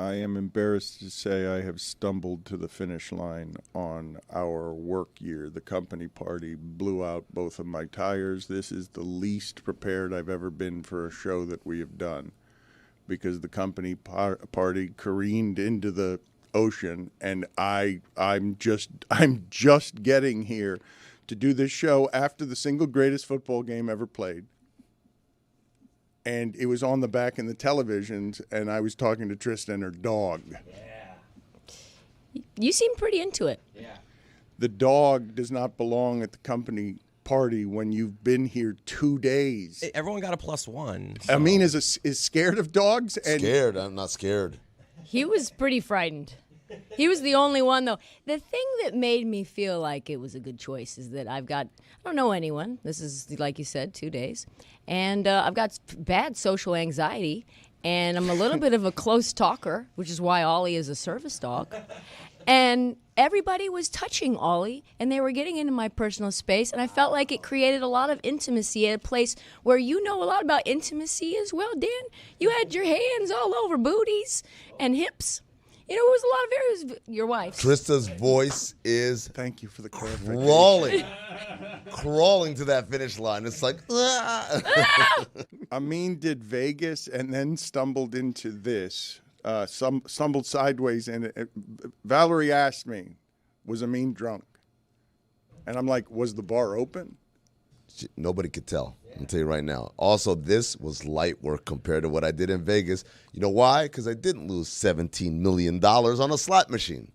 I am embarrassed to say I have stumbled to the finish line on our work year. The company party blew out both of my tires. This is the least prepared I've ever been for a show that we have done, because the company party careened into the ocean, and I'm just getting here to do this show after the single greatest football game ever played. And it was on the back in the televisions, and I was talking to Tristan, her dog. Yeah. You seem pretty into it. Yeah. The dog does not belong at the company party when you've been here 2 days. Everyone got a +1. So. Amin is scared of dogs. And scared. I'm not scared. He was pretty frightened. He was the only one, though. The thing that made me feel like it was a good choice is that I don't know anyone. This is, like you said, 2 days. And I've got bad social anxiety, and I'm a little bit of a close talker, which is why Ollie is a service dog. And everybody was touching Ollie, and they were getting into my personal space, and I felt like it created a lot of intimacy at a place where you know a lot about intimacy as well, Dan. You had your hands all over booties and hips. You know, it was a lot of areas. Your wife's. Trista's voice is thank you for the clarification. Crawling to that finish line. It's like, Amin did Vegas and then stumbled into this. Stumbled sideways in it. Valerie asked me, was Amin drunk? And I'm like, was the bar open? Nobody could tell. I'll tell you right now. Also, this was light work compared to what I did in Vegas. You know why? Because I didn't lose $17 million on a slot machine.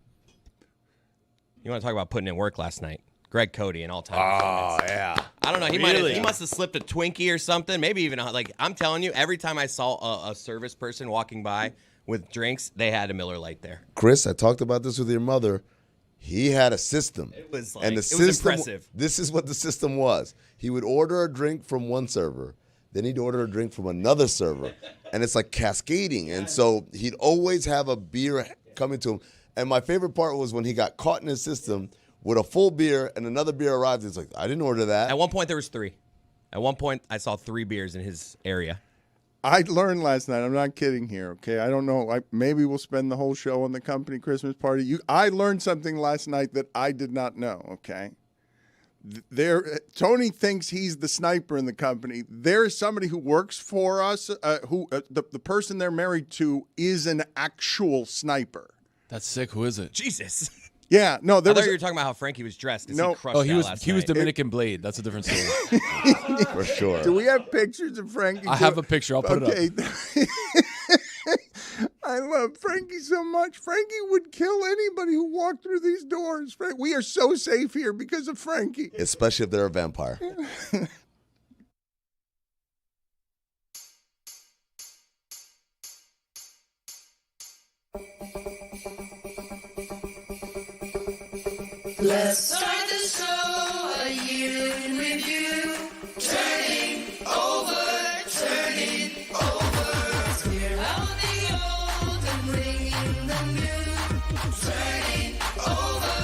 You want to talk about putting in work last night? Greg Cody in all-time. Oh, yeah. I don't know. He must have slipped a Twinkie or something. Maybe even, like, I'm telling you, every time I saw a service person walking by with drinks, they had a Miller Lite there. Chris, I talked about this with your mother. He had a system. It was like, and the it system, was impressive. This is what the system was. He would order a drink from one server, then he'd order a drink from another server, and it's like cascading. And so he'd always have a beer coming to him. And my favorite part was when he got caught in his system with a full beer and another beer arrived. He's like, I didn't order that. At one point, there was 3. At one point, I saw 3 beers in his area. I learned last night. I'm not kidding here, okay? I don't know. Maybe we'll spend the whole show on the company Christmas party. I learned something last night that I did not know, okay? Tony thinks he's the sniper in the company. There is somebody who works for us who the person they're married to is an actual sniper. That's sick. Who is it? Jesus. Yeah, no. I thought you were talking about how Frankie was dressed. No. He was Dominican Blade. That's a different story. For sure. Do we have pictures of Frankie? I have a picture. I'll put it up. I love Frankie so much. Frankie would kill anybody who walked through these doors. We are so safe here because of Frankie. Especially if they're a vampire. Let's start the show, a year in review. Turning over. Clear out the old and bring in the new. Turning over.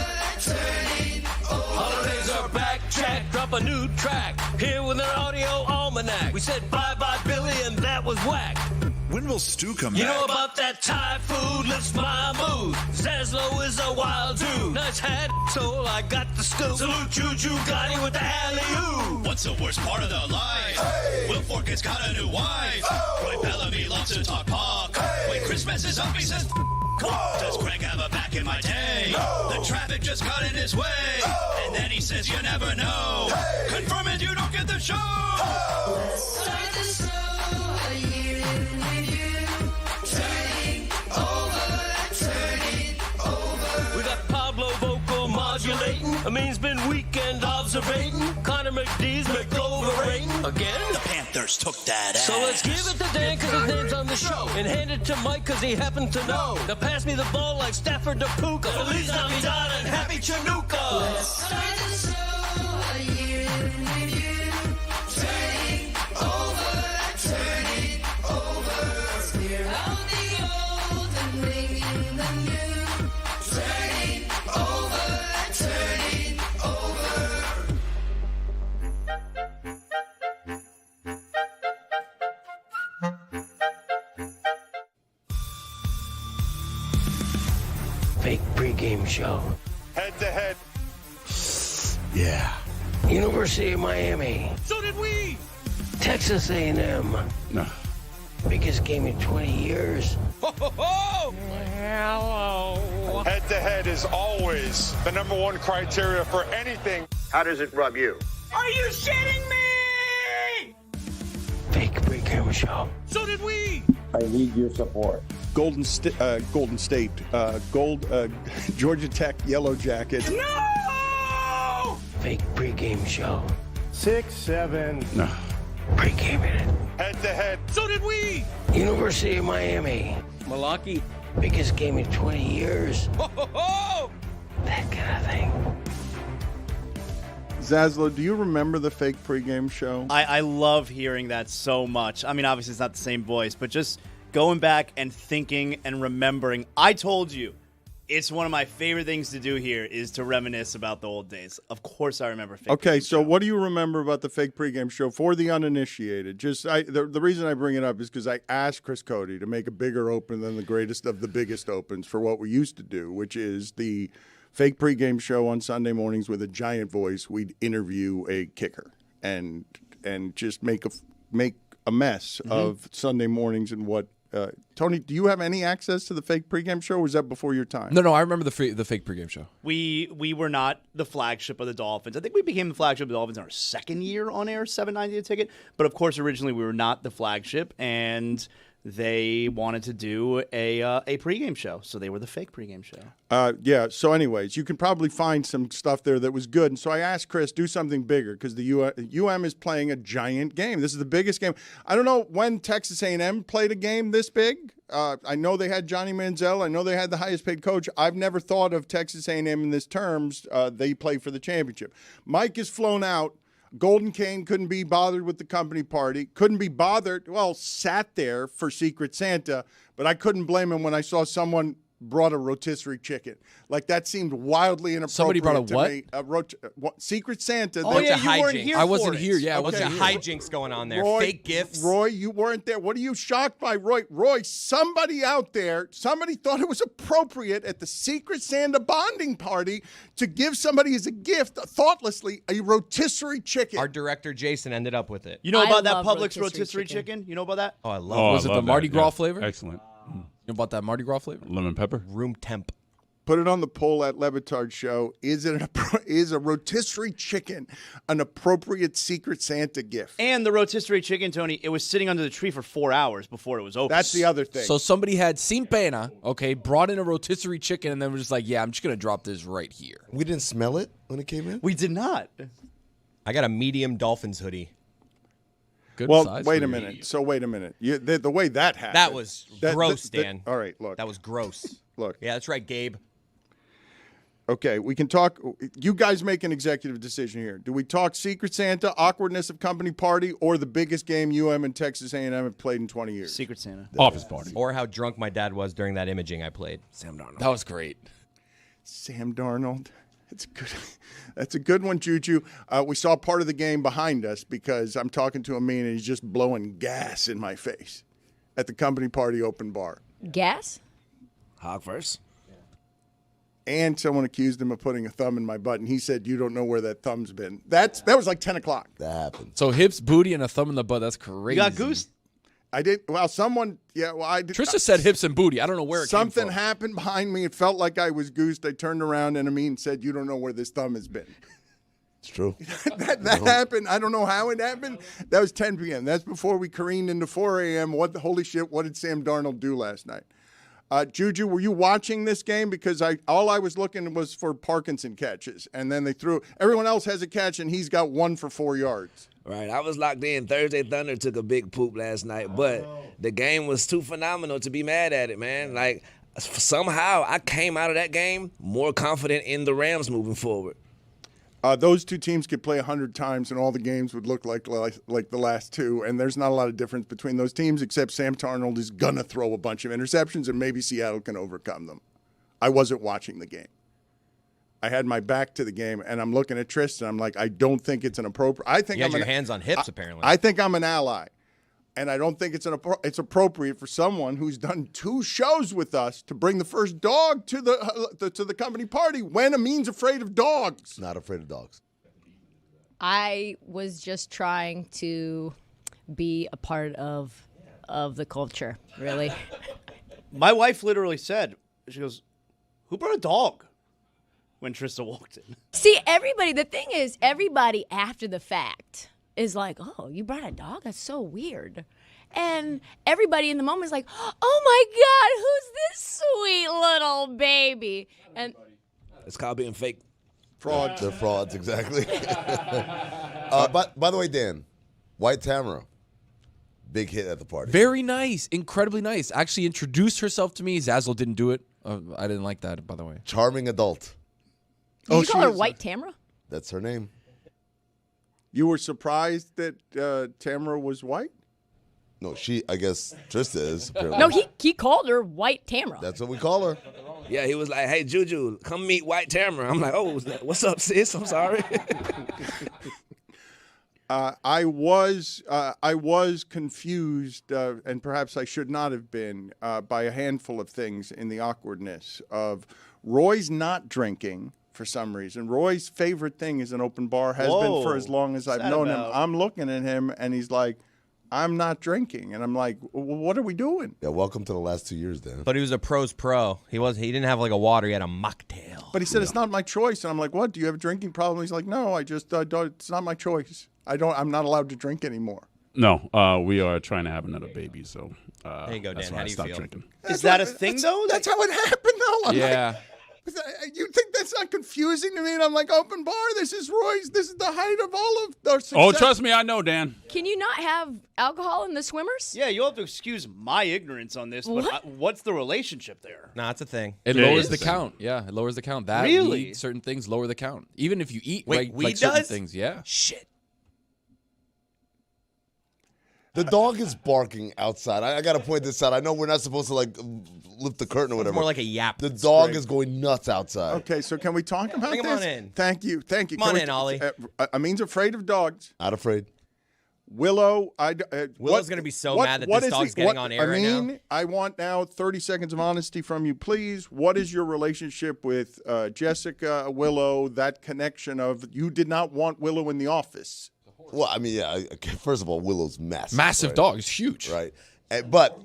Holidays are back, Jack, drop a new track. Here with an audio almanac. We said bye-bye Billy and that was whack. When will Stu come You back? know about that Thai food lifts my mood. Zaslow is a wild dude. Nice hat, so I got the scoop. Salute Juju Gotti with the alley-oop. What's the worst part of their life? Hey! Will Fork has got a new wife. Oh! Roy Bellamy loves to talk park. Hey! When Christmas is up, he says, does Greg have a back in my day? No! The traffic just got in his way. Oh! And then he says, you never know. Hey! Confirm it, you don't get the show. Oh! Let's start the show, a year in review. Turning over. We got Pablo vocal modulating. Amin's been weekend observating. Connor McDee's McOverating. Again? The Panthers took that ass. So let's give it to Dan because his name's on the show. And hand it to Mike because he happened to know. Now pass me the ball like Stafford to Puka. Feliz Navidad and Happy Chanukah. Let's start the show, a year in review. Turning over. Clear out the old and bring in the new. Turning over. Fake pregame show. Head to head. Yeah. University of Miami. So did we. Texas A&M. No. Biggest game in 20 years. Ho, ho, ho! Hello. Head to head is always the number one criteria for anything. How does it rub you? Are you shitting me? Fake pregame show. So did we. I need your support. Golden State, Georgia Tech Yellow Jackets. No! Fake pregame show. 6-7. No. Pregame in it. Head to head. So did we. University of Miami. Milwaukee. Biggest game in 20 years. Ho, ho, ho! That kind of thing. Zaslow, do you remember the fake pregame show? I love hearing that so much. I mean, obviously it's not the same voice, but just going back and thinking and remembering. I told you, it's one of my favorite things to do here is to reminisce about the old days. Of course I remember fake Okay, pregame so show. what do you remember about the fake pregame show for the uninitiated? The reason I bring it up is because I asked Chris Cody to make a bigger open than the greatest of the biggest opens for what we used to do, which is the fake pregame show on Sunday mornings with a giant voice. We'd interview a kicker and just make a mess of Sunday mornings and what. Tony, do you have any access to the fake pregame show, or was that before your time? No, I remember the fake pregame show. We were not the flagship of the Dolphins. I think we became the flagship of the Dolphins in our second year on air, $7.90 a ticket. But of course, originally we were not the flagship, and they wanted to do a pregame show, so they were the fake pregame show. Yeah. So, anyways, you can probably find some stuff there that was good. And so I asked Chris, do something bigger because the UM is playing a giant game. This is the biggest game. I don't know when Texas A&M played a game this big. I know they had Johnny Manziel. I know they had the highest paid coach. I've never thought of Texas A&M in this terms. They play for the championship. Mike is flown out. Golden Cane couldn't be bothered with the company party. Couldn't be bothered. Well, sat there for Secret Santa, but I couldn't blame him when I saw someone brought a rotisserie chicken. Like, that seemed wildly inappropriate. Somebody brought a to what? me. Secret Santa. Oh, yeah, you weren't here I wasn't for here. it. Yeah, I What's wasn't the here. hijinks going on there? Roy, Fake gifts? Roy, you weren't there. What are you shocked by, Roy? Roy, somebody out there, somebody thought it was appropriate at the Secret Santa bonding party to give somebody as a gift, thoughtlessly, a rotisserie chicken. Our director, Jason, ended up with it. You know I about that love Publix rotisserie rotisserie chicken. chicken? You know about that? Oh, I love Was it the Mardi Gras flavor? Excellent. You know about that Mardi Gras flavor? Lemon pepper. room temp. Put it on the poll at Le Batard Show. Is a rotisserie chicken an appropriate Secret Santa gift? And the rotisserie chicken, Tony, it was sitting under the tree for 4 hours before it was open. That's the other thing. So somebody had sin pena, okay, brought in a rotisserie chicken, and then was just like, yeah, I'm just going to drop this right here. We didn't smell it when it came in? We did not. I got a medium Dolphins hoodie. Good Well, size wait for a your minute. So wait a minute. The way that happened. That was gross, Dan. All right, look. That was gross. Look. Yeah, that's right, Gabe. Okay, we can talk. You guys make an executive decision here. Do we talk Secret Santa, awkwardness of company party, or the biggest game UM and Texas A&M have played in 20 years? Secret Santa. Office party. Or how drunk my dad was during that imaging I played. Sam Darnold. That was great. Sam Darnold. That's good. That's a good one, Juju. We saw part of the game behind us because I'm talking to Amin and he's just blowing gas in my face at the company party open bar. Gas? Hog first. And someone accused him of putting a thumb in my butt, and he said, "You don't know where that thumb's been." That was like 10 o'clock. That happened. So hips, booty, and a thumb in the butt. That's crazy. You got goose. I did. Well, someone. Yeah. Well, I did. Trista said hips and booty. I don't know where it Something came from. happened behind me. It felt like I was goosed. I turned around, and Amin said, "You don't know where this thumb has been." It's true. that happened. I don't know how it happened. That was 10 p.m. That's before we careened into 4 a.m. Holy shit, what did Sam Darnold do last night? Juju, were you watching this game? Because all I was looking was for Parkinson catches, and then they threw. Everyone else has a catch, and he's got one for 4 yards. Right, I was locked in. Thursday Thunder took a big poop last night, but the game was too phenomenal to be mad at it, man. Like, somehow I came out of that game more confident in the Rams moving forward. Those two teams could play 100 times, and all the games would look like the last two. And there's not a lot of difference between those teams, except Sam Darnold is gonna throw a bunch of interceptions, and maybe Seattle can overcome them. I wasn't watching the game. I had my back to the game, and I'm looking at Tristan. I'm like, I don't think it's an appropriate. I think You I'm had your hands on hips, apparently. I think I'm an ally. And I don't think it's appropriate for someone who's done 2 shows with us to bring the first dog to the company party when Amin's afraid of dogs. Not afraid of dogs. I was just trying to be a part of the culture, really. My wife literally said, she goes, "Who brought a dog?" when Trista walked in. See, the thing is, everybody after the fact is like, "Oh, you brought a dog? That's so weird." And everybody in the moment is like, "Oh my God, who's this sweet little baby?" And It's called being fake. Frauds. They're frauds, exactly. But by the way, Dan, White Tamara, big hit at the party. Very nice, incredibly nice. Actually introduced herself to me. Zazzle didn't do it. I didn't like that, by the way. Charming adult. Did you call her White Tamara? That's her name. You were surprised that Tamara was white? No, I guess Trista is. Apparently. No, he called her White Tamara. That's what we call her. Yeah, he was like, "Hey, Juju, come meet White Tamara." I'm like, "Oh, what's up, sis? I'm sorry." I was confused, and perhaps I should not have been, by a handful of things in the awkwardness of Roy's not drinking for some reason. Roy's favorite thing is an open bar, has been for as long as I've known him. I'm looking at him, and he's like, "I'm not drinking," and I'm like, "What are we doing?" Yeah, welcome to the last 2 years, Dan. But he was a pro's pro. He didn't have like a water. He had a mocktail. But he said it's not my choice, and I'm like, "What? Do you have a drinking problem?" He's like, "No, I just don't. It's not my choice. I'm not allowed to drink anymore." No, we are trying to have another baby, so there you go, that's Dan. why How I do you stopped feel? drinking. Is that a thing, though? That's how it happened, though. I'm Yeah. like, you think that's not confusing to me? And I'm like, open bar. This is Roy's. This is the height of all of our success. Oh, trust me, I know, Dan. Can you not have alcohol in the swimmers? Yeah, you'll have to excuse my ignorance on this, but what's the relationship there? No, it's a thing. It Yeah, lowers it's the the count. Yeah, it lowers the count. That Really? weed, certain things lower the count. Even if you eat Wait, like weed certain does? things, yeah. Shit. The dog is barking outside. I got to point this out. I know we're not supposed to like lift the curtain or whatever. More like a yap. The dog is going nuts outside. Okay, so can we talk about Bring this? him on in. Thank you. Come on in, Ollie. Amin's afraid of dogs. Not afraid. Willow, Willow's going to be so mad that this dog's getting on air right now. I want now 30 seconds of honesty from you, please. What is your relationship with Jessica, Willow, that connection of you did not want Willow in the office? Well, I mean, yeah. First of all, Willow's massive. Massive right? dog. It's huge. Right. But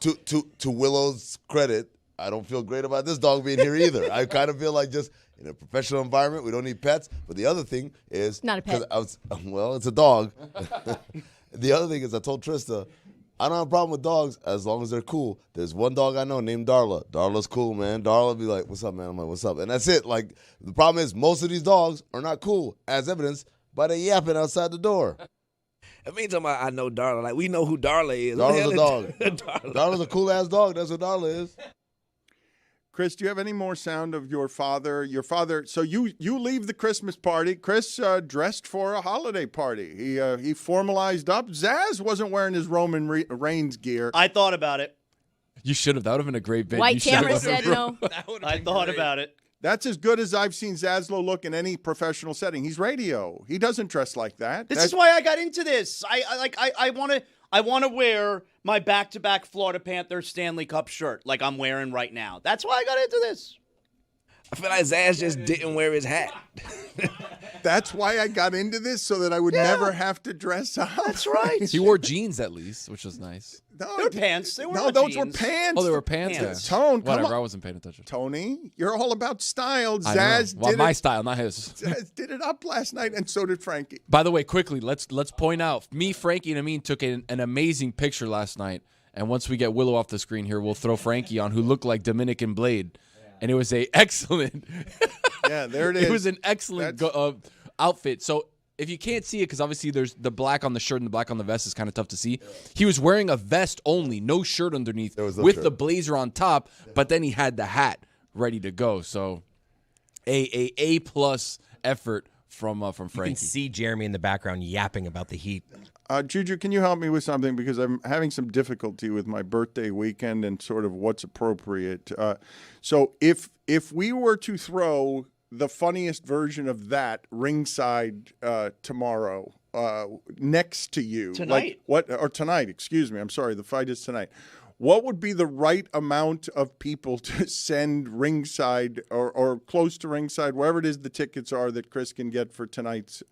to Willow's credit, I don't feel great about this dog being here either. I kind of feel like just in a professional environment, we don't need pets. But the other thing is, Not a pet. Well, it's a dog. The other thing is, I told Trista, I don't have a problem with dogs as long as they're cool. There's one dog I know named Darla. Darla's cool, man. Darla be like, "What's up, man?" I'm like, "What's up?" And that's it. Like, the problem is most of these dogs are not cool, as evidenced by the yapping outside the door. It means I know Darla. Like, we know who Darla is. Darla's a dog. Darla. Darla's a cool-ass dog. That's what Darla is. Chris, do you have any more sound of your father? Your father. So you leave the Christmas party. Chris dressed for a holiday party. He formalized up. Zaz wasn't wearing his Roman Reigns gear. I thought about it. You should have. That would have been a great bit. White You should have Tamara done it. said no. I thought about it. That's as good as I've seen Zaslow look in any professional setting. He's radio. He doesn't dress like that. This is why I got into this. I want to wear my back-to-back Florida Panthers Stanley Cup shirt like I'm wearing right now. That's why I got into this. I feel like Zaz just didn't wear his hat. That's why I got into this, so that I would never have to dress up. That's right. He wore jeans at least, which was nice. No, They were pants. They were no, not those were jeans. pants. Oh, they were pants. Pants. Yeah. Tone, come Whatever. on. I wasn't paying attention. Tony, you're all about style. I know. Zaz Well, did my it. style, not his. Zaz did it up last night, and so did Frankie. By the way, quickly, let's point out, me, Frankie, and Amin took an amazing picture last night. And once we get Willow off the screen here, we'll throw Frankie on, who looked like Dominican Blade. And it was a excellent. Yeah, there it is. It was an excellent outfit. So if you can't see it, because obviously there's the black on the shirt and the black on the vest is kind of tough to see. He was wearing a vest only, no shirt underneath, with the blazer on top. But then he had the hat ready to go. So a plus effort from You Frankie. can see Jeremy in the background yapping about the Heat. Juju, can you help me with something? Because I'm having some difficulty with my birthday weekend and sort of what's appropriate. So if we were to throw the funniest version of that ringside tomorrow, next to you Tonight. or tonight? Excuse me. I'm sorry. The fight is tonight. What would be the right amount of people to send ringside or close to ringside, wherever it is the tickets are that Chris can get for tonight's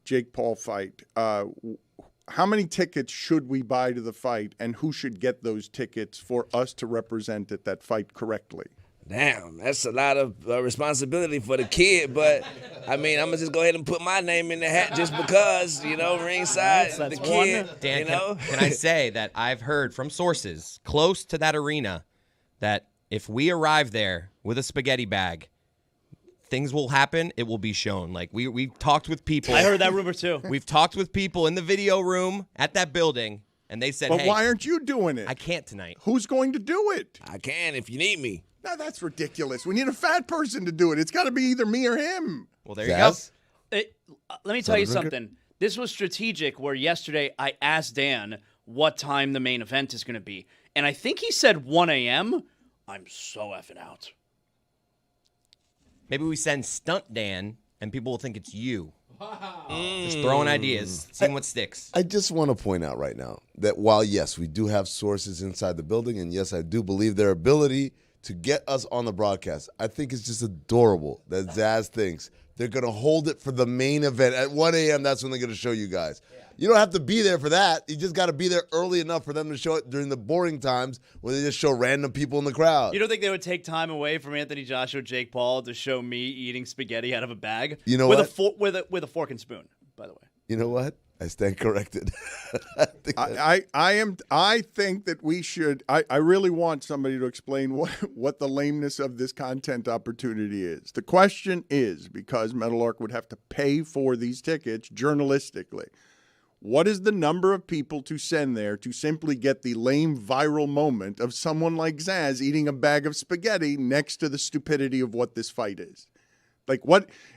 Jake Paul fight? How many tickets should we buy to the fight, and who should get those tickets for us to represent at that fight correctly? Damn, that's a lot of responsibility for the kid, but I mean, I'm gonna just go ahead and put my name in the hat just because, ringside, That's the kid, Dan, can I say that I've heard from sources close to that arena that if we arrive there with a spaghetti bag, things will happen. It will be shown. Like we've talked with people. I heard that rumor too. We've talked with people in the video room at that building, and they said, But hey, why aren't you doing it? I can't tonight. Who's going to do it? I can if you need me. No, that's ridiculous. We need a fat person to do it. It's got to be either me or him. Well, there you go. Let me tell you something. This was strategic where yesterday I asked Dan what time the main event is going to be. And I think he said 1 a.m. I'm so effing out. Maybe we send Stunt Dan, and people will think it's you. Just throwing ideas, seeing what sticks. I just want to point out right now that while, yes, we do have sources inside the building, and yes, I do believe their ability to get us on the broadcast, I think it's just adorable that Zaz thinks they're going to hold it for the main event. At 1 a.m., that's when they're going to show you guys. You don't have to be there for that. You just got to be there early enough for them to show it during the boring times where they just show random people in the crowd. You don't think they would take time away from Anthony Joshua, Jake Paul to show me eating spaghetti out of a bag? You know with what? With a fork and spoon, by the way. You know what? I stand corrected. I think that we should. I really want somebody to explain what the lameness of this content opportunity is. The question is, because Meadowlark would have to pay for these tickets journalistically, what is the number of people to send there to simply get the lame viral moment of someone like Zaz eating a bag of spaghetti next to the stupidity of what this fight is? Like,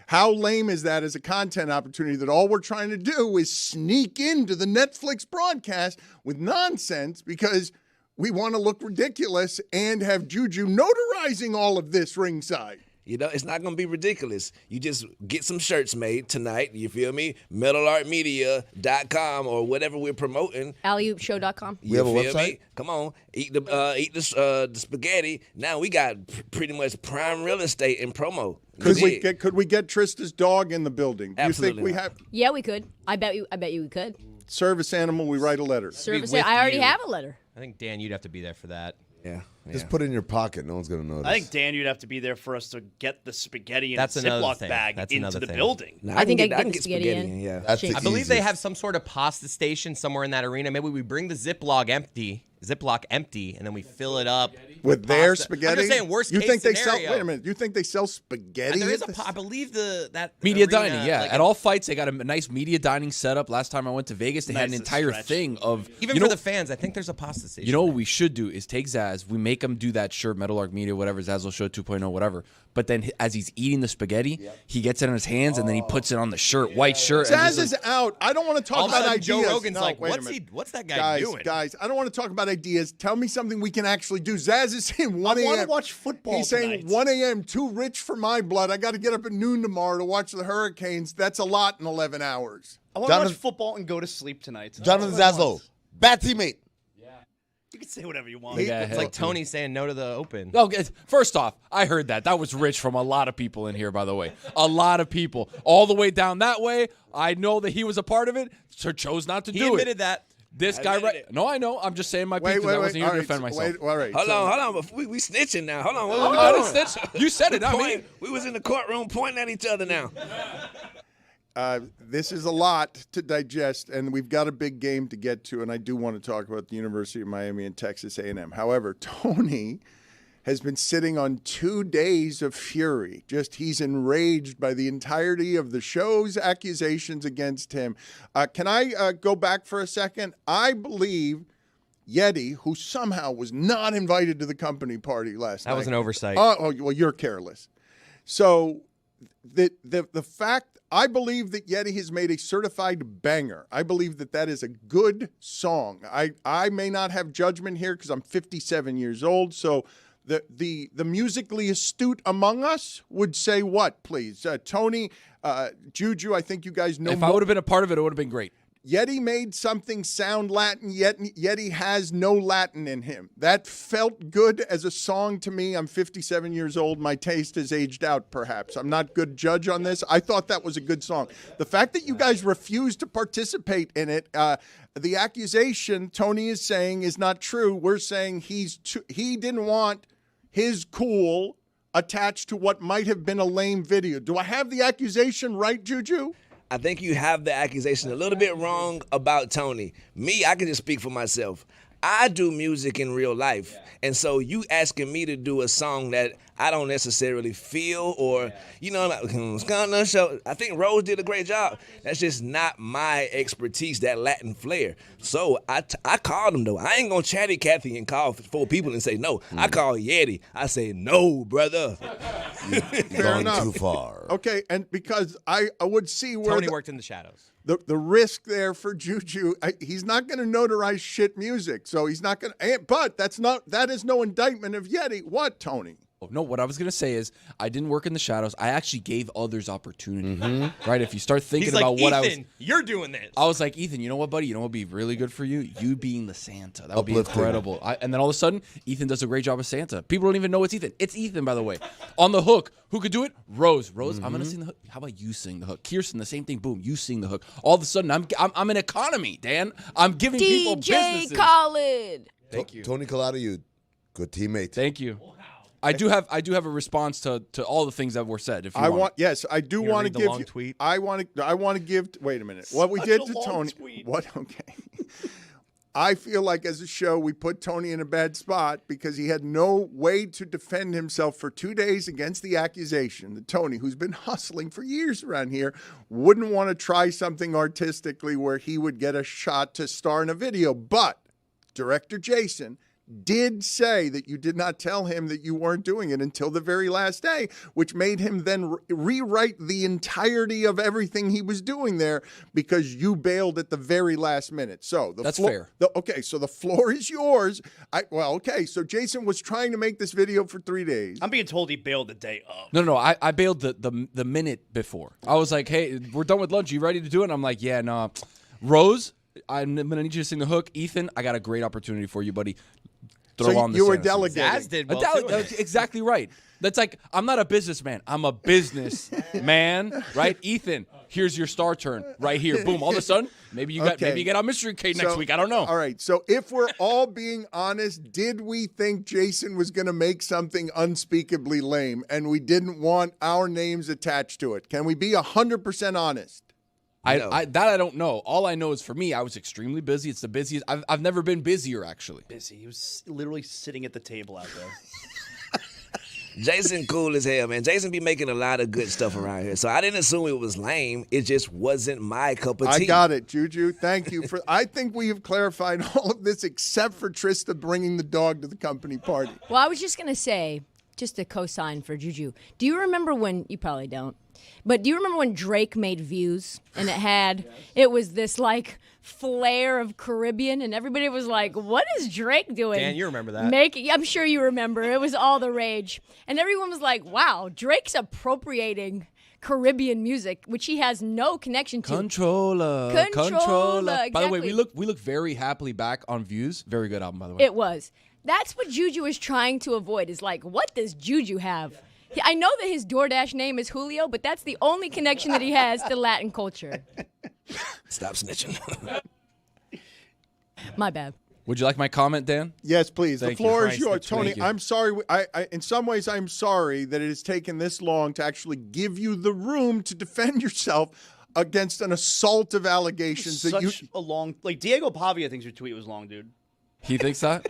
how lame is that as a content opportunity that all we're trying to do is sneak into the Netflix broadcast with nonsense because we want to look ridiculous and have Juju notarizing all of this ringside? It's not going to be ridiculous. You just get some shirts made tonight, you feel me? MetalArtMedia.com or whatever we're promoting. AlleyOopShow.com. We have a website? Me? Come on, eat the spaghetti. Now we got pretty much prime real estate in promo. Could we get Trista's dog in the building? Do Absolutely you think we not. have Yeah, we could. I bet you we could. service animal? We write a letter. Service. I already have a letter. I think, Dan, you'd have to be there for that. Yeah. Just put it in your pocket. No one's going to notice. I think, Dan, you'd have to be there for us to get the spaghetti in That's a another Ziploc thing. bag That's into another the thing. building. I think I can get spaghetti in. Yeah. That's the I believe they easiest. have some sort of pasta station somewhere in that arena. Maybe we bring the Ziploc empty, and then we fill it up with their pasta. spaghetti. I'm just saying, worst you case think they scenario. sell? Wait a minute. You think they sell spaghetti? There is at this? I believe that Media arena, dining, yeah. like At all fights, they got a nice media dining setup. Last time I went to Vegas, they had an Nice entire stretch. thing of even you for know, the fans. I think there's a pasta station. You know what we should do is take Zaz. We make him do that shirt, Meadowlark Media, whatever, Zazzle Show 2.0, whatever. But then as he's eating the spaghetti, he gets it in his hands and then he puts it on the shirt, white shirt. and Zaz just is out. I don't want to All talk of a about sudden, ideas. Joe Rogan's No, like, wait a minute. what's that guy doing? Guys, I don't want to talk about ideas. Tell me something we can actually do. Zaz is saying 1 a.m. I want to watch football He's saying tonight. 1 a.m. too rich for my blood. I got to get up at noon tomorrow to watch the Hurricanes. That's a lot in 11 hours. I want to watch Jonathan- football and go to sleep tonight. Jonathan Zaslow, bad teammate. You can say whatever you want. It's like Tony saying no to the Open. Okay, first off, I heard that. That was rich from a lot of people in here, by the way. A lot of people. All the way down that way. I know that he was a part of it, so chose not to He do it. admitted that. This guy, right? No, I know. I'm just saying my piece because I wasn't here All to right, defend myself. all right. Hold on. We snitching now. Hold on. What Oh, we I doing? didn't snitch. You said it, not me. We was in the courtroom pointing at each other now. This is a lot to digest, and we've got a big game to get to, and I do want to talk about the University of Miami and Texas A&M. However, Tony has been sitting on 2 days of fury. He's enraged by the entirety of the show's accusations against him. Can I go back for a second? I believe Yeti, who somehow was not invited to the company party last night. That was an oversight. Oh, well, you're careless. So the fact, I believe that Yeti has made a certified banger. I believe that is a good song. I may not have judgment here because I'm 57 years old, so the musically astute among us would say what, please? Tony, Juju, I think you guys know If more. I would have been a part of it, it would have been great. Yeti made something sound Latin, yet Yeti has no Latin in him. That felt good as a song to me. I'm 57 years old. My taste has aged out, perhaps. I'm not good judge on this. I thought that was a good song. The fact that you guys refused to participate in it, the accusation Tony is saying is not true. We're saying he didn't want his cool attached to what might have been a lame video. Do I have the accusation right, Juju? I think you have the accusation a little bit wrong about Tony. Me, I can just speak for myself. I do music in real life. And so you asking me to do a song that I don't necessarily feel or, you know, like, I think Rose did a great job. That's just not my expertise, that Latin flair. So I called him, though. I ain't going to chatty Cathy and call 4 people and say no. I call Yeti. I say, no, brother. Fair enough. Too far. Okay, and because I would see where Tony worked in the shadows. the risk there for Juju, he's not going to notarize shit music, so he's not going to. But that is no indictment of Yeti. What, Tony? No, what I was going to say is I didn't work in the shadows. I actually gave others opportunity, right? If you start thinking He's about like, what I was. Ethan, you're doing this. I was like, Ethan, you know what, buddy? You know what would be really good for you? You being the Santa. That would be Uplifting. incredible. And then all of a sudden, Ethan does a great job as Santa. People don't even know it's Ethan. It's Ethan, by the way. On the hook. Who could do it? Rose. I'm going to sing the hook. How about you sing the hook? Kirsten, the same thing. Boom, you sing the hook. All of a sudden, I'm an economy, Dan. I'm giving people businesses. DJ Khaled. Thank you. Tony Collado, you good teammate. Thank you. I do have a response to all the things that were said. If you want. Yes, I do want to read the give long you. tweet? I want to give. Wait a minute. What we Such did a to long Tony. tweet. What? Okay. I feel like as a show we put Tony in a bad spot because he had no way to defend himself for 2 days against the accusation that Tony, who's been hustling for years around here, wouldn't want to try something artistically where he would get a shot to star in a video. But director Jason did say that you did not tell him that you weren't doing it until the very last day, which made him then rewrite the entirety of everything he was doing there because you bailed at the very last minute. So That's fair. Okay, so the floor is yours. So Jason was trying to make this video for 3 days. I'm being told he bailed the day of. No. I bailed the minute before. I was like, hey, we're done with lunch. You ready to do it? And I'm like, yeah, no. Rose, I'm going to need you to sing the hook. Ethan, I got a great opportunity for you, buddy. Throw on the you were Santa suit. delegating. Zaz did well, too. That's exactly right. That's like, I'm not a businessman. I'm a business man, right? Ethan, here's your star turn right here. Boom. All of a sudden, maybe you get on Mystery Kate next week. I don't know. All right. So if we're all being honest, did we think Jason was going to make something unspeakably lame and we didn't want our names attached to it? Can we be 100% honest? I don't know. All I know is for me, I was extremely busy. It's the busiest. I've never been busier, actually. Busy. He was literally sitting at the table out there. Jason cool as hell, man. Jason be making a lot of good stuff around here. So I didn't assume it was lame. It just wasn't my cup of tea. I got it, Juju. Thank you for. I think we have clarified all of this except for Trista bringing the dog to the company party. Well, I was just going to say, just a cosign for Juju. Do you remember when, you probably don't, but do you remember when Drake made Views and it was this like flare of Caribbean and everybody was like, what is Drake doing? Dan, you remember that. I'm sure you remember. It was all the rage. And everyone was like, wow, Drake's appropriating Caribbean music, which he has no connection to. Controller. Controller, By the way, exactly. we look very happily back on Views. Very good album, by the way. It was. That's what Juju is trying to avoid, is like, what does Juju have? I know that his DoorDash name is Julio, but that's the only connection that he has to Latin culture. Stop snitching. My bad. Would you like my comment, Dan? Yes, please. Thank the floor you. is yours, Tony. Thank you. I'm sorry. In some ways, I'm sorry that it has taken this long to actually give you the room to defend yourself against an assault of allegations that you. Such a long, like Diego Pavia thinks your tweet was long, dude. He thinks that?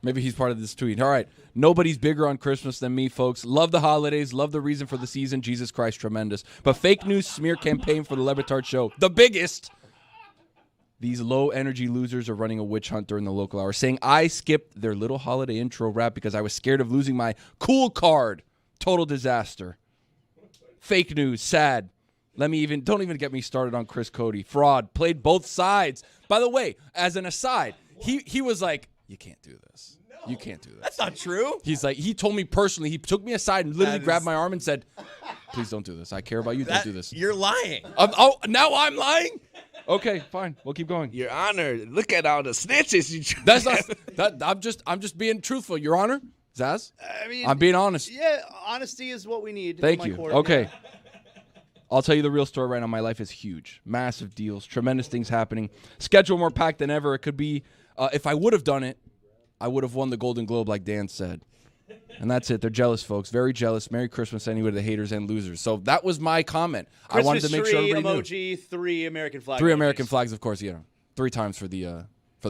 Maybe he's part of this tweet. All right. Nobody's bigger on Christmas than me, folks. Love the holidays. Love the reason for the season. Jesus Christ, tremendous. But fake news smear campaign for the Le Batard Show. The biggest. These low-energy losers are running a witch hunt during the local hour, saying I skipped their little holiday intro rap because I was scared of losing my cool card. Total disaster. Fake news. Sad. Don't even get me started on Chris Cody. Fraud. Played both sides. By the way, as an aside, he was like, you can't do this. You can't do that. That's not true. He's like, he told me personally, he took me aside and literally grabbed my arm and said, please don't do this. I care about you. Don't do this. You're lying. Now I'm lying? Okay, fine. We'll keep going. Your Honor, look at all the snitches you. That's not. I'm just being truthful, Your Honor. Zaz? I mean, I'm being honest. Yeah, honesty is what we need. Thank in you. my court, Okay. yeah. I'll tell you the real story right now. My life is huge. Massive deals. Tremendous things happening. Schedule more packed than ever. It could be, if I would have done it, I would have won the Golden Globe like Dan said. And that's it. They're jealous, folks. Very jealous. Merry Christmas anyway to the haters and losers. So that was my comment. I wanted to make sure everybody knew. Emoji, 3 American flags. 3 American flags, of course. 3 times for the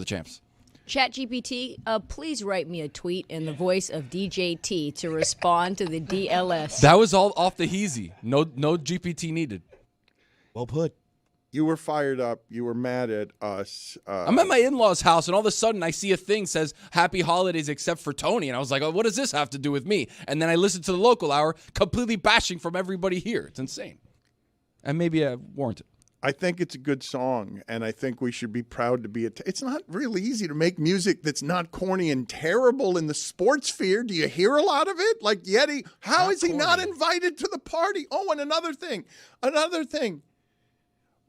champs. ChatGPT, please write me a tweet in the voice of DJT to respond to the DLS. That was all off the heezy. No GPT needed. Well put. You were fired up. You were mad at us. I'm at my in-laws' house, and all of a sudden I see a thing says Happy Holidays except for Tony. And I was like, oh, what does this have to do with me? And then I listened to the local hour, completely bashing from everybody here. It's insane. And maybe warranted. I think it's a good song, and I think we should be proud to be it's not really easy to make music that's not corny and terrible in the sports sphere. Do you hear a lot of it? Like Yeti, how is he not invited to the party? Oh, and another thing.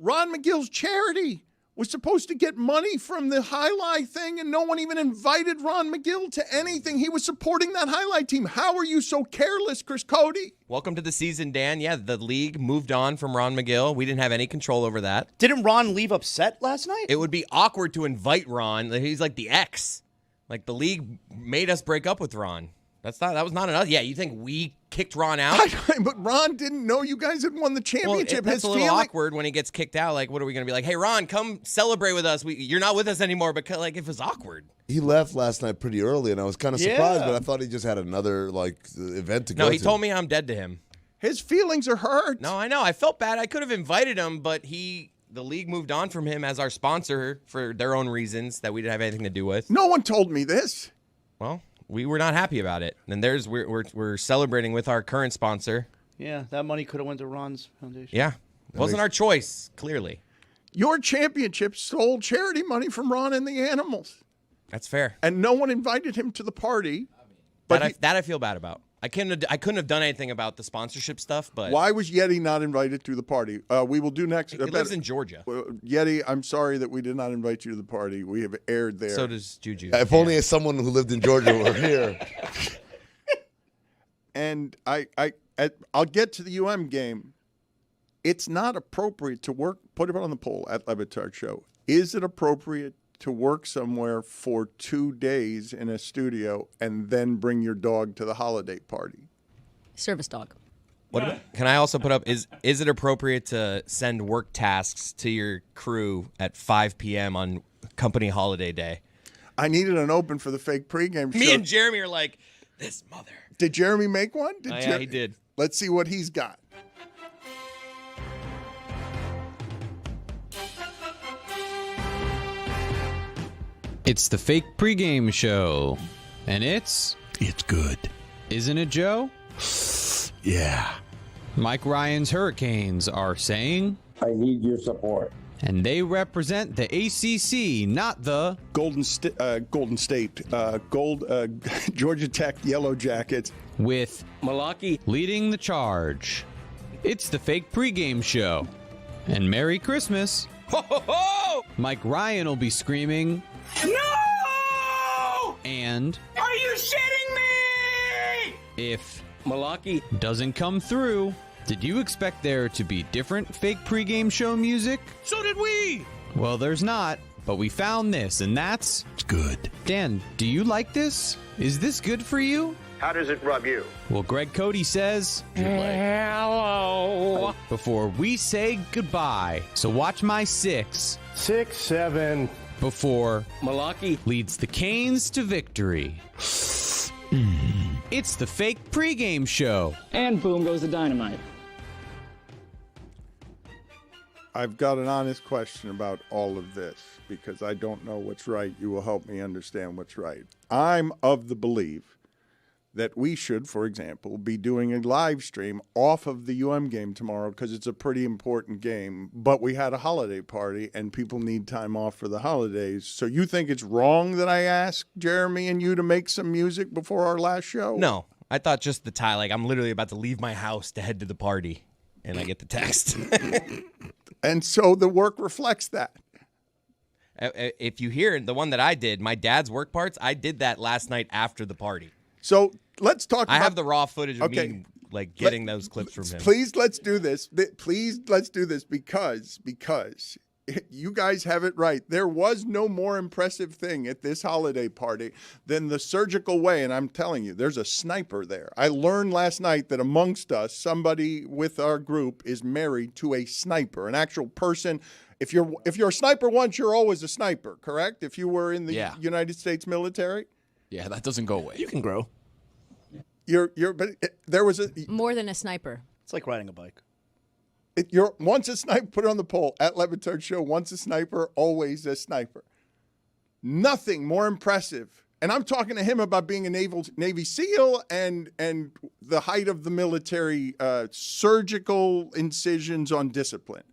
Ron McGill's charity was supposed to get money from the highlight thing, and no one even invited Ron McGill to anything. He was supporting that highlight team. How are you so careless, Chris Cody? Welcome to the season, Dan. Yeah, the league moved on from Ron McGill. We didn't have any control over that. Didn't Ron leave upset last night? It would be awkward to invite Ron. He's like the ex. Like the league made us break up with Ron. That was not enough. Yeah, you think we kicked Ron out? But Ron didn't know you guys had won the championship. Well, that's a little awkward when he gets kicked out. Like, what are we going to be like? Hey, Ron, come celebrate with us. You're not with us anymore. Because like, if it's awkward. He left last night pretty early, and I was kind of surprised. But I thought he just had another event to go to. No, he told me I'm dead to him. His feelings are hurt. No, I know. I felt bad. I could have invited him, but the league moved on from him as our sponsor for their own reasons that we didn't have anything to do with. No one told me this. Well, we were not happy about it. And we're celebrating with our current sponsor. Yeah, that money could have went to Ron's foundation. Yeah. It wasn't our choice, clearly. Your championship stole charity money from Ron and the Animals. That's fair. And no one invited him to the party. That I feel bad about. I couldn't have done anything about the sponsorship stuff, but why was Yeti not invited to the party? We will do next. He lives in Georgia. Yeti, I'm sorry that we did not invite you to the party. We have aired there. So does Juju. If only someone who lived in Georgia were here. And I'll get to the UM game. It's not appropriate to work. Put it on the poll at Le Batard Show. Is it appropriate to work somewhere for 2 days in a studio and then bring your dog to the holiday party? Service dog. Can I also put up, is it appropriate to send work tasks to your crew at 5 p.m. on company holiday day? I needed an open for the fake pregame show. Me and Jeremy are like, this mother. Did Jeremy make one? Yeah, he did. Let's see what he's got. It's the fake pregame show, and it's good. Isn't it, Joe? Yeah. Mike Ryan's Hurricanes are saying, I need your support. and they represent the ACC, not the Golden State, Georgia Tech Yellow Jackets, with Malaki leading the charge. It's the fake pregame show, and Merry Christmas. Ho, ho, ho! Mike Ryan will be screaming, No! and Are you shitting me? if Malaki doesn't come through, did you expect there to be different fake pregame show music? So did we. Well, there's not, but we found this, and that's good. Dan, do you like this? Is this good for you? How does it rub you? Well, Greg Cody says, Hello. before we say goodbye. So watch my 6 6, 7. before Malaki leads the Canes to victory. It's the fake pregame show. And boom goes the dynamite. I've got an honest question about all of this because I don't know what's right. You will help me understand what's right. I'm of the belief that we should, for example, be doing a live stream off of the game tomorrow because it's a pretty important game, but we had a holiday party and people need time off for the holidays. So you think it's wrong that I asked Jeremy and you to make some music before our last show? No, I thought just the time. Like, I'm literally about to leave my house to head to the party, and I get the text. And so the work reflects that. If you hear the one that I did, my dad's work parts, I did that last night after the party. So let's talk about... I have the raw footage of me, like, getting those clips from him. Please, let's do this. Please, let's do this because you guys have it right. There was no more impressive thing at this holiday party than the surgical way, and I'm telling you, there's a sniper there. I learned last night that amongst us, somebody with our group is married to a sniper, an actual person. If you're a sniper once, you're always a sniper, correct? If you were in the United States military? Yeah, that doesn't go away. You can grow. There was a... More than a sniper. It's like riding a bike. You're once a sniper, put it on the poll, at Le Batard Show, once a sniper, always a sniper. Nothing more impressive. And I'm talking to him about being a Navy SEAL and the height of the military surgical incisions on discipline.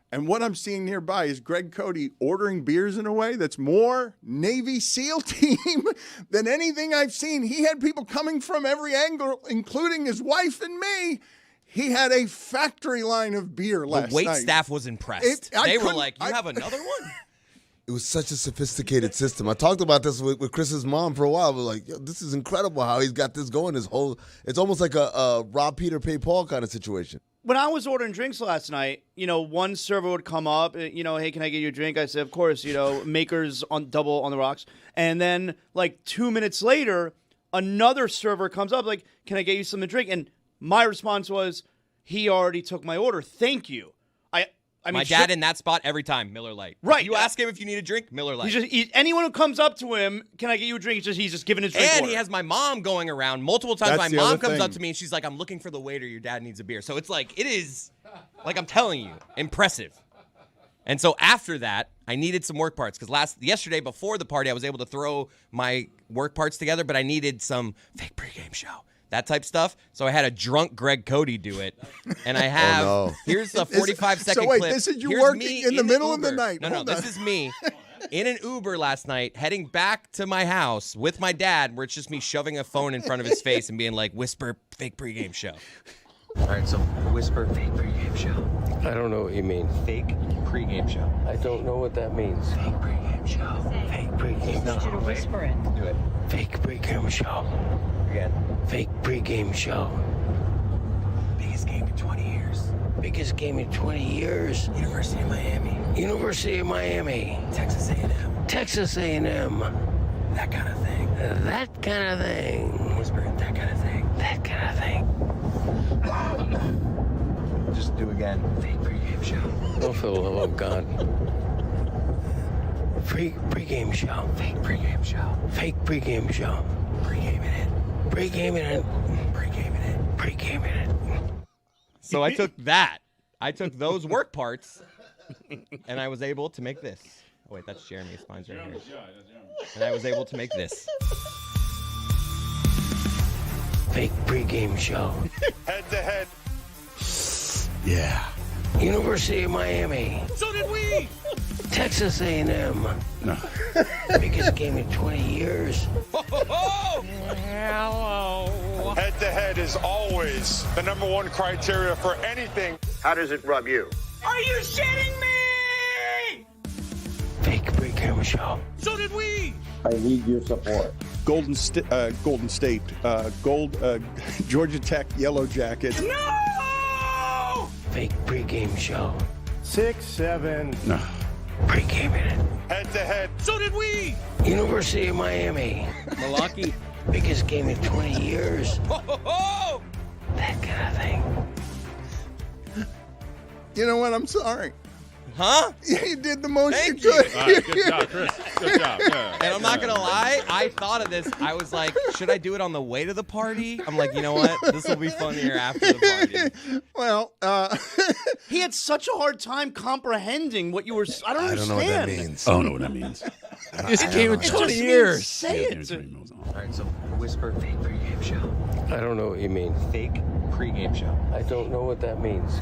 And what I'm seeing nearby is Greg Cody ordering beers in a way that's more Navy SEAL team than anything I've seen. He had people coming from every angle, including his wife and me. He had a factory line of beer last night. The wait staff was impressed. They were like, you have another one? It was such a sophisticated system. I talked about this with Chris's mom for a while. We're like, yo, this is incredible how he's got this going. It's almost like a Rob Peter, Pay Paul kind of situation. When I was ordering drinks last night, one server would come up, hey, can I get you a drink? I said, of course, Makers on double on the rocks. And then, like, 2 minutes later, another server comes up, like, can I get you something to drink? And my response was, he already took my order. Thank you. I mean, my dad in that spot every time, Miller Lite. Right. You ask him if you need a drink, Miller Lite. Anyone who comes up to him, can I get you a drink? He's just giving his drink And order. he has my mom going around multiple times. That's my the mom other comes thing. up to me and she's like, I'm looking for the waiter. Your dad needs a beer. So it's like, it is, like I'm telling you, impressive. And so after that, I needed some work parts because yesterday before the party, I was able to throw my work parts together, but I needed some fake pregame show. That type stuff. So I had a drunk Greg Cody do it. And I have, here's a 45-second So wait, clip. this is you Here's working me in the middle of the Uber. night. No, Hold on. this is me in an Uber last night, heading back to my house with my dad, where it's just me shoving a phone in front of his face and being like, whisper fake pregame show. All right, so whisper fake pregame show. I don't know what you mean. Fake pregame show. I don't know what that means. Fake pregame show. Fake pregame. No, No, wait. Whisper it. Do it. Fake pregame show. Again. Fake pregame show. Biggest game in 20 years. Biggest game in 20 years. University of Miami. University of Miami. Texas A&M. Texas A&M. That kind of thing. That kind of thing. Whisper it. That kind of thing. That kind of thing. Just do again. Fake pregame show. Oh, for the love of God. Pregame show. Fake pregame show. Fake pregame show. Pregaming it. Pregaming it. Pregaming it. Pregaming it. So I took that. I took those work parts, and I was able to make this. Oh, wait, that's Jeremy's. Mine's right here. And I was able to make this. Fake pregame show. Head to head. Yeah. University of Miami. So did we. Texas A&M. No. Biggest game in 20 years. Hello. Head to head is always the number one criteria for anything. How does it rub you? Are you shitting me? Fake pregame show. So did we. I need your support. Golden State, Georgia Tech Yellow Jackets. No. Fake pregame show. 6, 7. No. Pregaming it. Head to head. So did we. University of Miami. Milwaukee. Biggest game in 20 years. Oh. That kind of thing. You know what? I'm sorry. Huh? You did the most Thank you you. could. All right, good job, Chris. Good job. Yeah. And I'm not going to lie, I thought of this. I was like, should I do it on the way to the party? I'm like, you know what? This will be funnier after the party. Well, He had such a hard time comprehending what you were. I don't understand. know what that means. I don't know what that means. This game in 20 years. Say it. All right, so whisper fake pregame show. I don't know what you mean. Fake pregame show. I don't know what that means.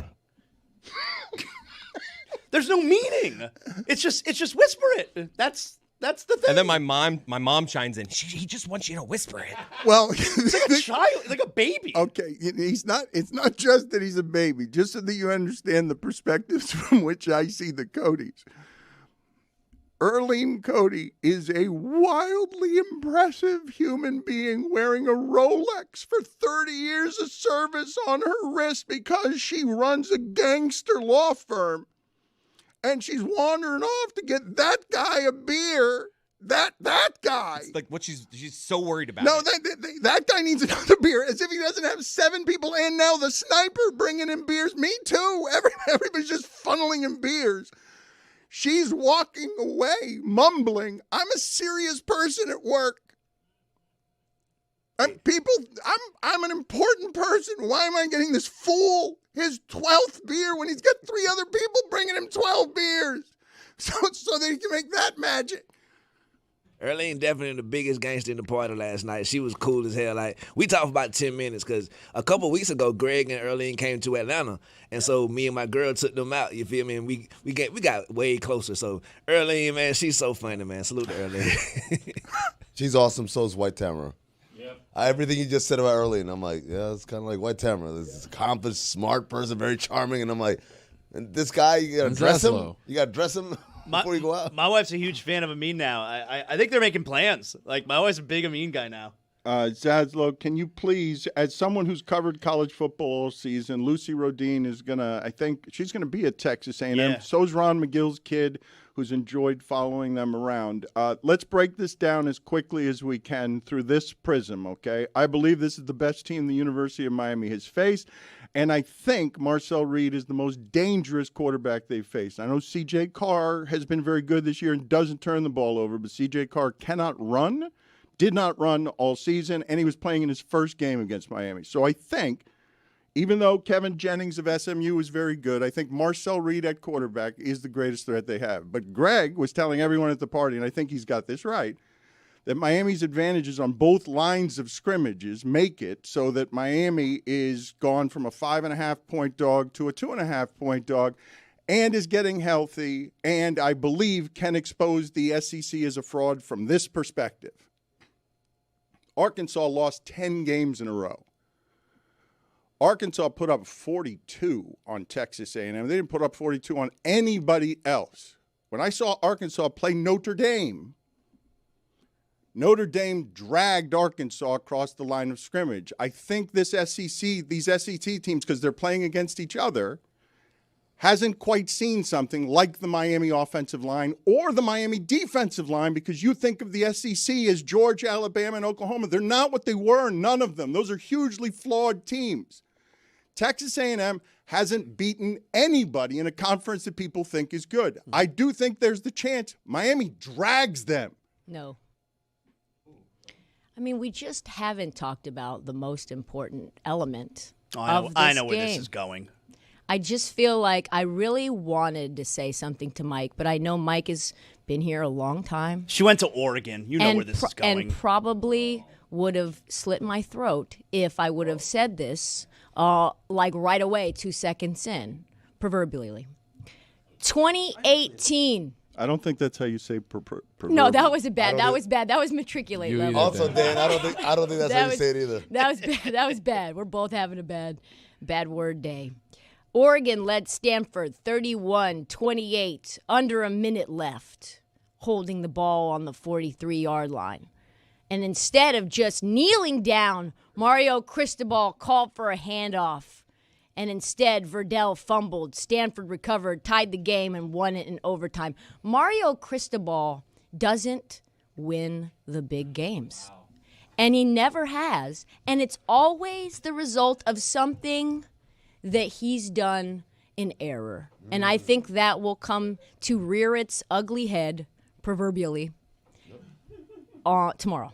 There's no meaning. It's just whisper it. That's the thing. And then my mom chimes in. He just wants you to whisper it. well, It's like a child, like a baby. okay, he's not. It's not just that he's a baby. Just so that you understand the perspectives from which I see the Codys. Erlene Cody is a wildly impressive human being wearing a Rolex for 30 years of service on her wrist because she runs a gangster law firm. And she's wandering off to get that guy a beer. That guy. It's like what she's so worried about. No, it. that guy needs another beer, as if he doesn't have 7 people in now. The sniper bringing in beers. Me too. Everybody's just funneling in beers. She's walking away, mumbling, I'm a serious person at work. I'm an important person. Why am I getting this fool his 12th beer when he's got 3 other people bringing him 12 beers? So that he can make that magic. Erlene definitely the biggest gangster in the party last night. She was cool as hell. Like, we talked for about 10 minutes because a couple weeks ago, Greg and Erlene came to Atlanta, and so me and my girl took them out. You feel me? And we got way closer. So Erlene, man, she's so funny, man. Salute to Erlene. She's awesome. So is White Tamara. Yep. Everything you just said about Erlene, I'm like, yeah, it's kind of like White Tamara. This accomplished, smart person, very charming, and I'm like, and this guy, you gotta dress him. You gotta dress him. Before you go out. My wife's a huge fan of Amin now. I think they're making plans. Like, my wife's a big Amin guy now. Zaslow, can you please, as someone who's covered college football all season, Lucy Rodine is I think she's gonna be at Texas A&M. Yeah. So's Ron McGill's kid, who's enjoyed following them around. Let's break this down as quickly as we can through this prism, okay? I believe this is the best team the University of Miami has faced, and I think Marcel Reed is the most dangerous quarterback they've faced. I know C.J. Carr has been very good this year and doesn't turn the ball over, but C.J. Carr cannot run, did not run all season, and he was playing in his first game against Miami. So I think, even though Kevin Jennings of SMU is very good, I think Marcel Reed at quarterback is the greatest threat they have. But Greg was telling everyone at the party, and I think he's got this right, that Miami's advantages on both lines of scrimmages make it so that Miami is gone from a 5.5-point dog to a 2.5-point dog and is getting healthy, and I believe can expose the SEC as a fraud from this perspective. Arkansas lost 10 games in a row. Arkansas put up 42 on Texas A&M. They didn't put up 42 on anybody else. When I saw Arkansas play Notre Dame dragged Arkansas across the line of scrimmage. I think these SEC teams, because they're playing against each other, hasn't quite seen something like the Miami offensive line or the Miami defensive line, because you think of the SEC as Georgia, Alabama, and Oklahoma. They're not what they were, none of them. Those are hugely flawed teams. Texas A&M hasn't beaten anybody in a conference that people think is good. I do think there's the chance Miami drags them. No. I mean, we just haven't talked about the most important element of this I know where game. this is going. I just feel like I really wanted to say something to Mike, but I know Mike has been here a long time. She went to Oregon. You know where this is going. And probably would have slit my throat if I would have said this like right away, 2 seconds in, proverbially. 2018. I don't think that's how you say No, that was bad. That was bad. That was matriculate level. Also, Dan, I don't think that's how you say it either. That was bad. That was bad. We're both having a bad word day. Oregon led Stanford 31-28, under a minute left, holding the ball on the 43-yard line. And instead of just kneeling down, Mario Cristobal called for a handoff. And instead, Verdell fumbled. Stanford recovered, tied the game, and won it in overtime. Mario Cristobal doesn't win the big games. Wow. And he never has. And it's always the result of something that he's done in error. And I think that will come to rear its ugly head, proverbially, tomorrow.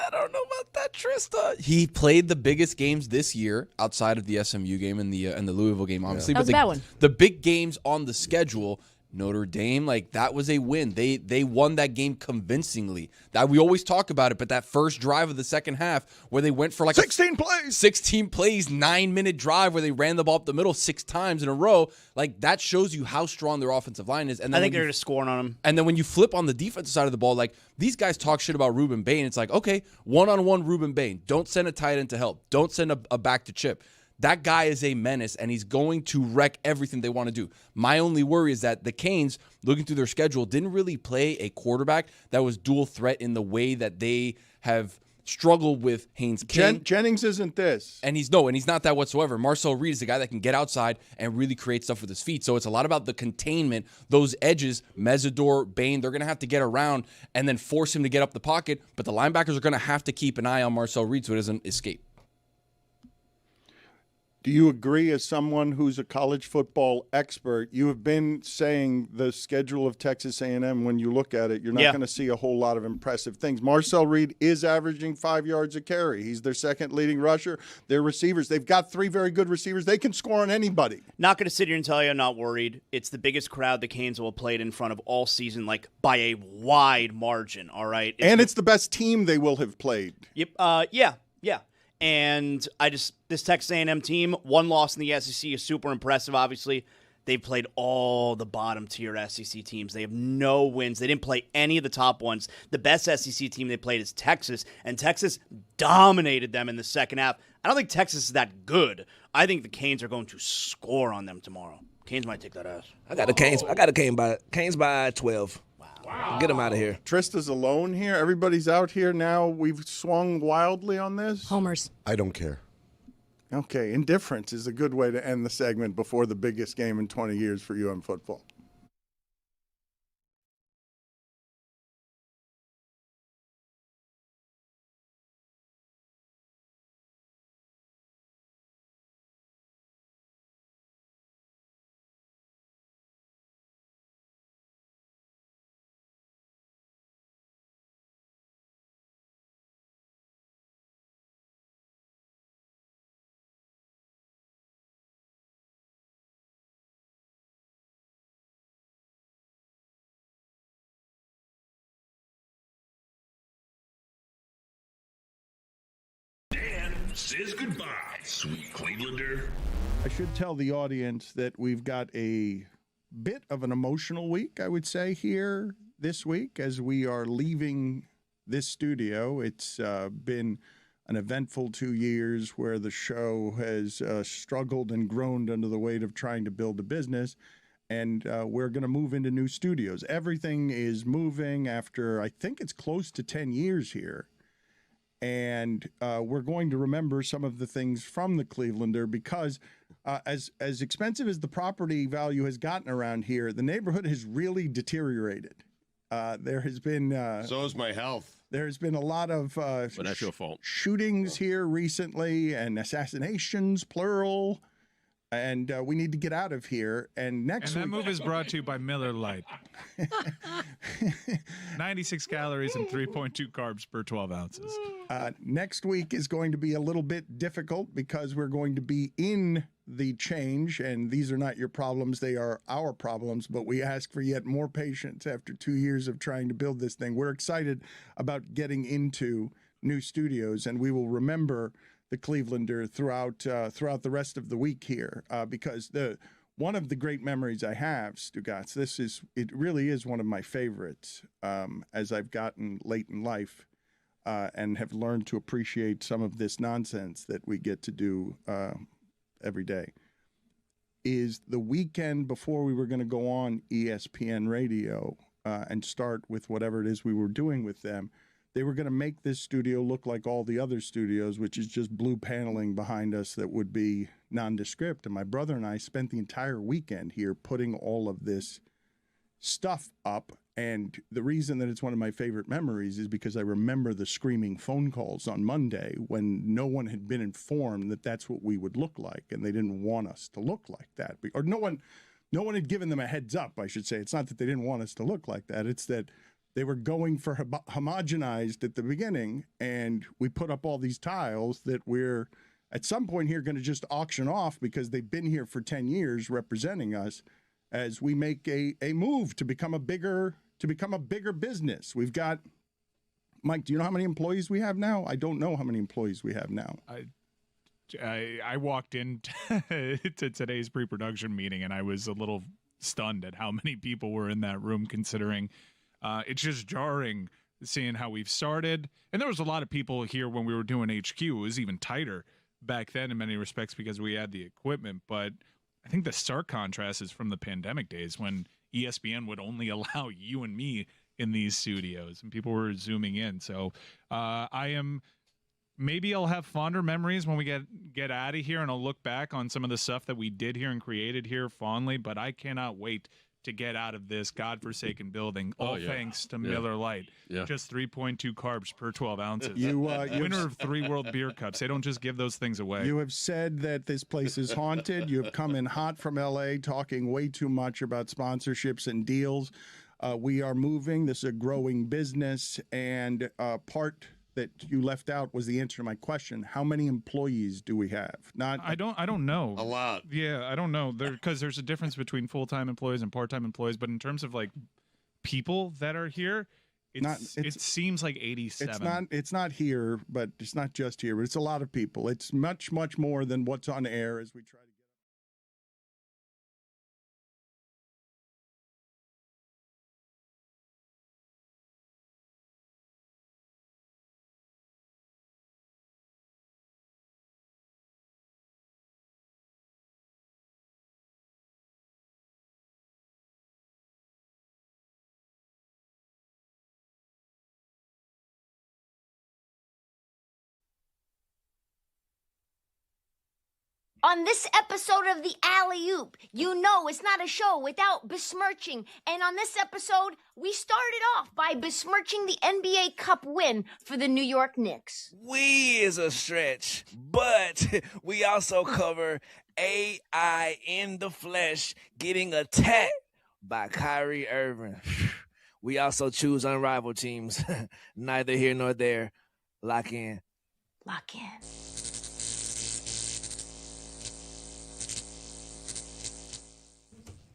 I don't know about that, Trista. He played the biggest games this year outside of the SMU game and the Louisville game, obviously. That was but a bad one. The big games on the schedule, Notre Dame, like that was a win. They won that game convincingly. That we always talk about it, but that first drive of the second half where they went for like 16 plays, 9-minute drive where they ran the ball up the middle 6 times in a row, like that shows you how strong their offensive line is. And then I think they're just scoring on them. And then when you flip on the defensive side of the ball, like these guys talk shit about Ruben Bain. It's like, okay, one-on-one Ruben Bain. Don't send a tight end to help. Don't send a back to chip. That guy is a menace, and he's going to wreck everything they want to do. My only worry is that the Canes, looking through their schedule, didn't really play a quarterback that was dual threat in the way that they have struggled with Haynes King. Jennings isn't this. And he's not that whatsoever. Marcel Reed is the guy that can get outside and really create stuff with his feet. So it's a lot about the containment, those edges, Mesidor, Bain, they're going to have to get around and then force him to get up the pocket. But the linebackers are going to have to keep an eye on Marcel Reed so he doesn't escape. Do you agree, as someone who's a college football expert, you have been saying the schedule of Texas A&M, when you look at it, you're not going to see a whole lot of impressive things. Marcel Reed is averaging 5 yards a carry. He's their second leading rusher. Their receivers, they've got 3 very good receivers. They can score on anybody. Not going to sit here and tell you I'm not worried. It's the biggest crowd the Canes will have played in front of all season, like by a wide margin, all right? It's the best team they will have played. Yep. Yeah. And this Texas A&M team, 1 loss in the SEC is super impressive, obviously. They've played all the bottom-tier SEC teams. They have no wins. They didn't play any of the top ones. The best SEC team they played is Texas, and Texas dominated them in the second half. I don't think Texas is that good. I think the Canes are going to score on them tomorrow. Canes might take that ass. I got the Canes by 12. Wow. Get them out of here. Trista's alone here. Everybody's out here now. We've swung wildly on this. Homers. I don't care. Okay, indifference is a good way to end the segment before the biggest game in 20 years for UM football. Says goodbye, sweet Clevelander. I should tell the audience that we've got a bit of an emotional week, I would say, here this week as we are leaving this studio. It's been an eventful 2 years where the show has struggled and groaned under the weight of trying to build a business. And we're going to move into new studios. Everything is moving after, I think it's close to 10 years here. And we're going to remember some of the things from the Clevelander because as expensive as the property value has gotten around here, the neighborhood has really deteriorated. There has been so is my health. There's been a lot of but that's your fault. Shootings here recently and assassinations, plural. And we need to get out of here. And next that week, move is brought to you by Miller Lite. 96 calories and 3.2 carbs per 12 ounces. Next week is going to be a little bit difficult because we're going to be in the change, and these are not your problems. They are our problems, but we ask for yet more patience after 2 years of trying to build this thing. We're excited about getting into new studios, and we will remember the Clevelander throughout the rest of the week here, because one of the great memories I have, Stugotz, it really is one of my favorites as I've gotten late in life and have learned to appreciate some of this nonsense that we get to do every day, is the weekend before we were going to go on ESPN radio and start with whatever it is we were doing with them. They were going to make this studio look like all the other studios, which is just blue paneling behind us that would be nondescript. And my brother and I spent the entire weekend here putting all of this stuff up. And the reason that it's one of my favorite memories is because I remember the screaming phone calls on Monday when no one had been informed that that's what we would look like. And they didn't want us to look like that. Or no one had given them a heads up, I should say. It's not that they didn't want us to look like that. It's that they were going for homogenized at the beginning, and we put up all these tiles that we're at some point here going to just auction off because they've been here for 10 years representing us as we make a move to become a bigger business. We've got, Mike, do you know how many employees we have now? I don't know how many employees we have now. I walked into to today's pre-production meeting and I was a little stunned at how many people were in that room, considering it's just jarring seeing how we've started. And there was a lot of people here when we were doing HQ. It was even tighter back then in many respects because we had the equipment. But I think the stark contrast is from the pandemic days when ESPN would only allow you and me in these studios and people were zooming in. So maybe I'll have fonder memories when we get out of here and I'll look back on some of the stuff that we did here and created here fondly, but I cannot wait to get out of this godforsaken building, thanks to Miller Lite. Yeah. Just 3.2 carbs per 12 ounces. Winner of 3 World Beer Cups. They don't just give those things away. You have said that this place is haunted. You have come in hot from L.A. talking way too much about sponsorships and deals. We are moving. This is a growing business, and part that you left out was the answer to my question. How many employees do we have? I don't know. A lot. Yeah, I don't know. Because there's a difference between full-time employees and part-time employees, but in terms of like people that are here, it seems like 87. It's not here, but it's not just here, but it's a lot of people. It's much, much more than what's on air as we try to get. On this episode of The Alley Oop, you know it's not a show without besmirching. And on this episode, we started off by besmirching the NBA Cup win for the New York Knicks. We is a stretch, but we also cover AI in the flesh getting attacked by Kyrie Irving. We also choose unrivaled teams. Neither here nor there. Lock in. Lock in.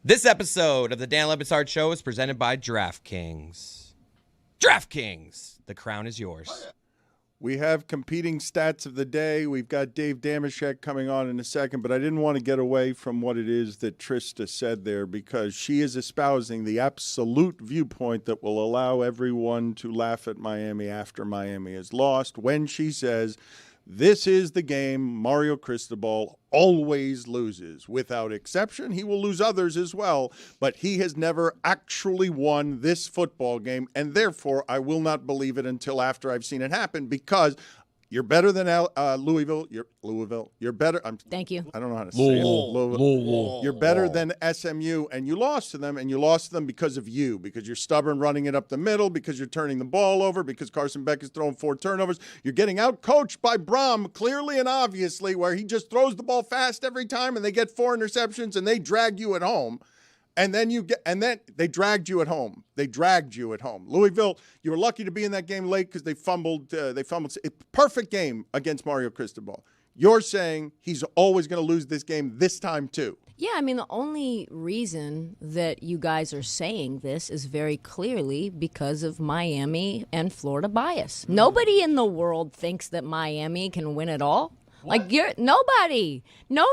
This episode of the Dan Le Batard Show is presented by DraftKings. DraftKings, the crown is yours. We have competing stats of the day. We've got Dave Damashek coming on in a second, but I didn't want to get away from what it is that Trista said there because she is espousing the absolute viewpoint that will allow everyone to laugh at Miami after Miami is lost when she says, this is the game Mario Cristobal always loses. Without exception, he will lose others as well, but he has never actually won this football game, and therefore I will not believe it until after I've seen it happen because you're better than Louisville. You're better. Thank you. I don't know how to say it. Louisville. You're better than SMU, and you lost to them, and you lost to them because of you, because you're stubborn running it up the middle, because you're turning the ball over, because Carson Beck is throwing 4 turnovers. You're getting out-coached by Brom, clearly and obviously, where he just throws the ball fast every time, and they get 4 interceptions, and they drag you at home. And then they dragged you at home. Louisville, you were lucky to be in that game late because they fumbled. Perfect game against Mario Cristobal. You're saying he's always going to lose this game this time too. Yeah, I mean, the only reason that you guys are saying this is very clearly because of Miami and Florida bias. Nobody in the world thinks that Miami can win it all. What? Like nobody, no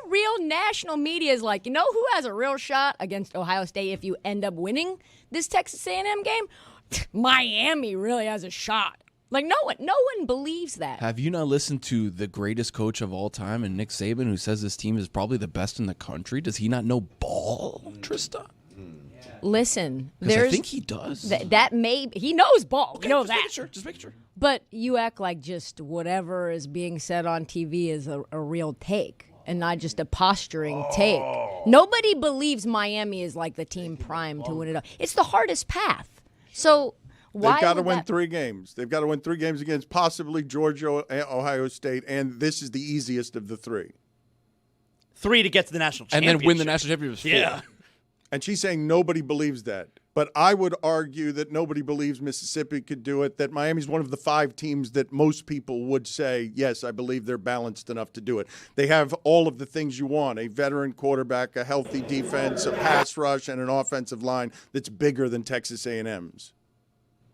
real national media is like, you know who has a real shot against Ohio State if you end up winning this Texas A&M game? Miami really has a shot. Like no one believes that. Have you not listened to the greatest coach of all time and Nick Saban, who says this team is probably the best in the country? Does he not know ball, Trista? Listen, I think he does. He knows ball. Okay, We know just that. Just make sure. But you act like just whatever is being said on TV is a real take and not just a posturing take. Nobody believes Miami is like the team primed to win it all. It's the hardest path. So why? They've got to win 3 games. They've got to win 3 games against possibly Georgia, Ohio State, and this is the easiest of the 3. 3 to get to the national championship. And then win the national championship. Yeah. And she's saying nobody believes that. But I would argue that nobody believes Mississippi could do it, that Miami's one of the 5 teams that most people would say, yes, I believe they're balanced enough to do it. They have all of the things you want, a veteran quarterback, a healthy defense, a pass rush, and an offensive line that's bigger than Texas A&M's.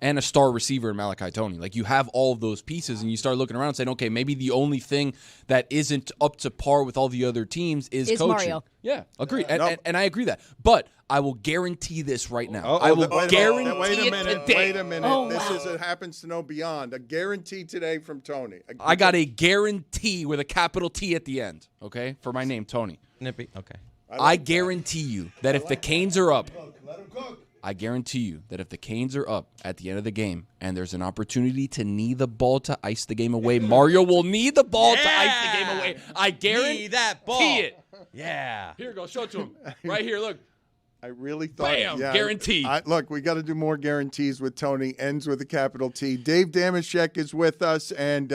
And a star receiver in Malachi Toney. Like, you have all of those pieces, and you start looking around and saying, okay, maybe the only thing that isn't up to par with all the other teams is coaching. Mario. Yeah, agreed. And I agree that. But I will guarantee this right now. I will guarantee it today. Wait a minute. Oh, this wow. is it happens to know beyond. A guarantee today from Tony. I got a guarantee with a capital T at the end, okay, for my name, Tony. Nippy. Okay. I guarantee you that if the Canes are up, I guarantee you that if the Canes are up at the end of the game and there's an opportunity to knee the ball to ice the game away, Mario will knee the ball to ice the game away. I guarantee that ball. it. Yeah. Here, go. Show it to him. Right here, look. I really thought, Bam, guaranteed. Look, we got to do more guarantees with Tony. Ends with a capital T. Dave Damashek is with us, and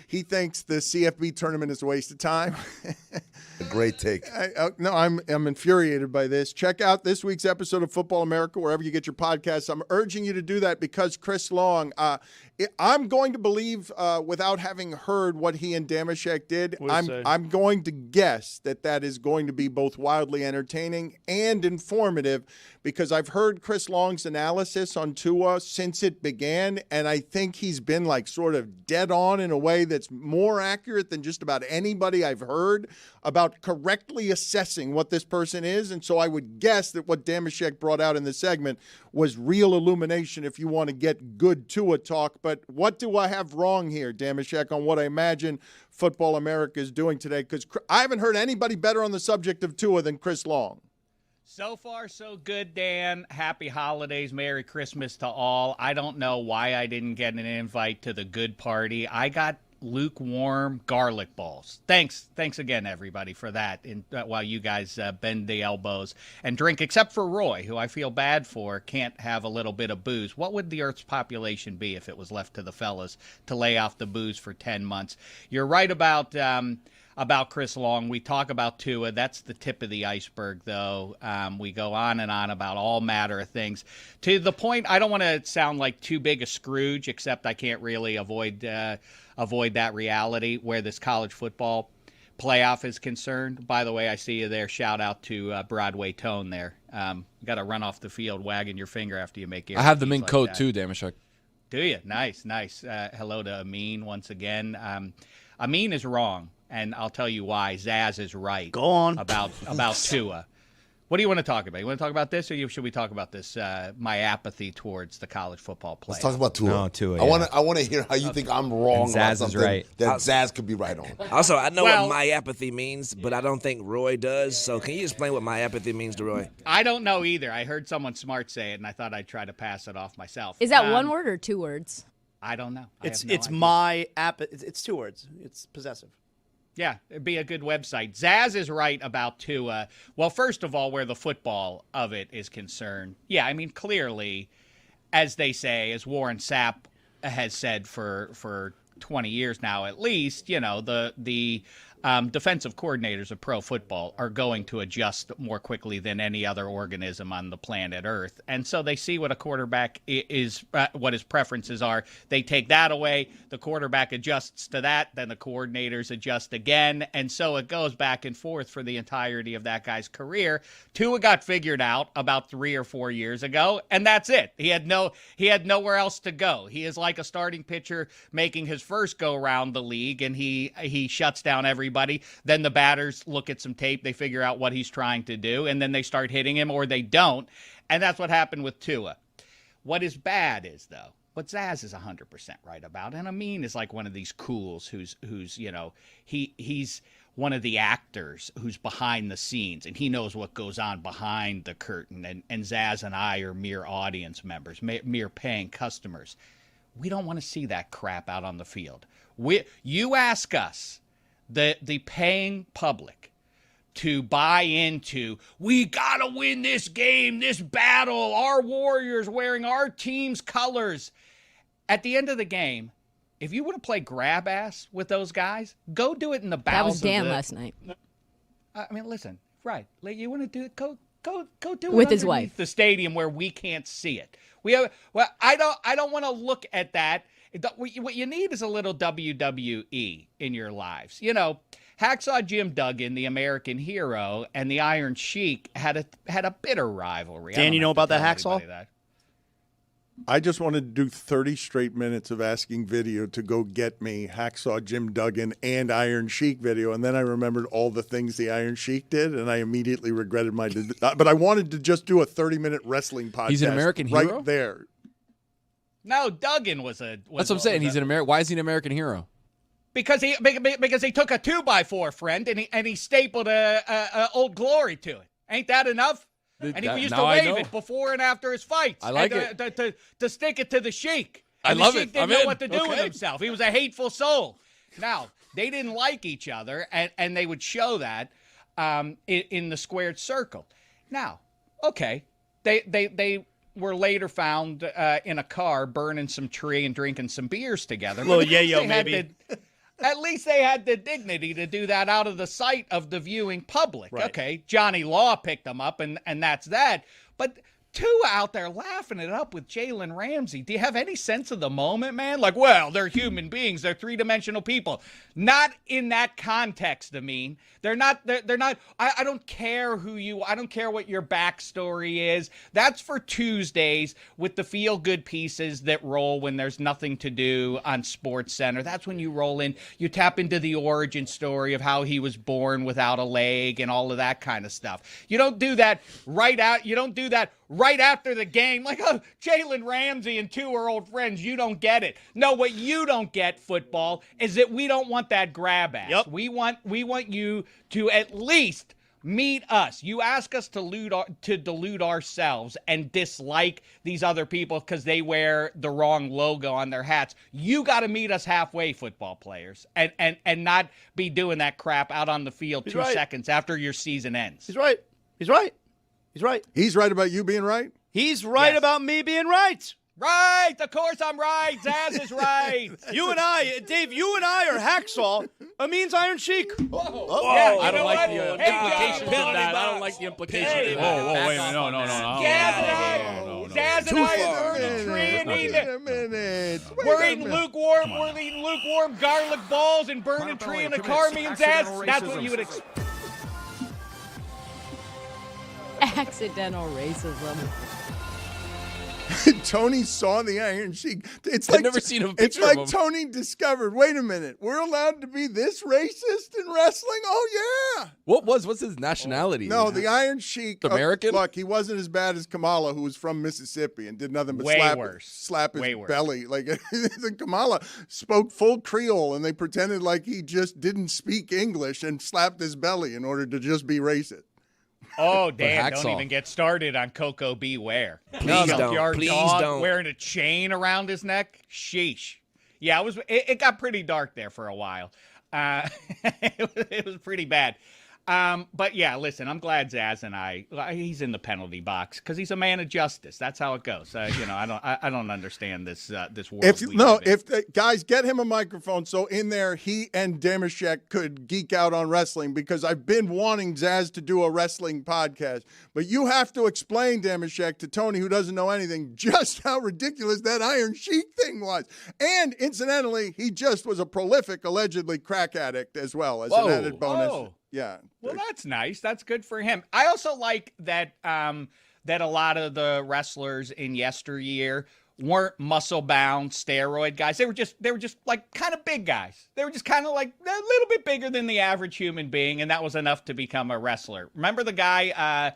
he thinks the CFB tournament is a waste of time. A great take. I'm infuriated by this. Check out this week's episode of Football America wherever you get your podcasts. I'm urging you to do that because Chris Long, I'm going to believe without having heard what he and Damashek did. I'm going to guess that is going to be both wildly entertaining and informative because I've heard Chris Long's analysis on Tua since it began, and I think he's been like sort of dead on in a way that's more accurate than just about anybody I've heard about correctly assessing what this person is. And so I would guess that what Damashek brought out in the segment was real illumination if you want to get good Tua talk. But what do I have wrong here, Damashek, on what I imagine Football America is doing today? Because I haven't heard anybody better on the subject of Tua than Chris Long. So far, so good, Dan. Happy holidays. Merry Christmas to all. I don't know why I didn't get an invite to the good party. I got lukewarm garlic balls. Thanks again, everybody, for that. While you guys bend the elbows and drink, except for Roy, who I feel bad for, can't have a little bit of booze. What would the Earth's population be if it was left to the fellas to lay off the booze for 10 months? You're right about Chris Long. We talk about Tua. That's the tip of the iceberg, though. We go on and on about all matter of things. To the point, I don't want to sound like too big a Scrooge, except I can't really avoid that reality where this college football playoff is concerned. By the way, I see you there. Shout out to Broadway Tone there. You got to run off the field wagging your finger after you make it. I have the mint code too, Damashek. Do you? Nice. Hello to Amin once again. Amin is wrong, and I'll tell you why. Zaz is right. Go on. About Tua. What do you want to talk about? You want to talk about this, or should we talk about this? My apathy towards the college football playoff. Let's talk about Tua. No, Tua. I want to hear how you think I'm wrong about something that Zaz could be right on. Also, I know what my apathy means, but I don't think Roy does. So can you explain what my apathy means to Roy? I don't know either. I heard someone smart say it, and I thought I'd try to pass it off myself. Is that one word or 2 words? I don't know. It's 2 words. It's possessive. Yeah, it'd be a good website. Zaz is right about Tua. Well, first of all, where the football of it is concerned, yeah, I mean, clearly, as they say, as Warren Sapp has said for 20 years now at least, the defensive coordinators of pro football are going to adjust more quickly than any other organism on the planet Earth. And so they see what a quarterback is, what his preferences are. They take that away. The quarterback adjusts to that. Then the coordinators adjust again. And so it goes back and forth for the entirety of that guy's career. Tua got figured out about 3 or 4 years ago, and that's it. He had nowhere else to go. He is like a starting pitcher making his first go around the league, and he shuts down everybody. Then the batters look at some tape, they figure out what he's trying to do, and then they start hitting him, or they don't. And that's what happened with Tua. What is bad is, though, what Zaz is 100% right about, and Amin is like one of these cools who's he's one of the actors who's behind the scenes, and he knows what goes on behind the curtain, and Zaz and I are mere audience members, mere paying customers. We don't want to see that crap out on the field. You ask us, the paying public, to buy into, we gotta win this game, this battle, our Warriors wearing our team's colors. At the end of the game, if you want to play grab ass with those guys, go do it in the bowels. That was Dan last night. I mean, listen, right? Like, you want to do it? Go Go do it With his underneath wife. the stadium where we can't see it. I don't want to look at that. What you need is a little WWE in your lives. You know, Hacksaw Jim Duggan, the American hero, and the Iron Sheik had a bitter rivalry. Dan, you know about that Hacksaw? I just wanted to do 30 straight minutes of asking video to go get me Hacksaw Jim Duggan and Iron Sheik video, and then I remembered all the things the Iron Sheik did, and I immediately regretted my. But I wanted to just do a 30-minute wrestling podcast. He's an American hero? right there. No, Duggan was That's what I'm saying. He's an American. Why is he an American hero? Because he took a 2x4, friend, and he stapled a Old Glory to it. Ain't that enough? And he used to wave it before and after his fights. I like it. To stick it to the Sheik. I And love the Sheik it. didn't I'm know in. what to do with Okay. himself. He was a hateful soul. Now, they didn't like each other, and they would show that in the squared circle. Now, okay, they were later found in a car burning some tree and drinking some beers together. Little But at least yayo, they had maybe. at least they had the dignity to do that out of the sight of the viewing public. Right. Okay, Johnny Law picked them up, and that's that. But two out there laughing it up with Jalen Ramsey. Do you have any sense of the moment, man? Like, well, they're human beings. They're three-dimensional people. Not in that context, I mean. They're not. I don't care I don't care what your backstory is. That's for Tuesdays with the feel-good pieces that roll when there's nothing to do on Sports Center. That's when you roll in. You tap into the origin story of how he was born without a leg and all of that kind of stuff. You don't do that right out. You don't do that right after the game. Like, oh, Jalen Ramsey and two are old friends. You don't get it. No, what you don't get, football, is that we don't want that grab ass. Yep. We want you to at least meet us. You ask us to delude ourselves and dislike these other people because they wear the wrong logo on their hats. You got to meet us halfway, football players, and not be doing that crap out on the field He's 2 right. seconds after your season ends. He's right. He's right. He's right. He's right about you being right? He's right Yes. about me being right. Right, of course I'm right. Zaz is right. You and I, Dave, you and I are Hacksaw. Means Iron Sheik. Yeah, I you don't know like what? the Hey, implications of Johnny that. I Box. don't like the implications Hey. of Whoa, that. whoa, Back wait a off minute. No, on no, no, that. no. Zaz and I are burning a tree and we're eating lukewarm garlic balls and burning tree in a car. Me and Zaz, that's what you would expect. Accidental racism. Tony saw the Iron Sheik. It's I've like never seen a It's picture of like him. Tony discovered. Wait a minute, we're allowed to be this racist in wrestling? Oh yeah. What's his nationality? No, the Iron Sheik. American? Look, he wasn't as bad as Kamala, who was from Mississippi and did nothing but Way slap worse. his belly. Like Kamala spoke full Creole, and they pretended like he just didn't speak English and slapped his belly in order to just be racist. Oh, Dan, Hacksaw. don't even get started on Coco Beware. Please don't. Junkyard Please dog don't. wearing a chain around his neck. Sheesh. Yeah, it got pretty dark there for a while. It was pretty bad. But yeah, listen, I'm glad Zaz and he's in the penalty box because he's a man of justice. That's how it goes. I don't understand this world. Guys, get him a microphone so in there he and Damashek could geek out on wrestling, because I've been wanting Zaz to do a wrestling podcast, but you have to explain, Damashek, to Tony, who doesn't know anything, just how ridiculous that Iron Sheik thing was. And incidentally, he just was a prolific, allegedly crack addict as well as an added bonus. Whoa. Yeah. Well, that's nice. That's good for him. I also like that that a lot of the wrestlers in yesteryear weren't muscle-bound steroid guys. They were just like kind of big guys. They were just kind of like a little bit bigger than the average human being, and that was enough to become a wrestler. Remember the guy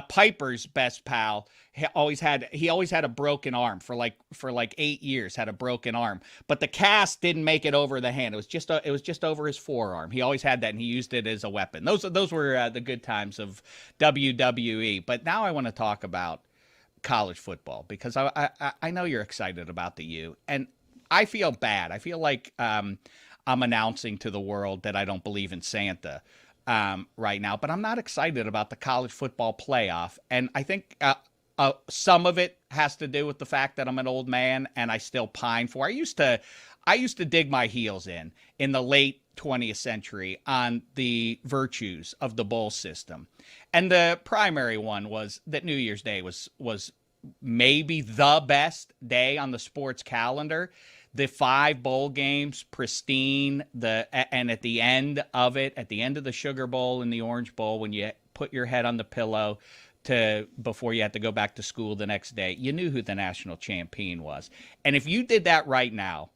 Piper's best pal? He always had a broken arm for like 8 years. Had a broken arm, but the cast didn't make it over the hand. It was just over his forearm. He always had that, and he used it as a weapon. Those were the good times of WWE. But now I want to talk about college football, because I know you're excited about the U, and I feel bad. I feel like I'm announcing to the world that I don't believe in Santa right now, but I'm not excited about the college football playoff, and I think some of it has to do with the fact that I'm an old man and I still pine for. I used to dig my heels in the late 20th century on the virtues of the bowl system. And the primary one was that New Year's Day was maybe the best day on the sports calendar. The 5 bowl games, pristine, and at the end of it, at the end of the Sugar Bowl and the Orange Bowl, when you put your head on the pillow before you had to go back to school the next day, you knew who the national champion was. And if you did that right now,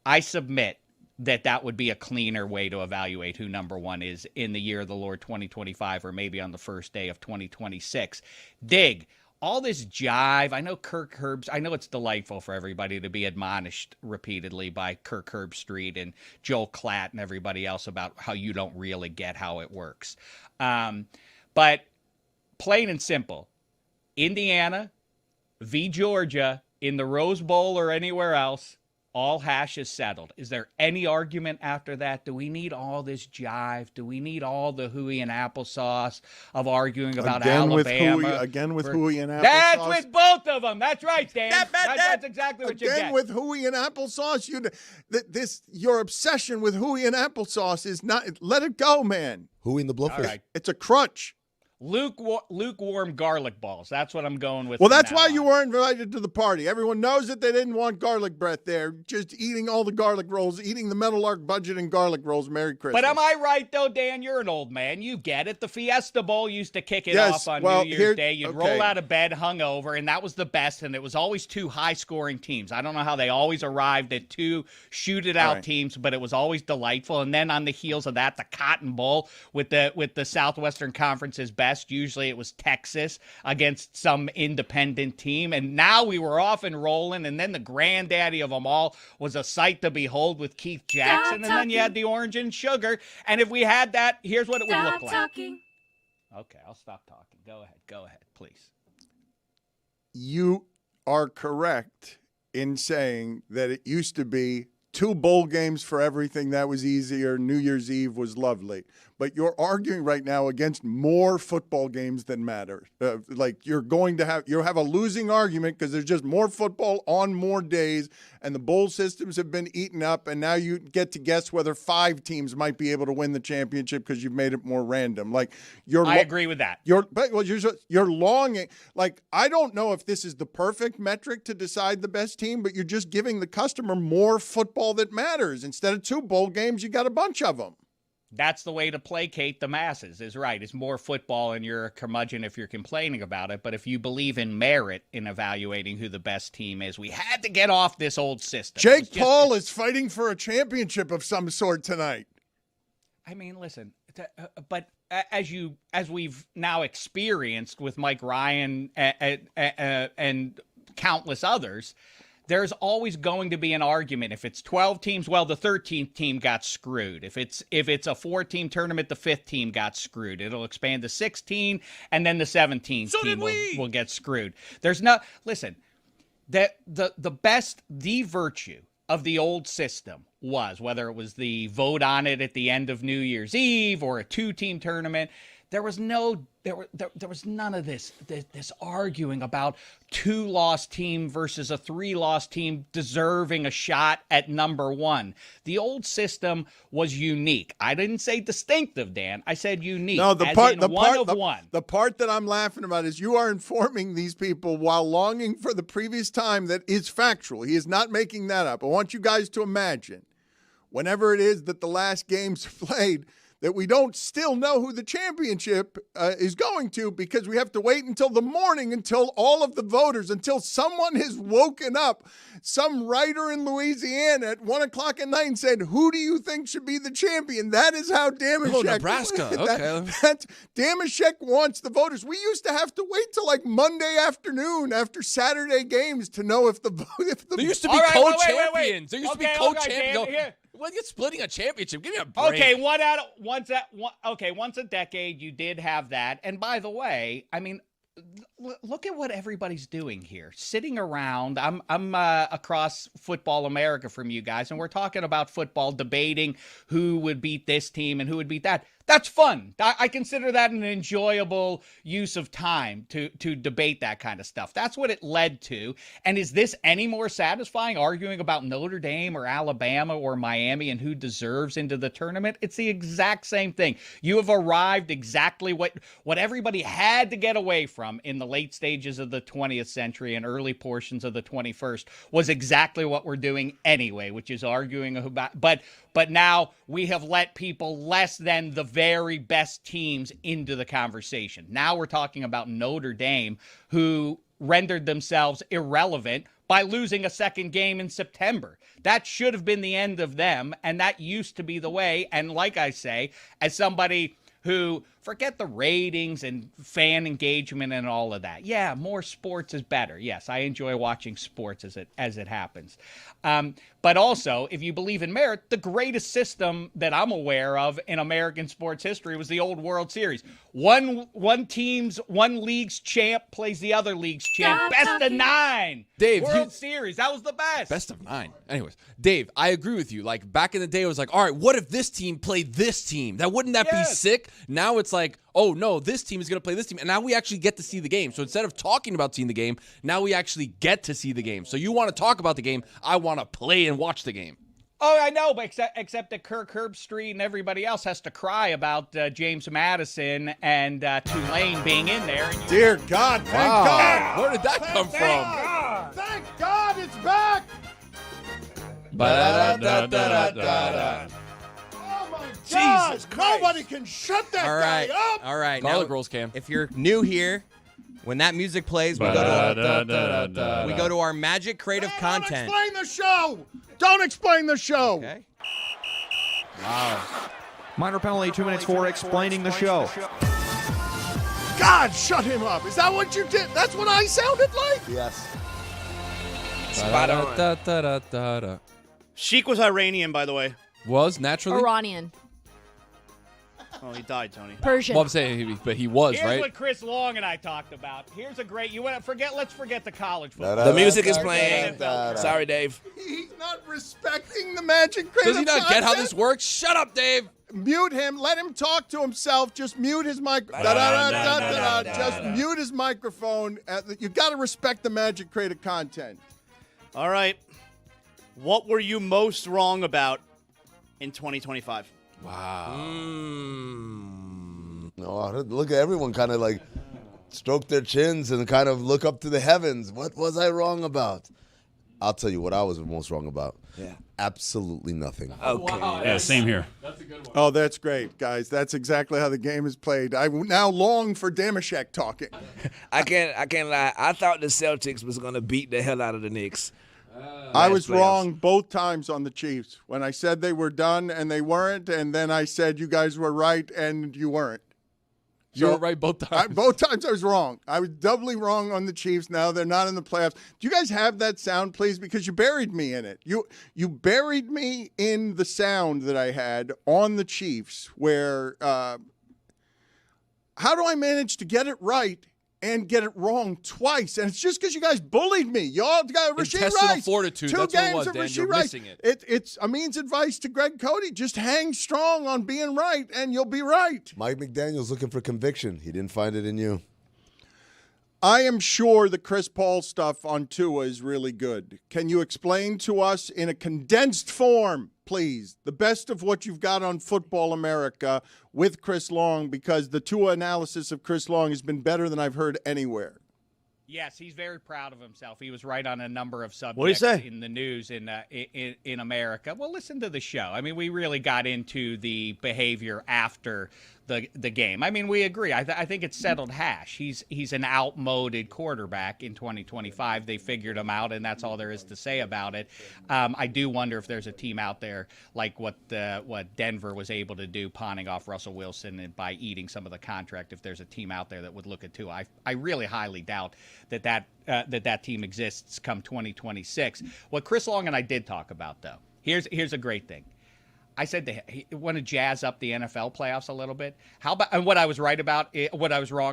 I submit that would be a cleaner way to evaluate who number one is in the year of the Lord 2025, or maybe on the first day of 2026. Dig. All this jive, I know Kirk Herbst, I know it's delightful for everybody to be admonished repeatedly by Kirk Herbstreit and Joel Klatt and everybody else about how you don't really get how it works. But plain and simple, Indiana v. Georgia in the Rose Bowl or anywhere else, all hash is settled. Is there any argument after that? Do we need all this jive? Do we need all the hooey and applesauce of arguing about Alabama? Again with hooey and applesauce? That's with both of them. That's right, Dan. That's exactly what you get. Again with hooey and applesauce? Your obsession with hooey and applesauce is not – let it go, man. Hooey and the Blowfish. Right. It's a crutch. Lukewarm garlic balls. That's what I'm going with. Well, that's why you weren't invited to the party. Everyone knows that they didn't want garlic breath there. Just eating all the garlic rolls, eating the Meadowlark budget and garlic rolls. Merry Christmas. But am I right, though, Dan? You're an old man. You get it. The Fiesta Bowl used to kick it off on New Year's Day. You'd roll out of bed hungover, and that was the best, and it was always 2 high-scoring teams. I don't know how they always arrived at 2 shoot-it-out teams, but it was always delightful. And then on the heels of that, the Cotton Bowl with the Southwestern Conference's best. Usually it was Texas against some independent team. And now we were off and rolling. And then the granddaddy of them all was a sight to behold with Keith Jackson. And then you had the orange and sugar. And if we had that, here's what it would look like. Talking. Okay, I'll stop talking. Go ahead, please. You are correct in saying that it used to be 2 bowl games for everything. That was easier. New Year's Eve was lovely. But you're arguing right now against more football games than matter. Like you have a losing argument because there's just more football on more days, and the bowl systems have been eaten up, and now you get to guess whether 5 teams might be able to win the championship because you've made it more random. Like I agree with that. You're longing. Like I don't know if this is the perfect metric to decide the best team, but you're just giving the customer more football that matters. Instead of 2 bowl games, you got a bunch of them. That's the way to placate the masses, is right. It's more football, and you're a curmudgeon if you're complaining about it. But if you believe in merit in evaluating who the best team is, we had to get off this old system. Jake Paul is fighting for a championship of some sort tonight. I mean, listen, but as we've now experienced with Mike Ryan and countless others, there's always going to be an argument. If it's 12 teams, well, the 13th team got screwed. If it's a 4-team tournament, the 5th team got screwed. It'll expand to 16, and then the 17th team will get screwed. There's no listen. The virtue of the old system was, whether it was the vote on it at the end of New Year's Eve or a 2-team tournament, there was none of this arguing about 2-loss team versus a 3-loss team deserving a shot at number 1. The old system was unique. I didn't say distinctive, Dan. I said unique. No, the part that I'm laughing about is you are informing these people while longing for the previous time that is factual. He is not making that up. I want you guys to imagine whenever it is that the last game's played, that we don't still know who the championship is going to, because we have to wait until the morning, until all of the voters, until someone has woken up, some writer in Louisiana at 1 o'clock at night and said, who do you think should be the champion? That is how Damashek. Nebraska. Okay. Damashek wants the voters. We used to have to wait till like Monday afternoon after Saturday games to know if the there used to be co-champions. There used to be co-champions. Well, you're splitting a championship. Give me a break. Okay, once a decade, you did have that. And by the way, I mean, look at what everybody's doing here. Sitting around, I'm across Football America from you guys, and we're talking about football, debating who would beat this team and who would beat that. That's fun. I consider that an enjoyable use of time to debate that kind of stuff. That's what it led to. And is this any more satisfying, arguing about Notre Dame or Alabama or Miami and who deserves into the tournament? It's the exact same thing. You have arrived exactly what everybody had to get away from in the late stages of the 20th century and early portions of the 21st was exactly what we're doing anyway, which is arguing about, but now we have let people less than the very best teams into the conversation. Now we're talking about Notre Dame, who rendered themselves irrelevant by losing a second game in September. That should have been the end of them, and that used to be the way. And like I say, as somebody who, forget the ratings and fan engagement and all of that. Yeah, more sports is better. Yes, I enjoy watching sports as it happens. But also, if you believe in merit, the greatest system that I'm aware of in American sports history was the old World Series. One league's champ plays the other league's champ. Best of 9. Dave, World Series. That was the best. Best of 9. Anyways, Dave, I agree with you. Like, back in the day, it was like, all right, what if this team played this team? Wouldn't that be sick? Now it's like, oh, no, this team is going to play this team. And now we actually get to see the game. So instead of talking about seeing the game, now we actually get to see the game. So you want to talk about the game. I want to play and watch the game. Oh, I know, but except that Kirk Herbstreit and everybody else has to cry about James Madison and Tulane being in there. Dear God, thank God. Where did that come from? God. Thank God it's back. Oh, my God. Jesus Christ. Nobody can shut that guy up. All right. Garlic now, rolls, Cam. If you're new here, when that music plays, we go to our Magic Creative Content. Don't explain the show. Don't explain the show. Okay. Wow. Minor penalty, 2 minutes for explaining the show. God, shut him up. Is that what you did? That's what I sounded like? Yes. Spot on. Sheik was Iranian, by the way. Was naturally? Iranian. Oh, he died, Tony. Persian. Well, I'm saying, but he was, Here's right? what Chris Long and I talked about. Here's a great. Let's forget the college football. The music is playing. Sorry, Dave. He's not respecting the Magic Creative Does he not get how this works? Shut up, Dave. Mute him. Let him talk to himself. Just mute his Just mute his microphone. You got to respect the Magic Creative Content. All right. What were you most wrong about in 2025? Wow. No, look at everyone kind of like stroke their chins and kind of look up to the heavens. What was I wrong about? I'll tell you what I was most wrong about. Yeah. Absolutely nothing. Okay. Yeah, same here. That's a good one. Oh, that's great, guys. That's exactly how the game is played. I now long for Damashek talking. I can't lie. I thought the Celtics was going to beat the hell out of the Knicks. I was wrong both times on the Chiefs. When I said they were done and they weren't, and then I said you guys were right and you weren't. You were right both times. Both times I was wrong. I was doubly wrong on the Chiefs. Now they're not in the playoffs. Do you guys have that sound, please? Because you buried me in it. You buried me in the sound that I had on the Chiefs where how do I manage to get it right and get it wrong twice? And it's just because you guys bullied me. Y'all got Rasheed Intestinal Rice. fortitude. 2 That's games what it was, of Dan. Rasheed You're Rice. missing it. It's Amin's advice to Greg Cody. Just hang strong on being right, and you'll be right. Mike McDaniel's looking for conviction. He didn't find it in you. I am sure the Chris Paul stuff on Tua is really good. Can you explain to us in a condensed form, please, the best of what you've got on Football America with Chris Long? Because the Tua analysis of Chris Long has been better than I've heard anywhere. Yes, he's very proud of himself. He was right on a number of subjects What'd he say? in the news in America. Well, listen to the show. I mean, we really got into the behavior after the game. I mean, we agree. I think it's settled hash. He's an outmoded quarterback in 2025. They figured him out, and that's all there is to say about it. I do wonder if there's a team out there like what Denver was able to do, pawning off Russell Wilson and by eating some of the contract. If there's a team out there that would look at Tua, I really highly doubt that team exists come 2026. What Chris Long and I did talk about, though, here's a great thing. I said he want to jazz up the NFL playoffs a little bit. How about, and what I was wrong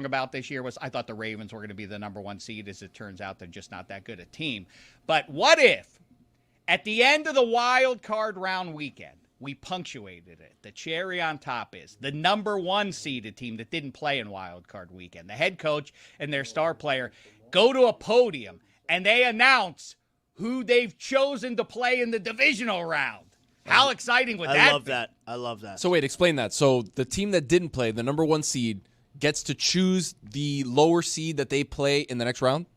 about this year was I thought the Ravens were going to be the number 1 seed. As it turns out, they're just not that good a team. But what if at the end of the wild card round weekend, we punctuated it. The cherry on top is the number 1 seeded team that didn't play in wild card weekend. The head coach and their star player go to a podium and they announce who they've chosen to play in the divisional round. How exciting would that be? I love that. So wait, explain that. So the team that didn't play, the number 1 seed, gets to choose the lower seed that they play in the next round?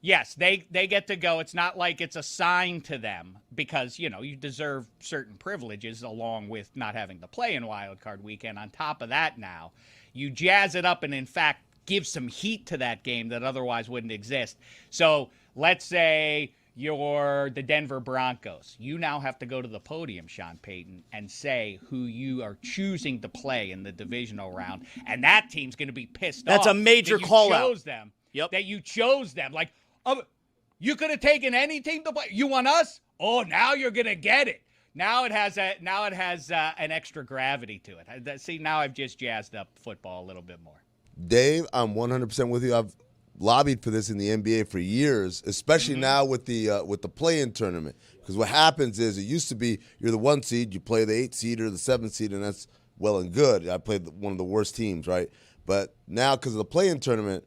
Yes, they get to go. It's not like it's assigned to them because, you deserve certain privileges along with not having to play in wild card weekend. On top of that now, you jazz it up and, in fact, give some heat to that game that otherwise wouldn't exist. So let's say you're the Denver Broncos. You now have to go to the podium, Sean Payton, and say who you are choosing to play in the divisional round. And that team's going to be pissed off. That's a major call out. That you chose them. Like, you could have taken any team to play. You want us? Oh, now you're going to get it. Now it has an extra gravity to it. See, now I've just jazzed up football a little bit more. Dave, I'm 100% with you. I've lobbied for this in the NBA for years, especially now with the play-in tournament. Because what happens is it used to be you're the 1 seed, you play the 8 seed or the 7 seed, and that's well and good. I played one of the worst teams, right? But now because of the play-in tournament,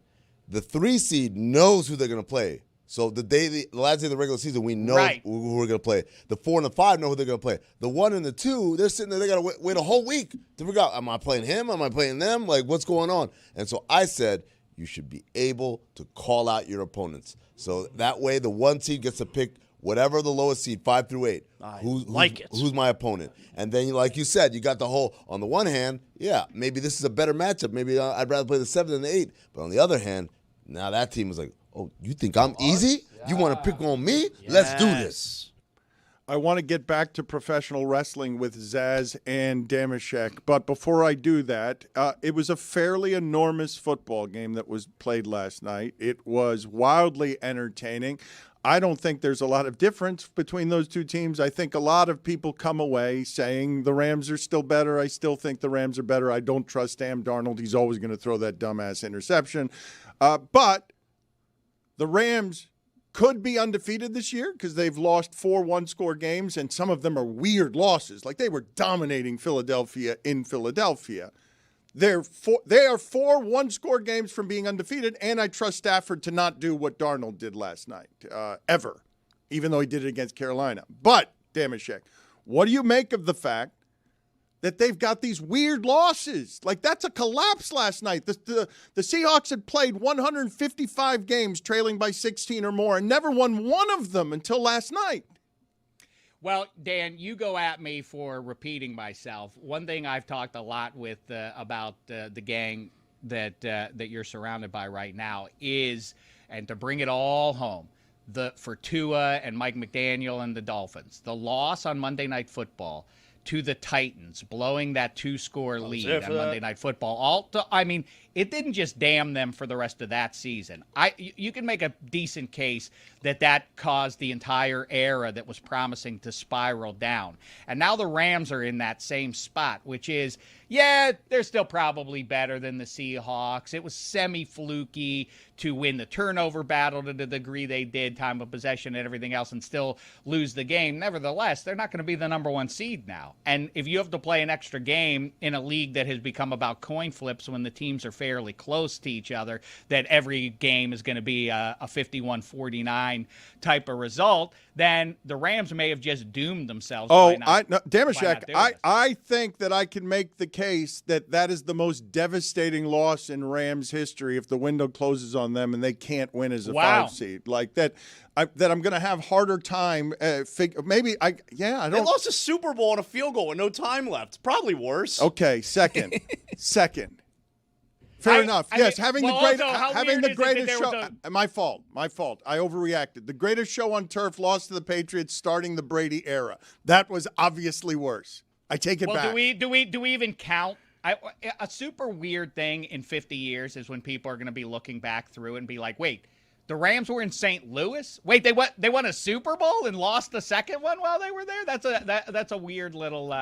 the 3 seed knows who they're going to play. So the last day of the regular season, we know who we're going to play. The 4 and the 5 know who they're going to play. The 1 and the 2, they're sitting there, they got to wait a whole week to figure out, am I playing him? Am I playing them? Like, what's going on? And so I said, you should be able to call out your opponents. So that way the 1 seed gets to pick whatever the lowest seed, 5 through 8. Who's my opponent? And then, like you said, you got the whole, on the one hand, yeah, maybe this is a better matchup. Maybe I'd rather play the 7 than the 8. But on the other hand, now that team is like, oh, you think I'm easy? Yeah. You want to pick on me? Yes. Let's do this. I want to get back to professional wrestling with Zaz and Damashek, but before I do that, it was a fairly enormous football game that was played last night. It was wildly entertaining. I don't think there's a lot of difference between those two teams. I think a lot of people come away saying the Rams are still better. I still think the Rams are better. I don't trust Sam Darnold. He's always going to throw that dumbass interception. But the Rams could be undefeated this year because they've lost 4 one-score games, and some of them are weird losses. Like they were dominating Philadelphia in Philadelphia. They are 4 one-score games from being undefeated, and I trust Stafford to not do what Darnold did last night, ever, even though he did it against Carolina. But, Damashek, what do you make of the fact that they've got these weird losses? Like, that's a collapse last night. The Seahawks had played 155 games trailing by 16 or more and never won one of them until last night. Well, Dan, you go at me for repeating myself. One thing I've talked a lot with about the gang that you're surrounded by right now is, and to bring it all home, for Tua and Mike McDaniel and the Dolphins, the loss on Monday Night Football to the Titans, blowing that 2-score lead on Monday Night Football. It didn't just damn them for the rest of that season. You can make a decent case that caused the entire era that was promising to spiral down. And now the Rams are in that same spot, which is, yeah, they're still probably better than the Seahawks. It was semi-fluky to win the turnover battle to the degree they did, time of possession and everything else, and still lose the game. Nevertheless, they're not going to be the number 1 seed now. And if you have to play an extra game in a league that has become about coin flips when the teams are fairly close to each other, that every game is going to be a 51-49 type of result, then the Rams may have just doomed themselves. Damashek, I think that I can make the case that is the most devastating loss in Rams history if the window closes on them and they can't win as a 5 seed. Like that, I'm going to have harder time. I don't. They lost a Super Bowl on a field goal with no time left. Probably worse. Okay, second. Fair enough. Yes, having the greatest show. My fault. I overreacted. The greatest show on turf lost to the Patriots starting the Brady era. That was obviously worse. I take it back. Do we even count? A super weird thing in 50 years is when people are going to be looking back through and be like, wait, The Rams were in St. Louis. Wait, they won a Super Bowl and lost the second one while they were there. That's a weird little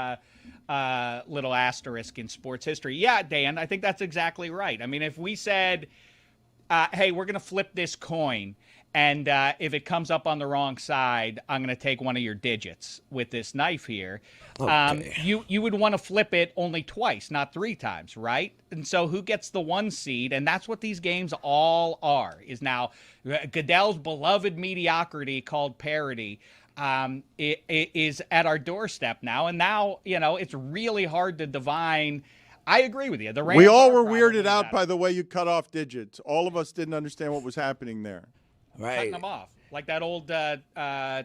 asterisk in sports history. Yeah, Dan, I think that's exactly right. I mean, if we said, "Hey, we're going to flip this coin," and if it comes up on the wrong side, I'm going to take one of your digits with this knife here. Okay. You would want to flip it only twice, not 3 times, right? And so who gets the 1 seed? And that's what these games all are, is now Goodell's beloved mediocrity called parity it is at our doorstep now. And now, it's really hard to divine. I agree with you. The Rams we all are were weirded probably out better. by the way you cut off digits. All of us didn't understand what was happening there. Cutting them off. Like that old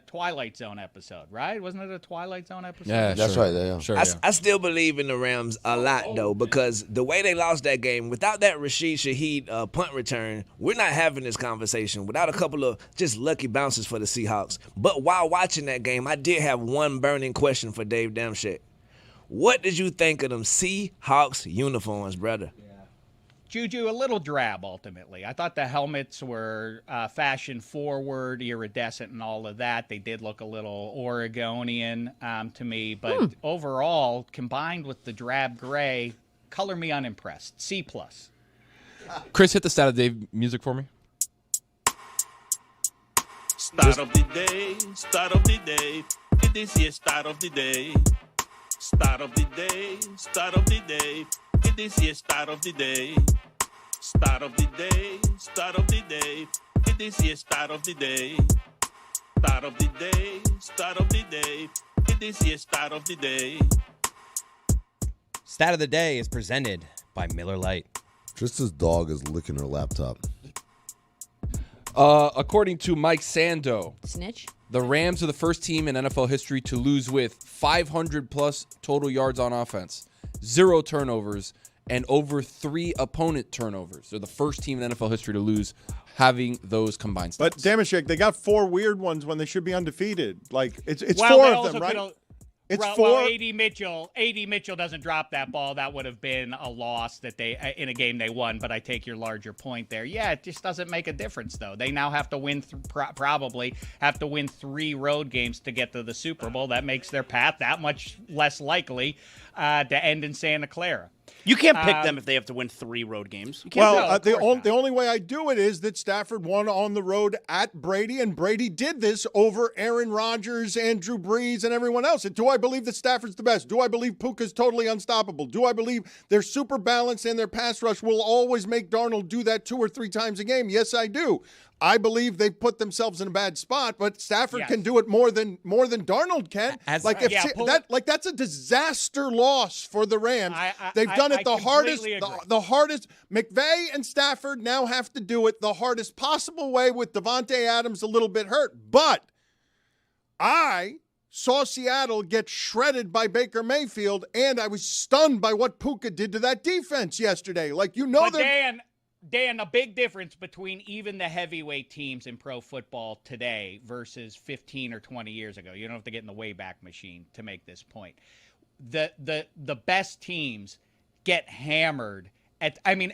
Twilight Zone episode, right? Wasn't it a Twilight Zone episode? Yeah, That's sure. right. Yeah. Sure, I still believe in the Rams a lot, though, because the way they lost that game, without that Rashid Shaheed punt return, we're not having this conversation. Without a couple of just lucky bounces for the Seahawks. But while watching that game, I did have one burning question for Dave Damshek. What did you think of them Seahawks uniforms, brother? Juju, a little drab, ultimately. I thought the helmets were fashion forward, iridescent, and all of that. They did look a little Oregonian to me. But overall, combined with the drab gray, color me unimpressed. C+. Chris, hit the Stat of the Day music for me. Start of the day, start of the day. This is start of the day. Start of the day, start of the day. This is start of the day. Start of the day, start of the day. This is start of the day. Start of the day, start of the day. This is start of the day. Stat of the Day is presented by Miller Lite. Trista's dog is licking her laptop. According to Mike Sando, Snitch. the Rams are the first team in NFL history to lose with 500-plus total yards on offense, 0 turnovers, and over 3 opponent turnovers. They're the first team in NFL history to lose having those combined stats. But Damashek, they got 4 weird ones when they should be undefeated. Like it's Well, 4 they of also them, right? could've- It's well, 4. Well, A.D. Mitchell doesn't drop that ball. That would have been a loss that they in a game they won. But I take your larger point there. Yeah, it just doesn't make a difference though. They now have to win probably have to win 3 road games to get to the Super Bowl. That makes their path that much less likely to end in Santa Clara. You can't pick them if they have to win 3 road games. You can't Well, the only way I do it is that Stafford won on the road at Brady, and Brady did this over Aaron Rodgers, Andrew Brees, and everyone else. And do I believe that Stafford's the best? Do I believe Puka's totally unstoppable? Do I believe they're super balanced and their pass rush will always make Darnold do that 2 or 3 times a game? Yes, I do. I believe they put themselves in a bad spot, but Stafford can do it more than Darnold can. That's a disaster loss for the Rams. They've done it the hardest. The hardest. McVay and Stafford now have to do it the hardest possible way with Devontae Adams a little bit hurt. But I saw Seattle get shredded by Baker Mayfield, and I was stunned by what Puka did to that defense yesterday. Like Dan, a big difference between even the heavyweight teams in pro football today versus 15 or 20 years ago. You don't have to get in the Wayback Machine to make this point. The best teams get hammered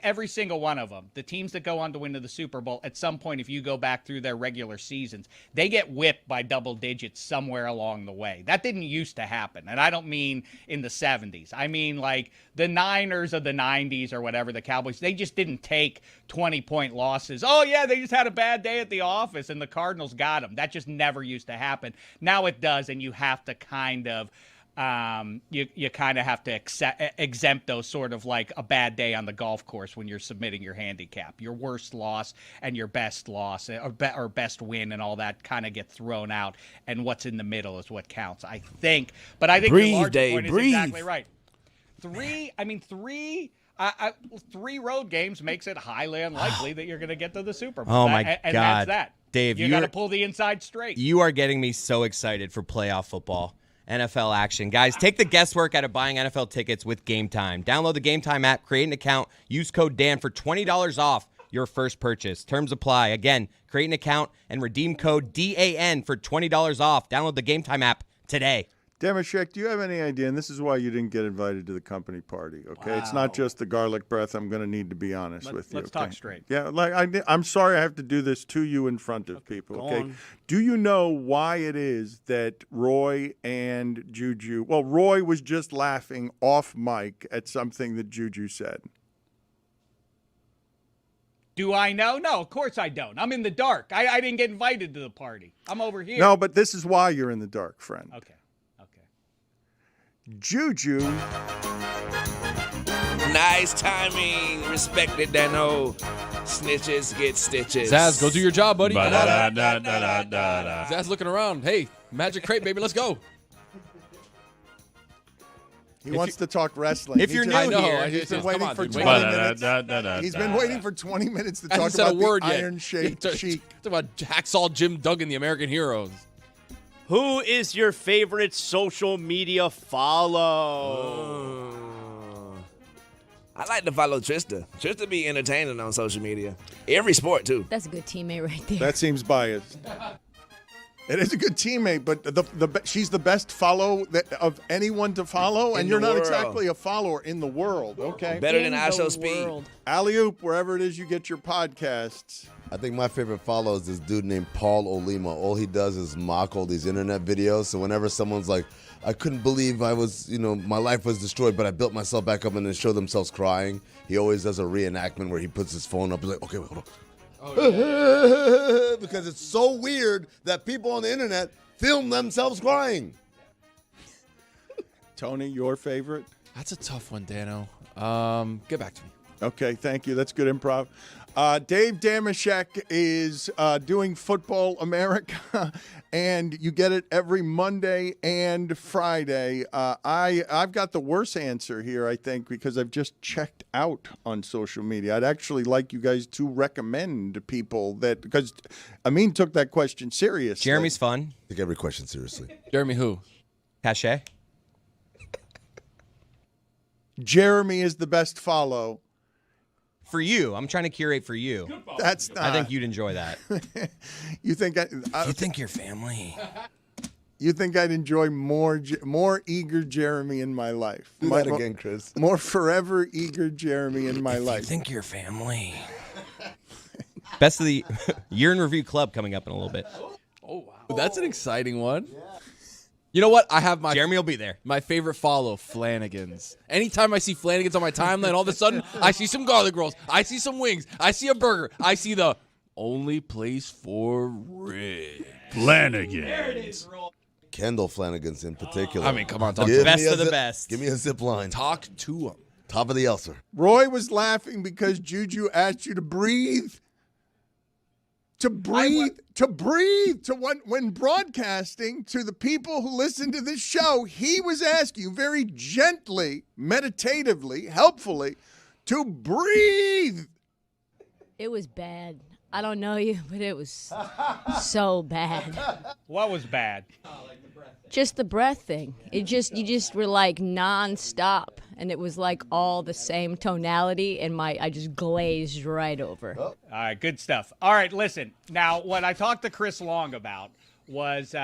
every single one of them. The teams that go on to win to the Super Bowl, at some point, if you go back through their regular seasons, they get whipped by double digits somewhere along the way. That didn't used to happen. And I don't mean in the 70s. I mean like the Niners of the 90s or whatever, the Cowboys, they just didn't take 20-point losses. Oh, yeah, they just had a bad day at the office and the Cardinals got them. That just never used to happen. Now it does, and you have to kind of you kind of have to exempt those sort of like a bad day on the golf course when you're submitting your handicap. Your worst loss and your best loss or best win and all that kind of get thrown out, and what's in the middle is what counts, I think. But I think your larger point is exactly right. 3 road games makes it highly unlikely that you're going to get to the Super Bowl. Oh, my and God. that's that. Dave, you got to pull the inside straight. You are getting me so excited for playoff football. NFL action. Guys, take the guesswork out of buying NFL tickets with Game Time. Download the Game Time app, create an account, use code Dan for $20 off your first purchase. Terms apply. Again, create an account and redeem code DAN for $20 off. Download the Game Time app today. Damashek, do you have any idea? And this is why you didn't get invited to the company party. Okay, it's not just the garlic breath. I'm going to need to be honest with you. Let's talk straight. Yeah, like I'm sorry I have to do this to you in front of people. Go Okay, on. do you know why it is that Roy and Juju? Well, Roy was just laughing off mic at something that Juju said. Do I know? No, of course I don't. I'm in the dark. I didn't get invited to the party. I'm over here. No, but this is why you're in the dark, friend. Okay. Juju. Nice timing. Respected Dano. Snitches get stitches. Zaz, go do your job, buddy. Come on. Ba-da-da-da-da-da-da. Zaz looking around. Hey, Magic Crate, baby, let's go. He wants to talk wrestling. If you're new here, he's been waiting for 20 minutes. He's been waiting for 20 minutes to talk Hasn't said about a word the yet. Iron Sheik. Talk about Hacksaw Jim Duggan, the American Heroes. Who is your favorite social media follow? I like to follow Trista. Trista be entertaining on social media. Every sport, too. That's a good teammate right there. That seems biased. It is a good teammate, but she's the best follow of anyone to follow, and In you're the not world. exactly a follower in the world, okay? Better than I Show Speed. Alley-oop, wherever it is you get your podcasts. I think my favorite follow is this dude named Paul Olima. All he does is mock all these internet videos. So whenever someone's like, I couldn't believe I was, my life was destroyed, but I built myself back up, and then show themselves crying, he always does a reenactment where he puts his phone up. He's like, okay, wait, hold on. Because it's so weird that people on the internet film themselves crying. Tony, your favorite? That's a tough one, Dano. Get back to me. Okay, thank you. That's good improv. Dave Damashek is doing Football America, and you get it every Monday and Friday. I've got the worst answer here, I think, because I've just checked out on social media. I'd actually like you guys to recommend people that, because Amin took that question seriously. Jeremy's fun. Take every question seriously. Jeremy who? Cachet. Jeremy is the best follow. For you. I'm trying to curate for you. That's not. I think you'd enjoy that. You think You think your family. You think I'd enjoy more eager Jeremy in my life? Do that again, Chris. More forever eager Jeremy in my life. You think your family. Best of the year in review club coming up in a little bit. Oh wow, that's an exciting one. You know what? I have my Jeremy will be there. My favorite follow, Flanagan's. Anytime I see Flanagan's on my timeline, all of a sudden I see some garlic rolls, I see some wings, I see a burger, I see the only place for rich. Flanagan. There it is. Kendall Flanagan's in particular. I mean, come on, talk Give to Best me a of the zip- best. Give me a zip line. Talk to him. Top of the Elser. Roy was laughing because Juju asked you to breathe. When broadcasting to the people who listen to this show, he was asking you very gently, meditatively, helpfully to breathe. It was bad. I don't know you, but it was so bad. What was bad? Just the breath thing. You just were like nonstop, and it was like all the same tonality, and I just glazed right over. All right, good stuff. All right, listen. Now, what I talked to Chris Long about was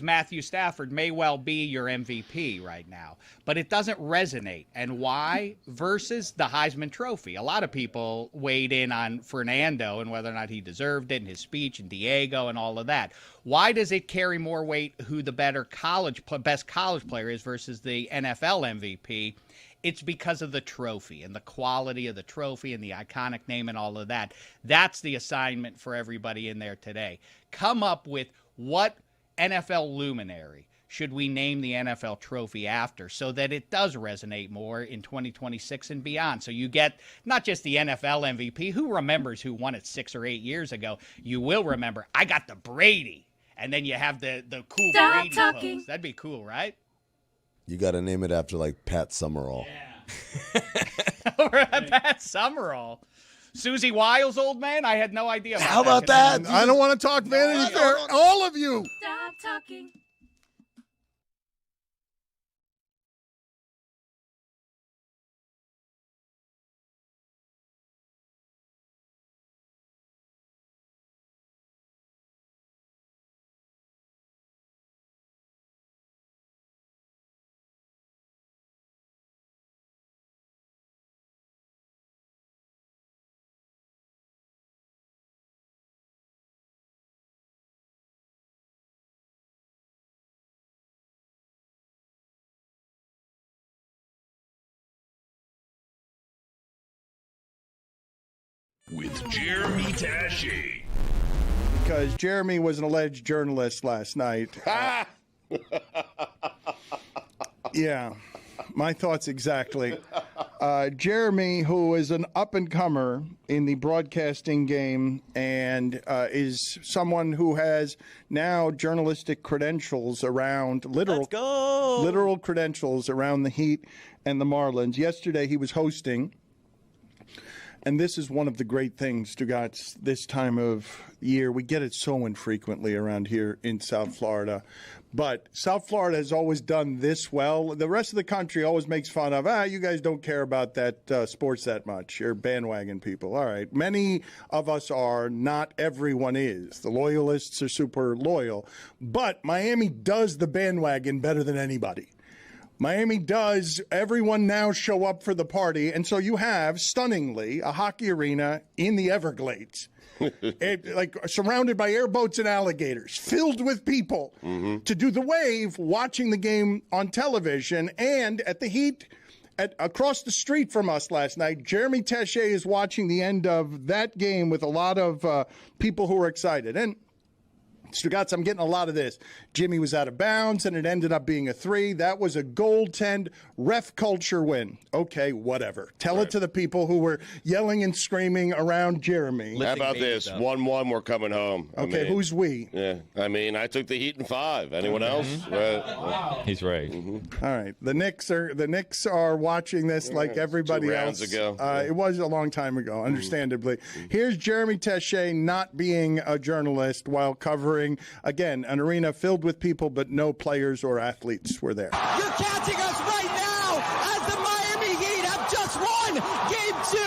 Matthew Stafford may well be your MVP right now, but it doesn't resonate. And why? Versus the Heisman Trophy. A lot of people weighed in on Fernando and whether or not he deserved it and his speech and Diego and all of that. Why does it carry more weight who the best college player is versus the NFL MVP? It's because of the trophy and the quality of the trophy and the iconic name and all of that. That's the assignment for everybody in there today. Come up with what NFL luminary should we name the NFL trophy after so that it does resonate more in 2026 and beyond. So you get not just the NFL MVP. Who remembers who won it 6 or 8 years ago? You will remember, I got the Brady. And then you have the cool Stop Brady talking. pose. That'd be cool, right? You got to name it after like Pat Summerall. Or Pat Summerall. Susie Wiles, old man? I had no idea about How about that? I don't want to talk Vanity Fair. All of you. Stop talking. with Jeremy Taché. Because Jeremy was an alleged journalist last night. Yeah, my thoughts exactly. Jeremy, who is an up-and-comer in the broadcasting game and is someone who has now journalistic credentials around, literal credentials around the Heat and the Marlins. Yesterday he was hosting, and this is one of the great things, Stugotz, this time of year. We get it so infrequently around here in South Florida. But South Florida has always done this well. The rest of the country always makes fun of, you guys don't care about that sports that much. You're bandwagon people. All right. Many of us are. Not everyone is. The loyalists are super loyal. But Miami does the bandwagon better than anybody. Miami does. Everyone now show up for the party. And so you have, stunningly, a hockey arena in the Everglades. Like surrounded by airboats and alligators, filled with people to do the wave, watching the game on television. And at the Heat, across the street from us last night, Jeremy Taché is watching the end of that game with a lot of people who are excited. And Stugotz, I'm getting a lot of this. Jimmy was out of bounds, and it ended up being a 3. That was a goaltend ref culture win. Okay, whatever. Tell it to the people who were yelling and screaming around Jeremy. How about this? 1-1, we're coming home. Okay, who's we? Yeah, I took the Heat in 5. Anyone else? He's right. All right. The Knicks are watching this like everybody 2 else. rounds ago. It was a long time ago, understandably. Here's Jeremy Taché not being a journalist while covering, again, an arena filled with people, but no players or athletes were there. You're catching us right now as the Miami Heat have just won Game 2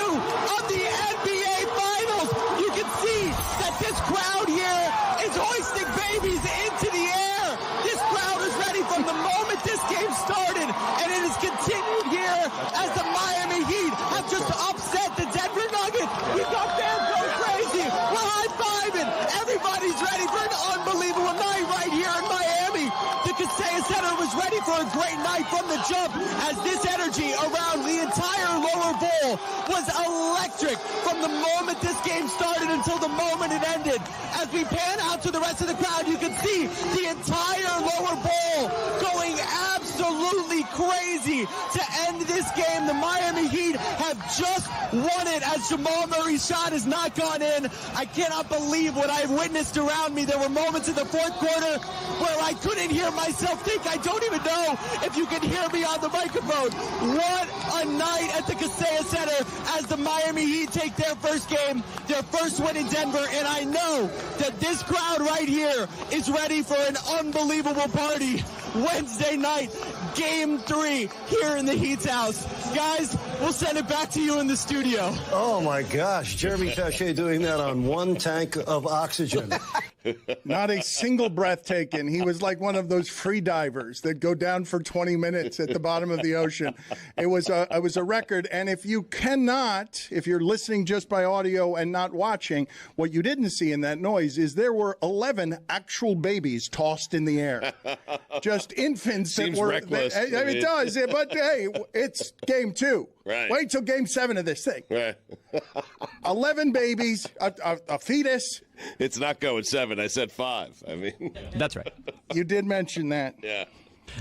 of the NBA Finals. You can see that this crowd here is hoisting babies into the air. This crowd is ready from the moment this game started, and it has continued here as the Miami Heat have just upset the Denver Nuggets. We've got fans going crazy. We're high-fiving. Everybody's ready for an unbelievable night right here in Miami. The Kaseya Center was ready for a great night from the jump, as this energy around the entire lower bowl was electric from the moment this game started until the moment it ended. As we pan out to the rest of the crowd, you can see the entire lower bowl going absolutely crazy to end this game. The Miami Heat have just won it as Jamal Murray's shot has not gone in. I cannot believe what I've witnessed around me. There were moments in the fourth quarter where I couldn't hear myself think. I don't even know if you can hear me on the microphone. What a night at the Kaseya Center as the Miami Heat take their first game, their first win in Denver, and I know that this crowd right here is ready for an unbelievable party Wednesday night, Game 3 here in the Heat's house. Guys, we'll send it back to you in the studio. Oh my gosh, Jeremy Taché doing that on 1 tank of oxygen. Not a single breath taken. He was like one of those free divers that go down for 20 minutes at the bottom of the ocean. It was a record. And if you're listening just by audio and not watching, what you didn't see in that noise is there were 11 actual babies tossed in the air. Just infants Seems that were. reckless. It does, but hey, it's Game 2. Right. Wait till Game 7 of this thing. Right. 11 babies, a fetus. It's not going 7. I said 5. That's right. You did mention that. Yeah.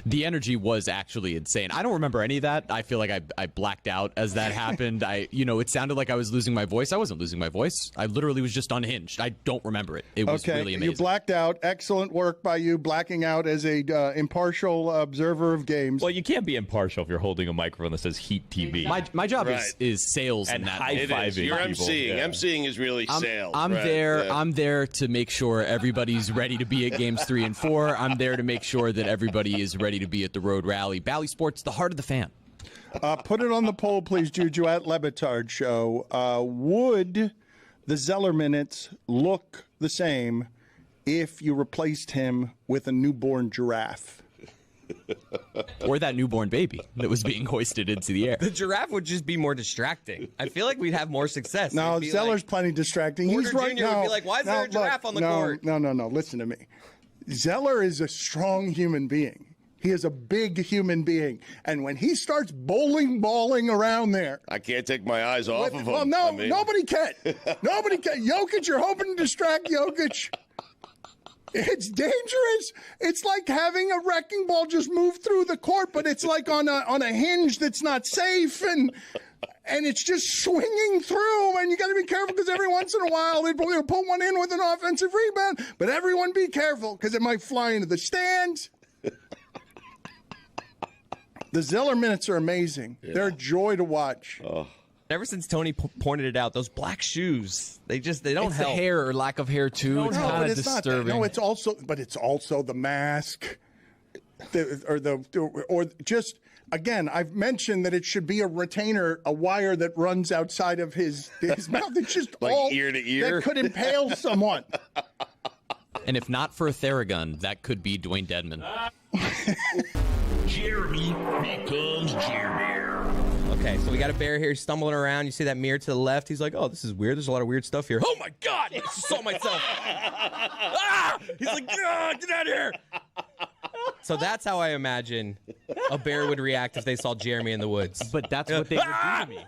The energy was actually insane. I don't remember any of that. I feel like I blacked out as that happened. It sounded like I was losing my voice. I wasn't losing my voice. I literally was just unhinged. I don't remember it. It was really amazing. You blacked out. Excellent work by you, blacking out as a impartial observer of games. Well, you can't be impartial if you're holding a microphone that says Heat TV. My job is sales and that high-fiving. You're people. emceeing. Yeah. Emceeing is really sales. I'm right. there. Yeah. I'm there to make sure everybody's ready to be at games 3 and 4. I'm there to make sure that everybody is ready to be at the road rally. Bally Sports, the heart of the fan. Put it on the poll, please, Juju, at Le Batard Show. Would the Zeller minutes look the same if you replaced him with a newborn giraffe? Or that newborn baby that was being hoisted into the air. The giraffe would just be more distracting. I feel like we'd have more success. No, Zeller's plenty distracting. Porter He's right Jr. now. would be like, why is there a giraffe on the court? No. Listen to me. Zeller is a strong human being. He is a big human being. And when he starts balling around there. I can't take my eyes off of him. Well, no, nobody can. Nobody can. Jokic, you're hoping to distract Jokic. It's dangerous. It's like having a wrecking ball just move through the court, but it's like on a hinge that's not safe, and it's just swinging through, and you got to be careful because every once in a while they'll put one in with an offensive rebound, but everyone be careful because it might fly into the stands. The Zeller minutes are amazing. Yeah. They're a joy to watch. Oh. Ever since Tony pointed it out, those black shoes, they don't it's help. The hair or lack of hair too. It's kind of disturbing. No, it's also the mask, or just again. I've mentioned that it should be a retainer, a wire that runs outside of his mouth. It's just like all ear to ear that could impale someone. And if not for a Theragun, that could be Dwayne Dedman. Jeremy becomes Jeremy. Okay, so we got a bear here stumbling around. You see that mirror to the left? He's like, oh, this is weird. There's a lot of weird stuff here. Oh, my God. I just saw myself. Ah! He's like, get out of here. So that's how I imagine a bear would react if they saw Jeremy in the woods. But that's what they would do to me.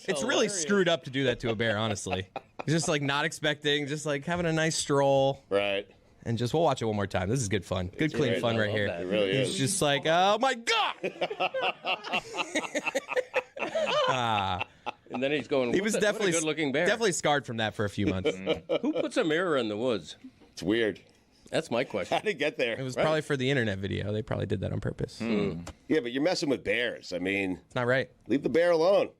It's really screwed up to do that to a bear, honestly. He's just like not expecting, just like having a nice stroll. Right. And we'll watch it one more time. This is good fun. Good, clean fun right here. It really is. He's just like, oh, my God. And then he's going, he was definitely what a good-looking bear. Definitely scarred from that for a few months. Who puts a mirror in the woods? It's weird. That's my question. How did it get there? It was probably for the internet video. They probably did that on purpose. Yeah, but you're messing with bears. I mean, it's not right. Leave the bear alone.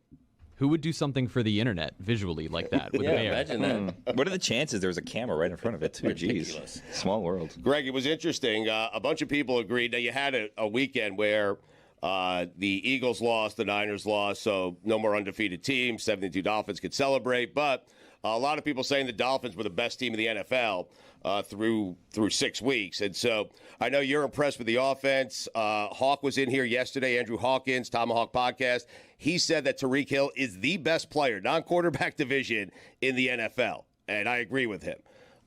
Who would do something for the internet visually like that with a bear? Imagine that. What are the chances there was a camera right in front of it, too? Jeez. Small world. Greg, it was interesting. A bunch of people agreed. Now, you had a weekend where the Eagles lost, the Niners lost, so no more undefeated teams. 72 Dolphins could celebrate. But a lot of people saying the Dolphins were the best team in the NFL through 6 weeks. And so I know you're impressed with the offense. Hawk was in here yesterday, Andrew Hawkins, Tomahawk Podcast. He said that Tyreek Hill is the best player, non-quarterback division, in the NFL. And I agree with him.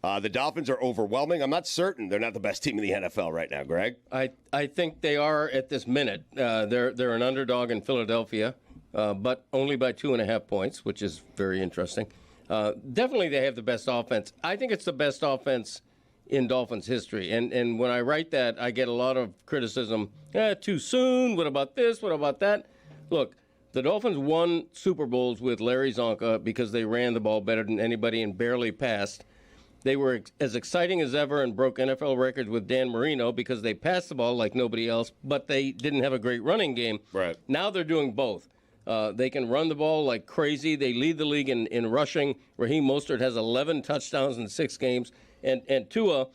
The Dolphins are overwhelming. I'm not certain they're not the best team in the NFL right now, Greg. I think they are at this minute. They're an underdog in Philadelphia, but only by 2.5 points, which is very interesting. Definitely they have the best offense. I think it's the best offense in Dolphins history. And when I write that, I get a lot of criticism. Too soon. What about this? What about that? Look, the Dolphins won Super Bowls with Larry Zonka because they ran the ball better than anybody and barely passed. They were as exciting as ever and broke NFL records with Dan Marino because they passed the ball like nobody else, but they didn't have a great running game. Right. Now they're doing both. They can run the ball like crazy. They lead the league in rushing. Raheem Mostert has 11 touchdowns in 6 games. And Tua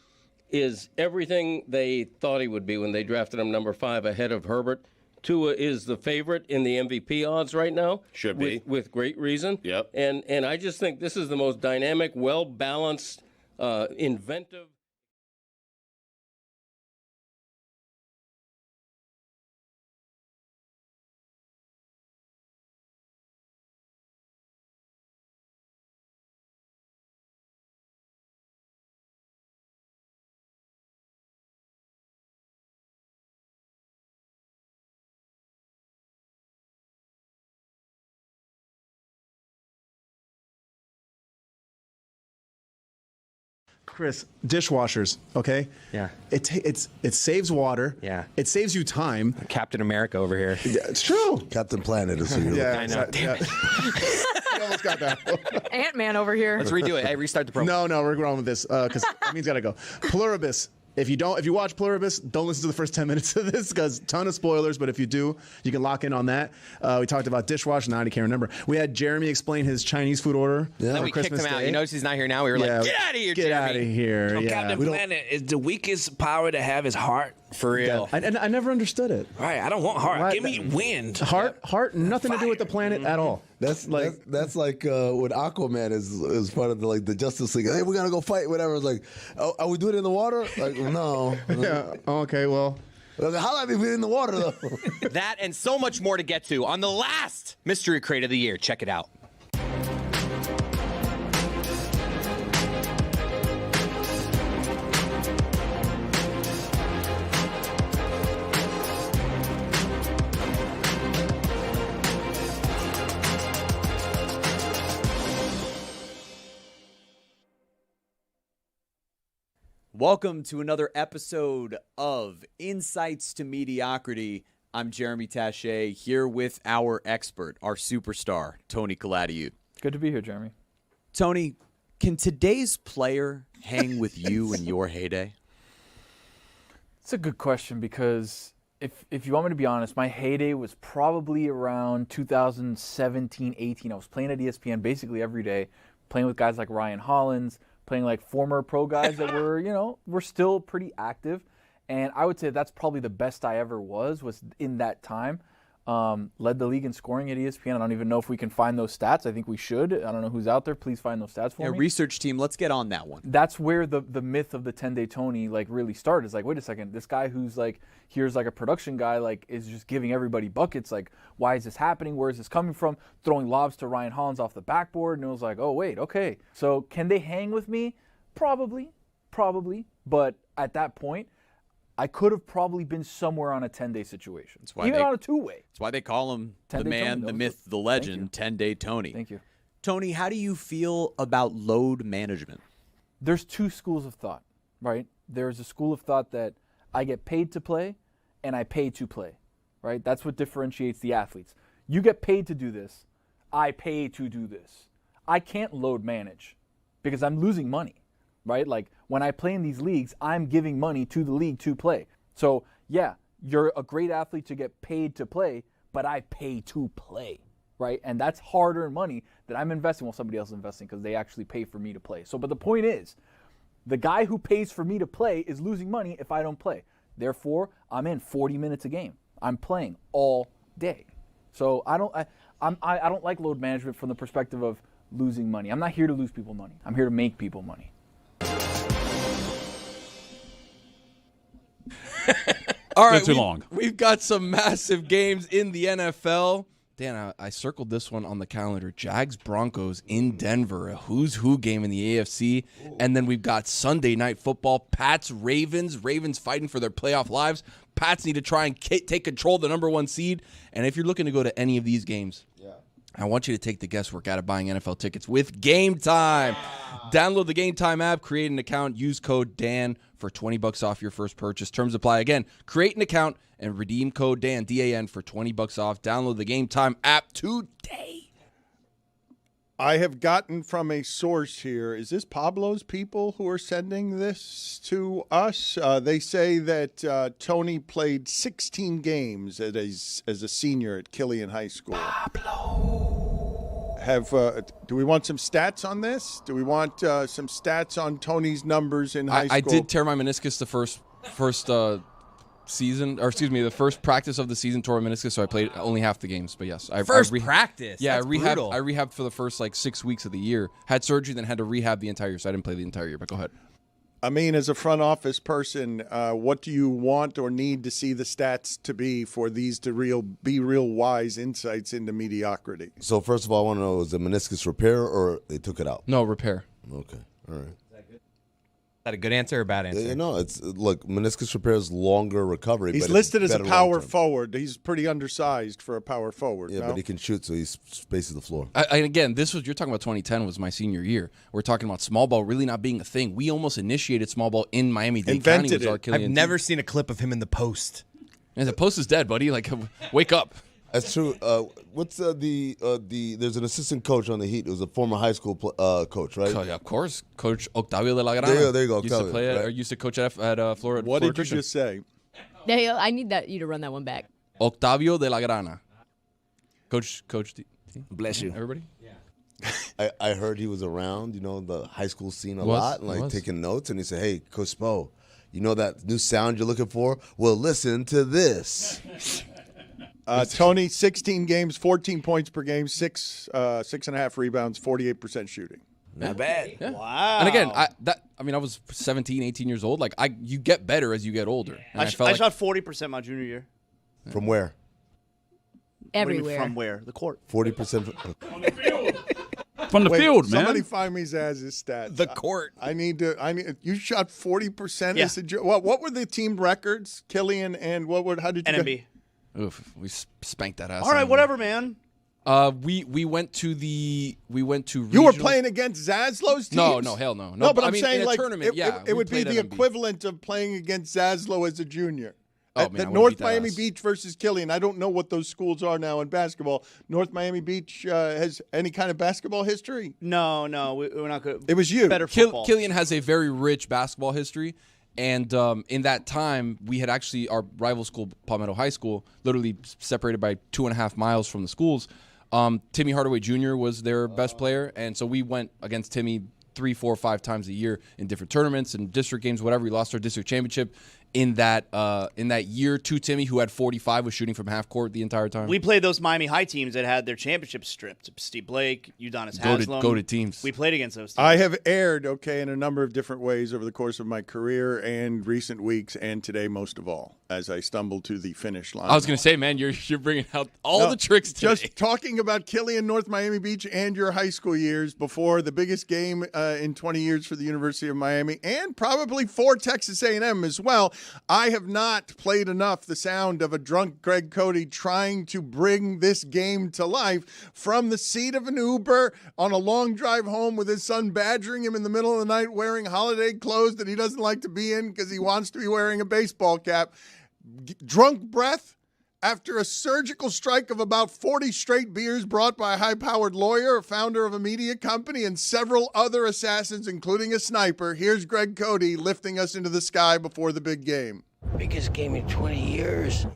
is everything they thought he would be when they drafted him number 5 ahead of Herbert. Tua is the favorite in the MVP odds right now. Should be. With great reason. Yep. And I just think this is the most dynamic, well-balanced, inventive. Chris, dishwashers, okay? Yeah. It saves water. Yeah. It saves you time. Captain America over here. Yeah, it's true. Captain Planet is who you're Yeah, I know. Damn it. You almost got that. Ant-Man over here. Let's redo it. Hey, restart the program. No, we're going with this because Amin's got to go. Pluribus. If you watch Pluribus, don't listen to the first 10 minutes of this because ton of spoilers. But if you do, you can lock in on that. We talked about dishwasher. Now I can't remember. We had Jeremy explain his Chinese food order. And then we kicked him out. You notice he's not here now. We were like, get out of here, Get Jeremy. out of here. So Yeah. Captain Planet is the weakest power to have is heart. For real. I never understood it. Right, I don't want heart. Right. Give me wind. Heart, nothing to do with the planet at all. That's like when Aquaman is part of the Justice League. Hey, we gotta go fight, whatever. It's like, oh, are we doing it in the water? Like, no. Yeah. Okay. Well. How have you been in the water though? That and so much more to get to on the last Mystery Crate of the year. Check it out. Welcome to another episode of Insights to Mediocrity. I'm Jeremy Taché here with our expert, our superstar, Tony Kaladiu. Good to be here, Jeremy. Tony, can today's player hang with you in your heyday? It's a good question because if you want me to be honest, my heyday was probably around 2017, 18. I was playing at ESPN basically every day, playing with guys like Ryan Hollins, playing like former pro guys that were still pretty active. And I would say that's probably the best I ever was in that time. Led the league in scoring at ESPN. I don't even know if we can find those stats. I think we should. I don't know who's out there. Please find those stats for me. Research team, let's get on that one. That's where the myth of the 10-day Tony really started. It's like, wait a second, this guy who's here's a production guy is just giving everybody buckets. Why is this happening? Where is this coming from? Throwing lobs to Ryan Hollins off the backboard. And it was like, oh, wait, okay. So can they hang with me? Probably. But at that point, I could have probably been somewhere on a 10-day situation, even on a two-way. That's why they call him the man, the myth, the legend, 10-day Tony. Thank you. Tony, how do you feel about load management? There's two schools of thought, right? There's a school of thought that I get paid to play and I pay to play, right? That's what differentiates the athletes. You get paid to do this. I pay to do this. I can't load manage because I'm losing money. Right? When I play in these leagues, I'm giving money to the league to play. So, yeah, you're a great athlete to get paid to play, but I pay to play, right? And that's hard-earned money that I'm investing while somebody else is investing because they actually pay for me to play. So, but the point is, the guy who pays for me to play is losing money if I don't play. Therefore, I'm in 40 minutes a game. I'm playing all day. So I don't like load management from the perspective of losing money. I'm not here to lose people money. I'm here to make people money. All right, we've got some massive games in the NFL. Dan, I circled this one on the calendar. Jags-Broncos in Denver, a who's who game in the AFC. And then we've got Sunday Night Football, Pats-Ravens. Ravens fighting for their playoff lives. Pats need to try and take control of the number one seed. And if you're looking to go to any of these games, I want you to take the guesswork out of buying NFL tickets with Game Time. Download the Game Time app, create an account, use code DAN for $20 off your first purchase. Terms apply. Again, create an account and redeem code DAN, D-A-N, for $20 off. Download the Game Time app today. I have gotten from a source here. Is this Pablo's people who are sending this to us? They say that Tony played 16 games as a senior at Killian High School. Pablo. Do we want some stats on this? Do we want some stats on Tony's numbers in high school? I did tear my meniscus the first season, or excuse me, the first practice of the season, tore my meniscus, so I played only half the games. But yes, practice. Yeah, that's I brutal. rehabbed for the first 6 weeks of the year. Had surgery, then had to rehab the entire year, so I didn't play the entire year. But go ahead. I mean, as a front office person, what do you want or need to see the stats to be for these to be real wise insights into mediocrity? So first of all, I want to know, is it meniscus repair or they took it out? No, repair. Okay, all right. Is that a good answer or a bad answer? No, look, meniscus repair is longer recovery. He's listed as a power forward. He's pretty undersized for a power forward. Yeah, but he can shoot, so he spaces the floor. Again, you're talking about 2010 was my senior year. We're talking about small ball really not being a thing. We almost initiated small ball in Miami-Dade County. Was our Killian I've never seen a clip of him in the post. And the post is dead, buddy. Wake up. That's true. What's there's an assistant coach on the Heat. It was a former high school coach, right? Yeah, of course. Coach Octavio de la Grana. There you go. Used to play or used to coach at Florida. What did Christian. you just say? I need you to run that one back. Octavio de la Grana. Coach. Bless you. Everybody? Yeah. I heard he was around, the high school scene a lot, and taking notes, and he said, "Hey, Coach Spo, you know that new sound you're looking for? Well, listen to this." Tony, 16 games, 14 points per game, 6.5 rebounds, 48% shooting. Not bad. Yeah. Wow. And again, I was 17, 18 years old. You get better as you get older. And I shot 40% my junior year. From where? Everywhere. From where? The court. 40%. From the field, man. Somebody find me Zaz's stats. The court. I need. You shot 40% as a what were the team records? Killian and how did you NMB. Oof, we spanked that ass. All right, whatever, man. We went to You were regionals. playing against Zaslow's teams? No, hell no. No, but I I'm mean, saying in a like tournament, it would be played the MB. equivalent of playing against Zaslow as a junior. Oh, man, I At would've North beat that Miami ass. Beach versus Killian. I don't know what those schools are now in basketball. North Miami Beach has any kind of basketball history? No, we're not good. It was you. Better football. Killian has a very rich basketball history. And in that time, we had actually our rival school, Palmetto High School, literally separated by 2.5 miles from the schools. Timmy Hardaway Jr. was their best player. And so we went against Timmy 3, 4, 5 times a year in different tournaments and district games, whatever. We lost our district championship in that year to Timmy, who had 45, was shooting from half court the entire time. We played those Miami High teams that had their championships stripped. Steve Blake, Udonis Haslem. Go to teams. We played against those teams. I have erred, in a number of different ways over the course of my career and recent weeks, and today most of all, as I stumble to the finish line. I was going to say, man, you're bringing out all the tricks today. Just talking about Killian, North Miami Beach, and your high school years before the biggest game in 20 years for the University of Miami, and probably for Texas A&M as well. I have not played enough the sound of a drunk Greg Cody trying to bring this game to life from the seat of an Uber on a long drive home with his son badgering him in the middle of the night wearing holiday clothes that he doesn't like to be in because he wants to be wearing a baseball cap. Drunk breath after a surgical strike of about 40 straight beers brought by a high-powered lawyer, a founder of a media company, and several other assassins, including a sniper. Here's Greg Cody lifting us into the sky before the big game. Biggest game in 20 years.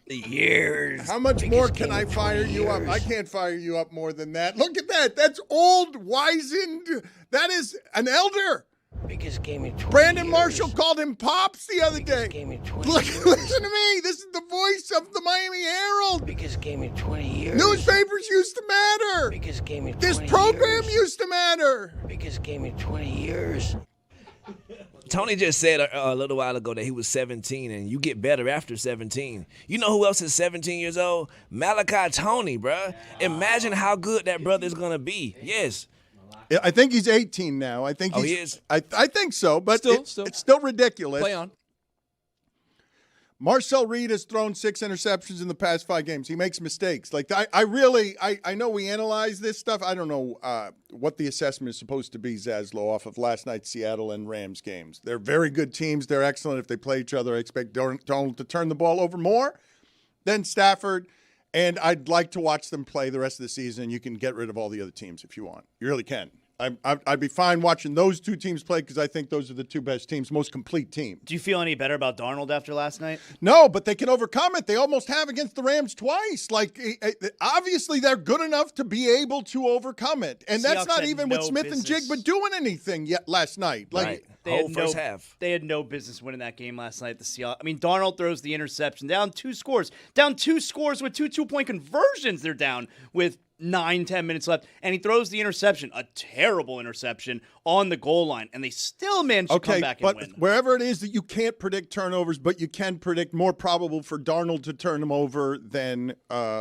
Years. How much more can I fire you up? I can't fire you up more than that. Look at that. That's old, wizened. That is an elder. Biggest game in 20 Brandon years. Marshall called him Pops the other day. Game in 20 Look, years. listen to me. This is the voice of the Miami Herald. Biggest game in 20 years. Newspapers used to matter. Biggest game in 20 This years. program used to matter. Biggest game in 20 years. Tony just said a little while ago that he was 17, and you get better after 17. You know who else is 17 years old? Malachi Tony, bruh. Imagine how good that brother is going to be. Yes. I think he's 18 now. I think he is? I think so, but Still. it's still ridiculous. Play on. Marcel Reed has thrown 6 interceptions in the past 5 games. He makes mistakes. Like I know we analyze this stuff. I don't know what the assessment is supposed to be, Zaslow, off of last night's Seattle and Rams games. They're very good teams. They're excellent if they play each other. I expect Donald to turn the ball over more than Stafford. And I'd like to watch them play the rest of the season. You can get rid of all the other teams if you want. You really can. I'd be fine watching those 2 teams play because I think those are the 2 best teams, most complete teams. Do you feel any better about Darnold after last night? No, but they can overcome it. They almost have against the Rams twice. Like, obviously, they're good enough to be able to overcome it. And that's Seahawks not had even no with Smith and Jigba doing anything yet last night. Like, Right. They Whole had first half. They had no business winning that game last night. The Seahawks. I mean, Darnold throws the interception. Down 2 scores. Down 2 scores with 2 2-point conversions. They're down with 9-10 minutes left, and he throws the interception, a terrible interception on the goal line, and they still manage to come back and win. Wherever it is that you can't predict turnovers, but you can predict more probable for Darnold to turn them over than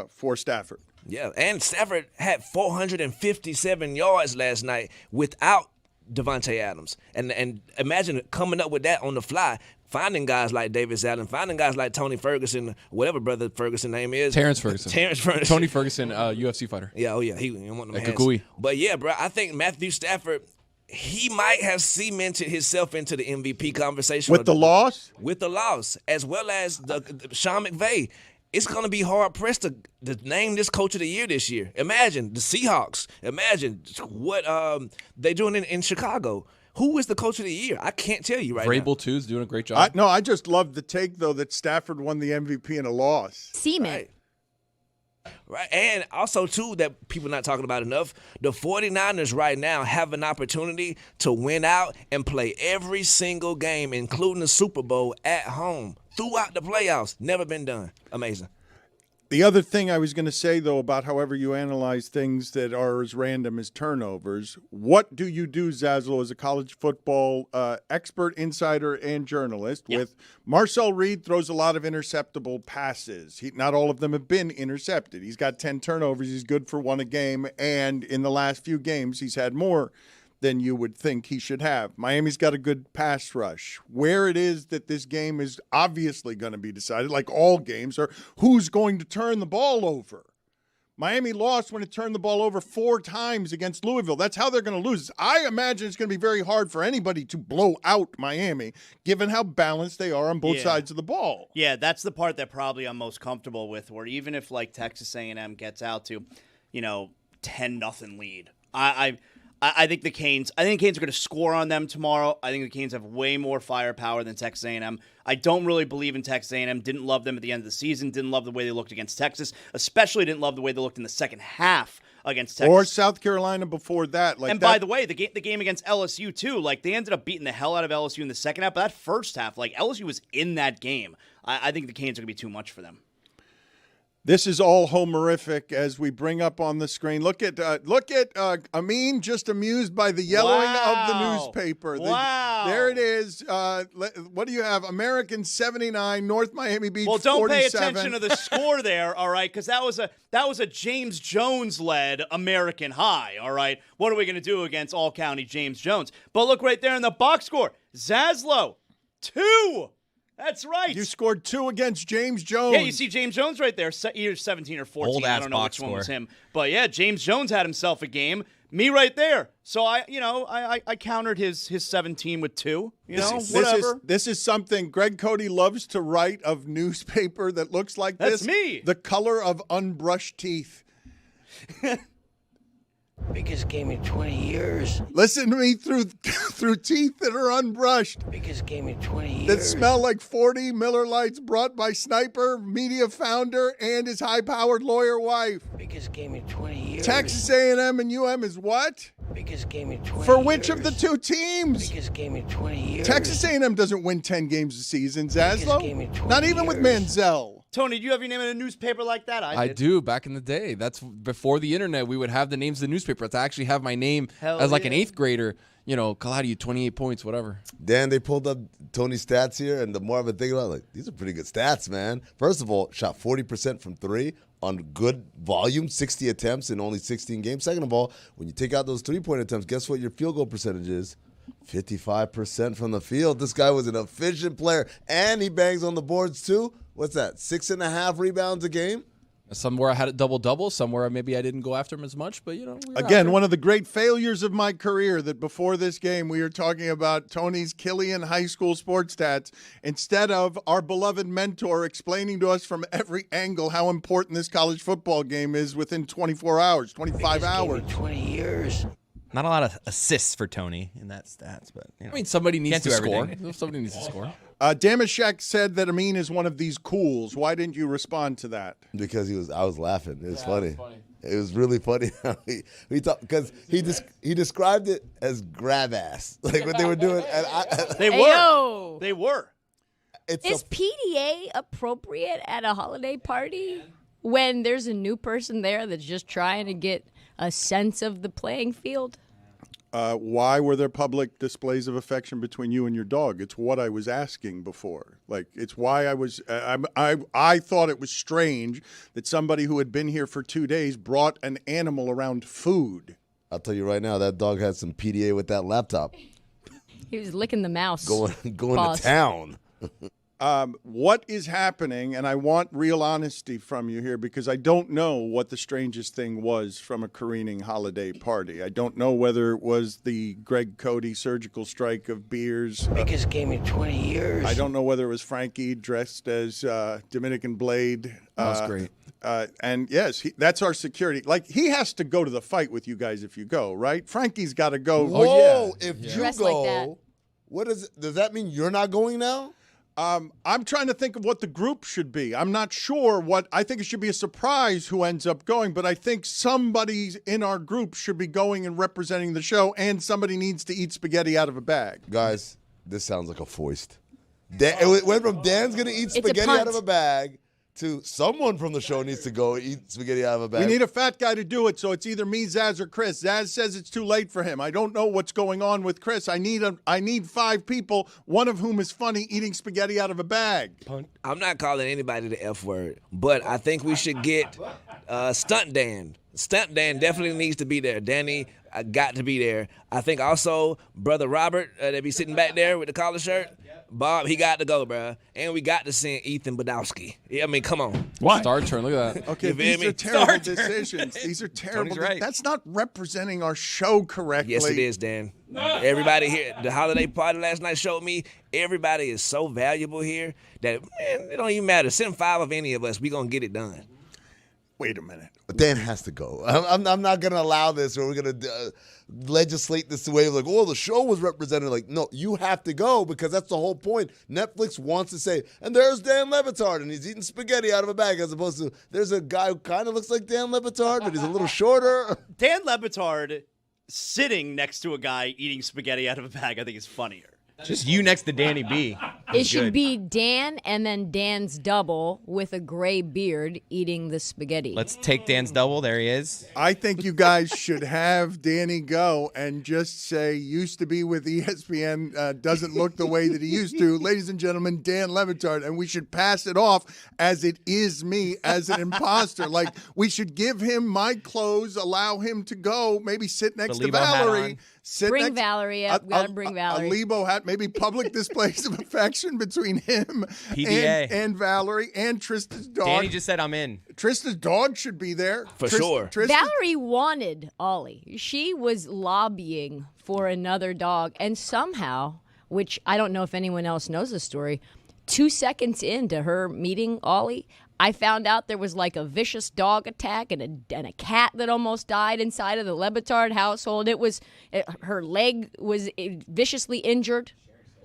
for Stafford. Yeah, and Stafford had 457 yards last night without Devontae Adams. And imagine coming up with that on the fly, finding guys like Davis Allen, finding guys like Tony Ferguson, whatever brother Ferguson name is. Terrence Ferguson. Tony Ferguson, UFC fighter. Yeah, he one of them At hands. Kukui. But yeah, bro, I think Matthew Stafford, he might have cemented himself into the MVP conversation. With the loss? With the loss, as well as the Sean McVay. It's going to be hard-pressed to name this coach of the year this year. Imagine the Seahawks. Imagine what they're doing in Chicago. Who is the coach of the year? I can't tell you right now. Vrabel, too, is doing a great job. I just love the take, though, that Stafford won the MVP in a loss. Cement. Right. And also, too, that people not talking about enough, the 49ers right now have an opportunity to win out and play every single game, including the Super Bowl, at home throughout the playoffs. Never been done. Amazing. The other thing I was going to say, though, about however you analyze things that are as random as turnovers, what do you do, Zaslow, as a college football expert, insider, and journalist, with Marcel Reed throws a lot of interceptable passes. Not all of them have been intercepted. He's got 10 turnovers. He's good for 1 a game, and in the last few games, he's had more than you would think he should have. Miami's got a good pass rush. Where it is that this game is obviously going to be decided, like all games, are who's going to turn the ball over. Miami lost when it turned the ball over 4 times against Louisville. That's how they're going to lose. I imagine it's going to be very hard for anybody to blow out Miami, given how balanced they are on both sides of the ball. Yeah, that's the part that probably I'm most comfortable with, where even if, like, Texas A&M gets out to, 10-0 lead, I think the Canes are going to score on them tomorrow. I think the Canes have way more firepower than Texas A&M. I don't really believe in Texas A&M. Didn't love them at the end of the season. Didn't love the way they looked against Texas. Especially didn't love the way they looked in the second half against Texas. Or South Carolina before that. By the way, the game against LSU too. Like, they ended up beating the hell out of LSU in the second half. But that first half, like, LSU was in that game. I think the Canes are going to be too much for them. This is all homerific as we bring up on the screen. Look at Amin just amused by the yellowing of the newspaper. Wow. There it is. What do you have? American 79, North Miami Beach 47. Well, don't pay attention to the score there, all right, because that was a James Jones-led American high, all right? What are we going to do against all-county James Jones? But look right there in the box score. Zaslow, 2. That's right. You scored 2 against James Jones. Yeah, you see James Jones right there, either 17 or 14. Old-ass I don't know box which one was score. him. But yeah, James Jones had himself a game. Me right there. So I countered his 17 with 2. Whatever. This is something Greg Cody loves to write of newspaper that looks like this. That's me. The color of unbrushed teeth. Biggest game in 20 years. Listen to me through teeth that are unbrushed. Biggest game in 20 years. That smell like 40 Miller Lights brought by Sniper, media founder, and his high-powered lawyer wife. Biggest game in 20 years. Texas A&M and UM is what? Biggest game in 20 For years. which of the 2 teams? Biggest game in 20 years. Texas A&M doesn't win 10 games a season, Zaslow. game in 20 Not even with years. Manziel. Tony, do you have your name in a newspaper like that? I do. Back in the day, that's before the internet. We would have the names of the newspapers. I actually have my name as like an 8th grader. Claudio, 28 points, whatever. Dan, they pulled up Tony's stats here, and the more I've been thinking about it, these are pretty good stats, man. First of all, shot 40% from 3 on good volume, 60 attempts in only 16 games. Second of all, when you take out those 3-point attempts, guess what your field goal percentage is? 55% from the field. This guy was an efficient player, and he bangs on the boards too. What's that, 6.5 rebounds a game? Somewhere I had it double-double. Somewhere maybe I didn't go after him as much. But, Again, one of the great failures of my career that before this game we were talking about Tony's Killian high school sports stats instead of our beloved mentor explaining to us from every angle how important this college football game is within 24 hours, 25 hours. 20 years. Not a lot of assists for Tony in that stats, but somebody needs Can't to do score. everything. Somebody needs to score. Damashek said that Amin is one of these cools. Why didn't you respond to that? Because I was laughing. It was funny. It was really funny how he talked, because he described it as grab ass, like what they were doing. And They were. Is PDA appropriate at a holiday party when there's a new person there that's just trying to get a sense of the playing field? Why were there public displays of affection between you and your dog? It's what I was asking before. Like, it's why I was. I thought it was strange that somebody who had been here for 2 days brought an animal around food. I'll tell you right now, that dog had some PDA with that laptop. He was licking the mouse. Going Pause. to town. What is happening, and I want real honesty from you here because I don't know what the strangest thing was from a careening holiday party. I don't know whether it was the Greg Cody surgical strike of beers. Biggest game in 20 years. I don't know whether it was Frankie dressed as Dominican Blade. That was great. And yes, that's our security. Like, he has to go to the fight with you guys if you go, right? Frankie's got to go. Whoa, if you Dressed go, like that. what does that mean you're not going now? I'm trying to think of what the group should be. I'm not sure I think it should be a surprise who ends up going, but I think somebody in our group should be going and representing the show, and somebody needs to eat spaghetti out of a bag. Guys, this sounds like a foist. It went from Dan's going to eat spaghetti out of a bag to someone from the show needs to go eat spaghetti out of a bag. We need a fat guy to do it, so it's either me, Zaz, or Chris. Zaz says it's too late for him. I don't know what's going on with Chris. I need 5 people, one of whom is funny eating spaghetti out of a bag. I'm not calling anybody the F word, but I think we should get Stunt Dan. Stunt Dan definitely needs to be there. Danny got to be there. I think also Brother Robert, that be sitting back there with the collar shirt, Bob, he got to go, bro. And we got to send Ethan Badowski. Yeah, I mean, come on. Why? Star turn. Look at that. Okay, You feel these me? are terrible Star turn. decisions. These are terrible. Tony's right. That's not representing our show correctly. Yes, it is, Dan. Everybody here, the holiday party last night showed me everybody is so valuable here that, man, it don't even matter. Send 5 of any of us. We going to get it done. Wait a minute. Dan has to go. I'm not going to allow this, or we're going to legislate this away. Like, oh, the show was represented. Like, no, you have to go because that's the whole point. Netflix wants to say, and there's Dan Le Batard, and he's eating spaghetti out of a bag, as opposed to there's a guy who kind of looks like Dan Le Batard, but he's a little shorter. Dan Le Batard sitting next to a guy eating spaghetti out of a bag, I think is funnier. Just you next to Danny B. It should be Dan and then Dan's double with a gray beard eating the spaghetti. Let's take Dan's double. There he is. I think you guys should have Danny go and just say, used to be with ESPN, doesn't look the way that he used to. Ladies and gentlemen, Dan Le Batard. And we should pass it off as it is me as an imposter. Like, we should give him my clothes, allow him to go, maybe sit next to Lebo hat Valerie. on. Bring Valerie up. Gotta bring Valerie. A Lebo hat, maybe public displays of affection between him PDA. and Valerie and Trista's dog. Danny just said I'm in. Trista's dog should be there. For sure. Valerie wanted Ollie. She was lobbying for another dog. And somehow, which I don't know if anyone else knows the story, 2 seconds into her meeting Ollie, I found out there was like a vicious dog attack and a cat that almost died inside of the Le Batard household. Her leg was viciously injured.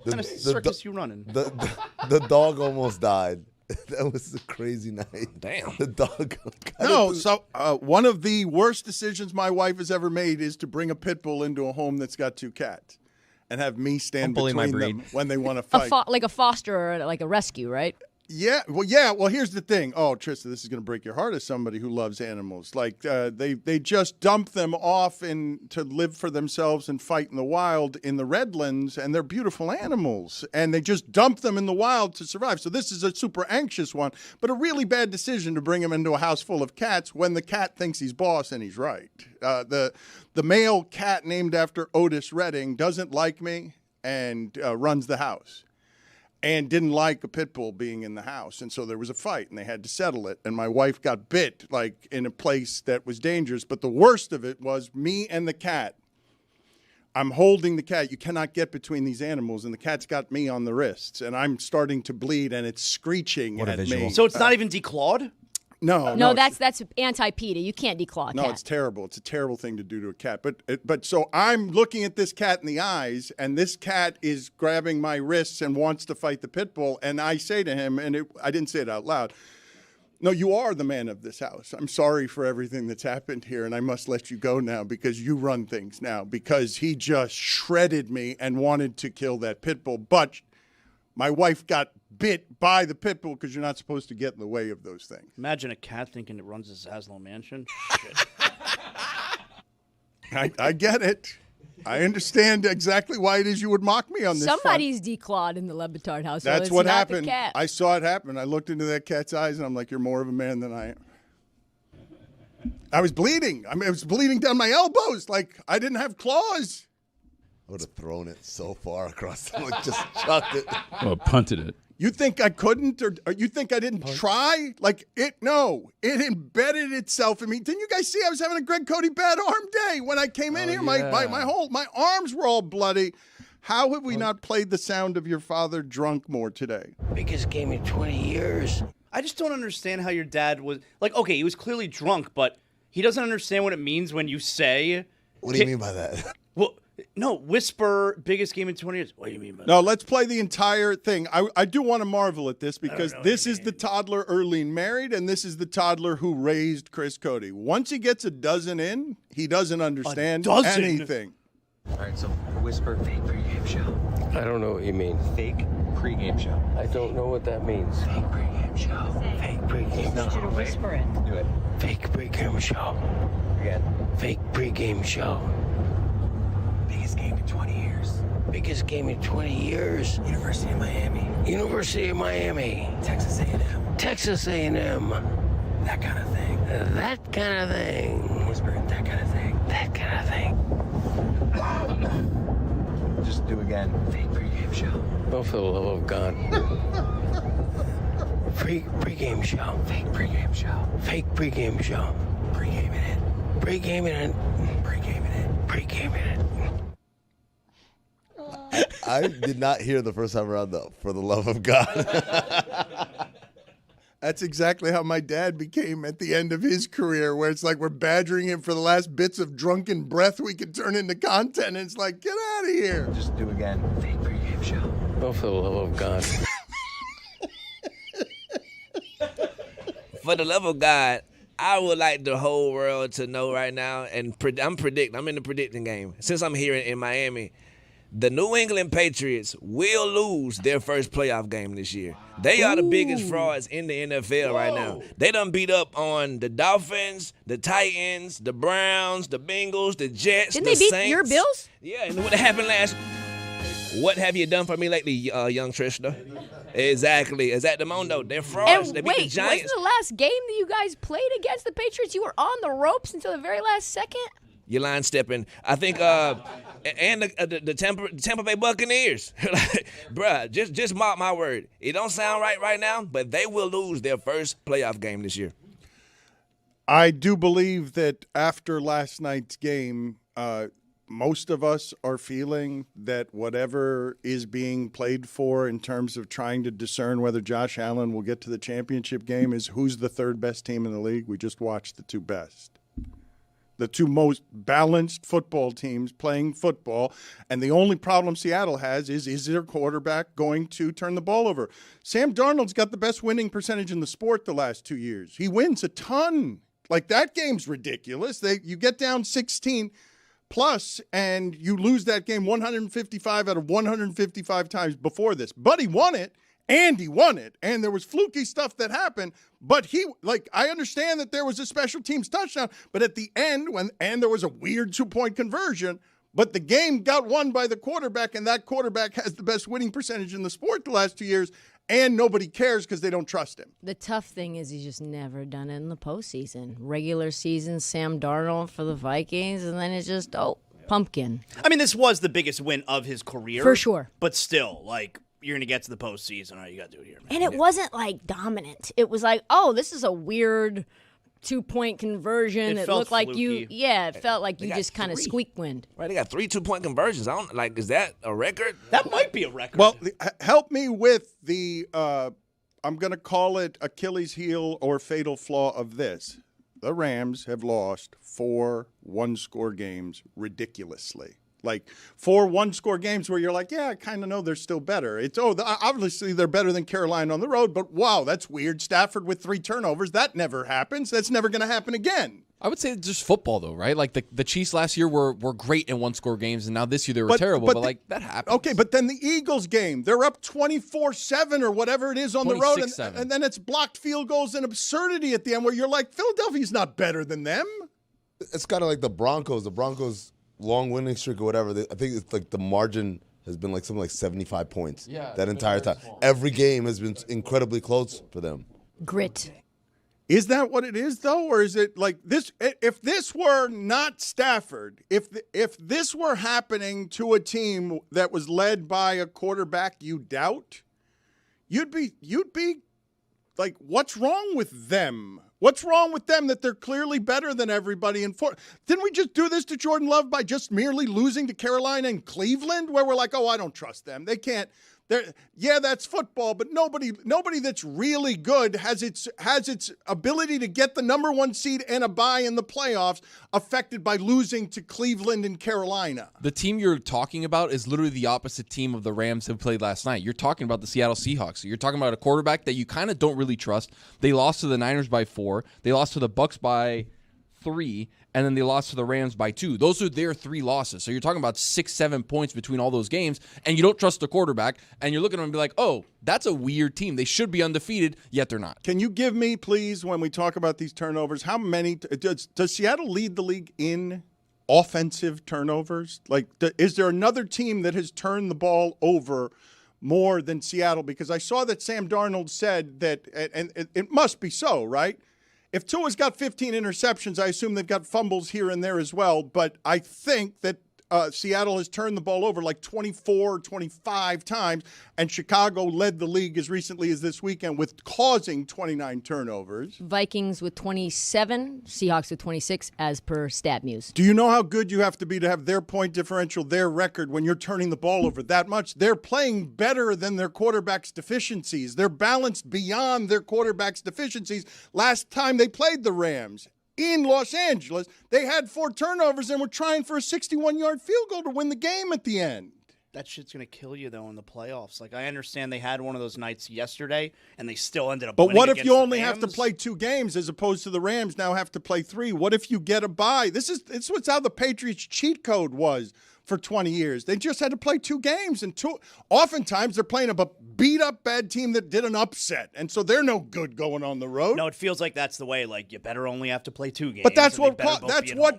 What kind of circus you running? The dog almost died. That was a crazy night. Damn. The dog. No, so one of the worst decisions my wife has ever made is to bring a pit bull into a home that's got 2 cats and have me stand Don't bully my between them breed. when they want to fight. Like a foster or like a rescue, right? Yeah, well, here's the thing. Oh, Trista, this is going to break your heart as somebody who loves animals. Like, they just dump them off to live for themselves and fight in the wild in the Redlands, and they're beautiful animals, and they just dump them in the wild to survive. So this is a super anxious one, but a really bad decision to bring him into a house full of cats when the cat thinks he's boss, and he's right. The male cat named after Otis Redding doesn't like me and runs the house. And didn't like a pit bull being in the house. And so there was a fight, and they had to settle it. And my wife got bit, like, in a place that was dangerous. But the worst of it was me and the cat. I'm holding the cat. You cannot get between these animals. And the cat's got me on the wrists. And I'm starting to bleed, and it's screeching at me. So it's not even declawed? No, that's anti-PETA. You can't declaw a cat. No, it's terrible. It's a terrible thing to do to a cat. But so I'm looking at this cat in the eyes, and this cat is grabbing my wrists and wants to fight the pit bull. And I say to him, and I didn't say it out loud, no, you are the man of this house. I'm sorry for everything that's happened here, and I must let you go now because you run things now. Because he just shredded me and wanted to kill that pit bull. But my wife got bit by the pit bull because you're not supposed to get in the way of those things. Imagine a cat thinking it runs a Zaslow mansion. I get it. I understand exactly why it is you would mock me on this. Somebody's declawed in the Le Batard house. That's so what it's not happened. The cat. I saw it happen. I looked into that cat's eyes, and I'm like, you're more of a man than I am. I was bleeding. I was bleeding down my elbows. Like, I didn't have claws. I would have thrown it so far across the just chucked it. Well, punted it. You think I couldn't, or you think I didn't try? Like, no, it embedded itself in me. Didn't you guys see I was having a Greg Cody bad arm day when I came in here? Yeah. My arms were all bloody. How have we not played the sound of your father drunk more today? Biggest game in 20 years. I just don't understand how your dad was like. Okay, he was clearly drunk, but he doesn't understand what it means when you say. What do you mean by that? Well, no, whisper biggest game in 20 years. What do you mean by that? No, let's play the entire thing. I do want to marvel at this because this is the toddler Erlene married, and this is the toddler who raised Chris Cody. Once he gets a dozen in, he doesn't understand anything. All right, so whisper fake pregame show. I don't know what you mean. Fake pregame show. I don't know what that means. Fake pregame show. Fake pregame. I need you to whisper it. Do it. Fake pregame show. Again. Fake pregame show. Biggest game in 20 years. Biggest game in 20 years. University of Miami. University of Miami. Texas A&M. Texas A&M. That kind of thing. That kind of thing. Whisper that kind of thing. That kind of thing. Just do again. Fake pregame show. Oh, for the love of God. Pregame show. Fake pregame show. Fake pregame show. Pregaming it. Pregaming it. Pregaming it. Pregaming it. I did not hear the first time around, though, for the love of God. That's exactly how my dad became at the end of his career, where it's like we're badgering him for the last bits of drunken breath we could turn into content. And it's like, get out of here. Just do again. Fake pregame show. Oh, for the love of God. For the love of God, I would like the whole world to know right now, and I'm in the predicting game. Since I'm here in Miami, the New England Patriots will lose their first playoff game this year. They are the biggest frauds in the NFL right now. They done beat up on the Dolphins, the Titans, the Browns, the Bengals, the Jets, Didn't the they beat Saints. your Bills? Yeah, and what happened last? What have you done for me lately, young Trishna? Exactly. Is that the Mondo? They're frauds. And They beat the wait, Giants. wasn't the last game that you guys played against the Patriots? You were on the ropes until the very last second? You're line stepping. I think, and the Tampa Bay Buccaneers. Bruh, just mark my word. It don't sound right now, but they will lose their first playoff game this year. I do believe that after last night's game, most of us are feeling that whatever is being played for in terms of trying to discern whether Josh Allen will get to the championship game is who's the third best team in the league. We just watched the two best. The two most balanced football teams playing football, and the only problem Seattle has is their quarterback going to turn the ball over? Sam Darnold's got the best winning percentage in the sport the last 2 years. He wins a ton. Like, that game's ridiculous. You get down 16 plus, and you lose that game 155 out of 155 times before this. But he won it. And he won it, and there was fluky stuff that happened, but I understand that there was a special teams touchdown, but at the end, and there was a weird 2-point conversion, but the game got won by the quarterback, and that quarterback has the best winning percentage in the sport the last 2 years, and nobody cares because they don't trust him. The tough thing is he's just never done it in the postseason. Regular season, Sam Darnold for the Vikings, and then it's just, pumpkin. I mean, this was the biggest win of his career. For sure. But still, you're going to get to the postseason. All right, you got to do it here, man. And it wasn't, dominant. It was this is a weird 2-point conversion. It looked like fluky. it felt like you got just kind of squeak wind. Right, they got 3 2-point conversions. Is that a record? That might be a record. Well, help me with the, I'm going to call it Achilles heel or fatal flaw of this. The Rams have lost 4 one-score games ridiculously. 4 one-score games where you're like, yeah, I kind of know they're still better. Obviously they're better than Carolina on the road, but wow, that's weird. Stafford with 3 turnovers, that never happens. That's never going to happen again. I would say it's just football, though, right? The Chiefs last year were great in one-score games, and now this year they were terrible, but that happens. Okay, but then the Eagles game, they're up 24-7 or whatever it is on the road, and then it's blocked field goals and absurdity at the end where you're like, Philadelphia's not better than them. It's kind of like the Broncos. The Broncos' long winning streak or whatever. I think it's the margin has been something like 75 points that entire time. Every game has been incredibly close for them. Grit. Is that what it is, though? Or is it like this? If this were not Stafford, if this were happening to a team that was led by a quarterback you doubt, you'd be like, what's wrong with them? What's wrong with them that they're clearly better than everybody? Didn't we just do this to Jordan Love by just merely losing to Carolina and Cleveland, where we're like, I don't trust them. They can't. Yeah, that's football, but nobody that's really good has its ability to get the number 1 seed and a bye in the playoffs affected by losing to Cleveland and Carolina. The team you're talking about is literally the opposite team of the Rams who played last night. You're talking about the Seattle Seahawks. You're talking about a quarterback that you kind of don't really trust. They lost to the Niners by 4. They lost to the Bucs by 3. And then they lost to the Rams by 2. Those are their 3 losses. So you're talking about 6-7 points between all those games, and you don't trust the quarterback, and you're looking at them and be like, that's a weird team. They should be undefeated, yet they're not. Can you give me, please, when we talk about these turnovers, how many does Seattle lead the league in offensive turnovers? Is there another team that has turned the ball over more than Seattle? Because I saw that Sam Darnold said that, and it must be so, right? If Tua's got 15 interceptions, I assume they've got fumbles here and there as well. But I think that Seattle has turned the ball over like 24, 25 times, and Chicago led the league as recently as this weekend with causing 29 turnovers. Vikings with 27, Seahawks with 26, as per StatMuse. Do you know how good you have to be to have their point differential, their record, when you're turning the ball over that much? They're playing better than their quarterback's deficiencies. They're balanced beyond their quarterback's deficiencies. Last time they played the Rams in Los Angeles, they had 4 turnovers and were trying for a 61-yard field goal to win the game at the end. That shit's going to kill you, though, in the playoffs. Like, I understand they had one of those nights yesterday, and they still ended up winning. But what if you only have to play 2 games as opposed to the Rams now have to play 3? What if you get a bye? It's what's how the Patriots cheat code was for 20 years. They just had to play 2 games, and oftentimes they're playing a beat-up bad team that did an upset, and so they're no good going on the road. No, it feels like that's the way. Like, you better only have to play 2 games. But that's what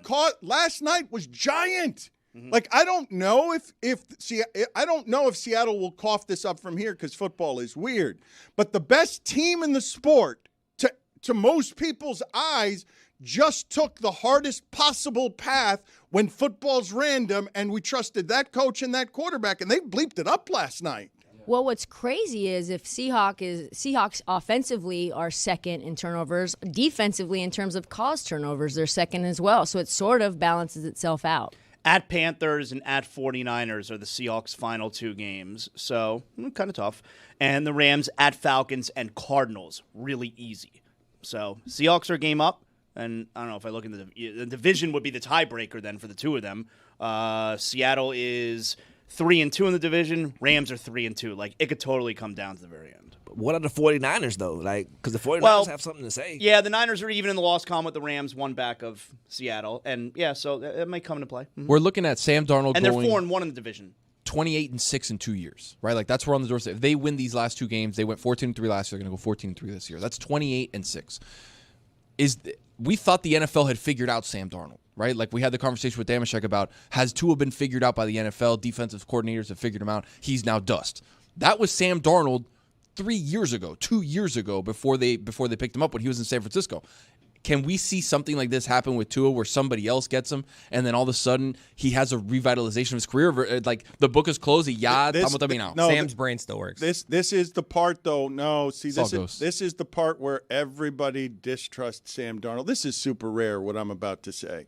caught last night was giant. Mm-hmm. Like, I don't know if Seattle will cough this up from here because football is weird. But the best team in the sport, to most people's eyes, just took the hardest possible path when football's random, and we trusted that coach and that quarterback, and they bleeped it up last night. Well, what's crazy is if Seahawks offensively are second in turnovers, defensively in terms of caused turnovers, they're second as well. So it sort of balances itself out. At Panthers and at 49ers are the Seahawks' final 2 games, so kind of tough. And the Rams at Falcons and Cardinals, really easy. So Seahawks are a game up, and I don't know if I look in the division would be the tiebreaker then for the 2 of them. Seattle is 3-2 in the division. Rams are 3-2. Like, it could totally come down to the very end. What are the 49ers, though? Like, because the 49ers have something to say. Yeah, the Niners are even in the loss column with the Rams, 1 back of Seattle. And, yeah, so it might come into play. Mm-hmm. We're looking at Sam Darnold and going... they're 4-1 in the division. 28-6 in 2 years, right? Like, that's where on the doorstep. If they win these last 2 games, they went 14-3 last year. They're going to go 14-3 this year. That's 28-6. We thought the NFL had figured out Sam Darnold, right? Like, we had the conversation with Damashek about, has Tua been figured out by the NFL? Defensive coordinators have figured him out. He's now dust. That was Sam Darnold 2 years ago, before they picked him up when he was in San Francisco. Can we see something like this happen with Tua where somebody else gets him and then all of a sudden he has a revitalization of his career? Like, the book is closed. Sam's brain still works. This is the part, though. No, see, this is the part where everybody distrusts Sam Darnold. This is super rare, what I'm about to say.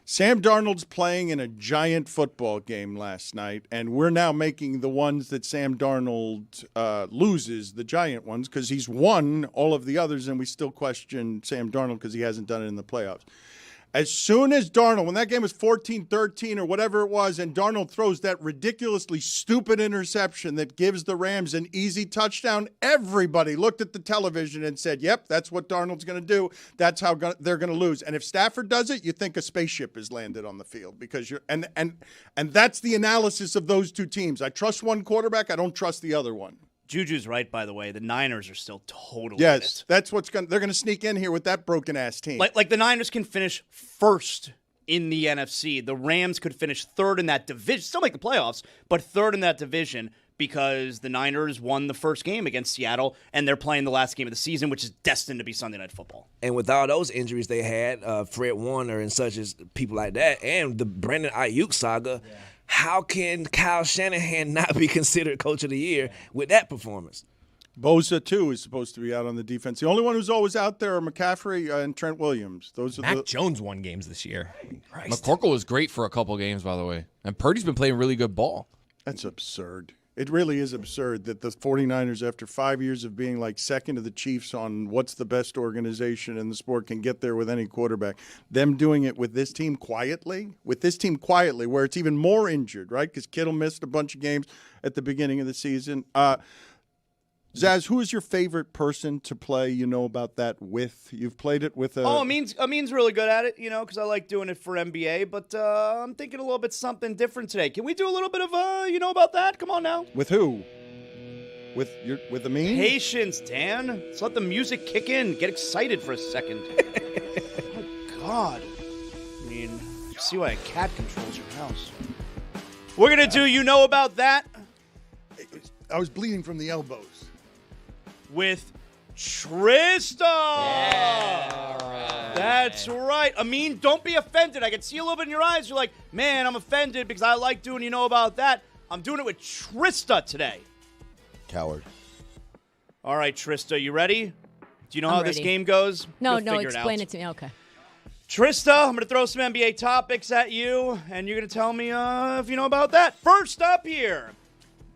Sam Darnold's playing in a giant football game last night, and we're now making the ones that Sam Darnold loses, the giant ones, because he's won all of the others, and we still question Sam Darnold because he hasn't done it in the playoffs. As soon as Darnold, when that game was 14-13 or whatever it was, and Darnold throws that ridiculously stupid interception that gives the Rams an easy touchdown, everybody looked at the television and said, yep, that's what Darnold's going to do. That's how they're going to lose. And if Stafford does it, you think a spaceship has landed on the field because and that's the analysis of those 2 teams. I trust one quarterback. I don't trust the other one. Juju's right, by the way. The Niners are still totally yes, in it. That's they're going to sneak in here with that broken-ass team. Like the Niners can finish first in the NFC. The Rams could finish 3rd in that division. Still make the playoffs, but 3rd in that division because the Niners won the first game against Seattle, and they're playing the last game of the season, which is destined to be Sunday Night Football. And with all those injuries they had, Fred Warner and such as people like that, and the Brandon Ayuk saga, how can Kyle Shanahan not be considered Coach of the Year with that performance? Bosa, too, is supposed to be out on the defense. The only one who's always out there are McCaffrey and Trent Williams. Mac Jones won games this year. McCorkle was great for a couple games, by the way. And Purdy's been playing really good ball. That's absurd. It really is absurd that the 49ers, after 5 years of being like second to the Chiefs on what's the best organization in the sport, can get there with any quarterback. Them doing it with this team quietly, where it's even more injured, right? Because Kittle missed a bunch of games at the beginning of the season. Zaz, who is your favorite person to play, about that with? You've played it with Amin's really good at it, because I like doing it for NBA, but I'm thinking a little bit something different today. Can we do a little bit of, about that? Come on now. With who? With Amin? Patience, Dan. Let's let the music kick in. Get excited for a second. Oh, God. I mean, see why a cat controls your house. We're going to do about that? I was bleeding from the elbows. With Trista. Yeah, all right. That's right. Amin, don't be offended. I can see a little bit in your eyes. You're like, man, I'm offended because I like doing you know about that. I'm doing it with Trista today. Coward. All right, Trista, you ready? Do you know how this ready. game goes? No, You'll figure explain out. it to me. Okay. Trista, I'm going to throw some NBA topics at you, and you're going to tell me if you know about that. First up here,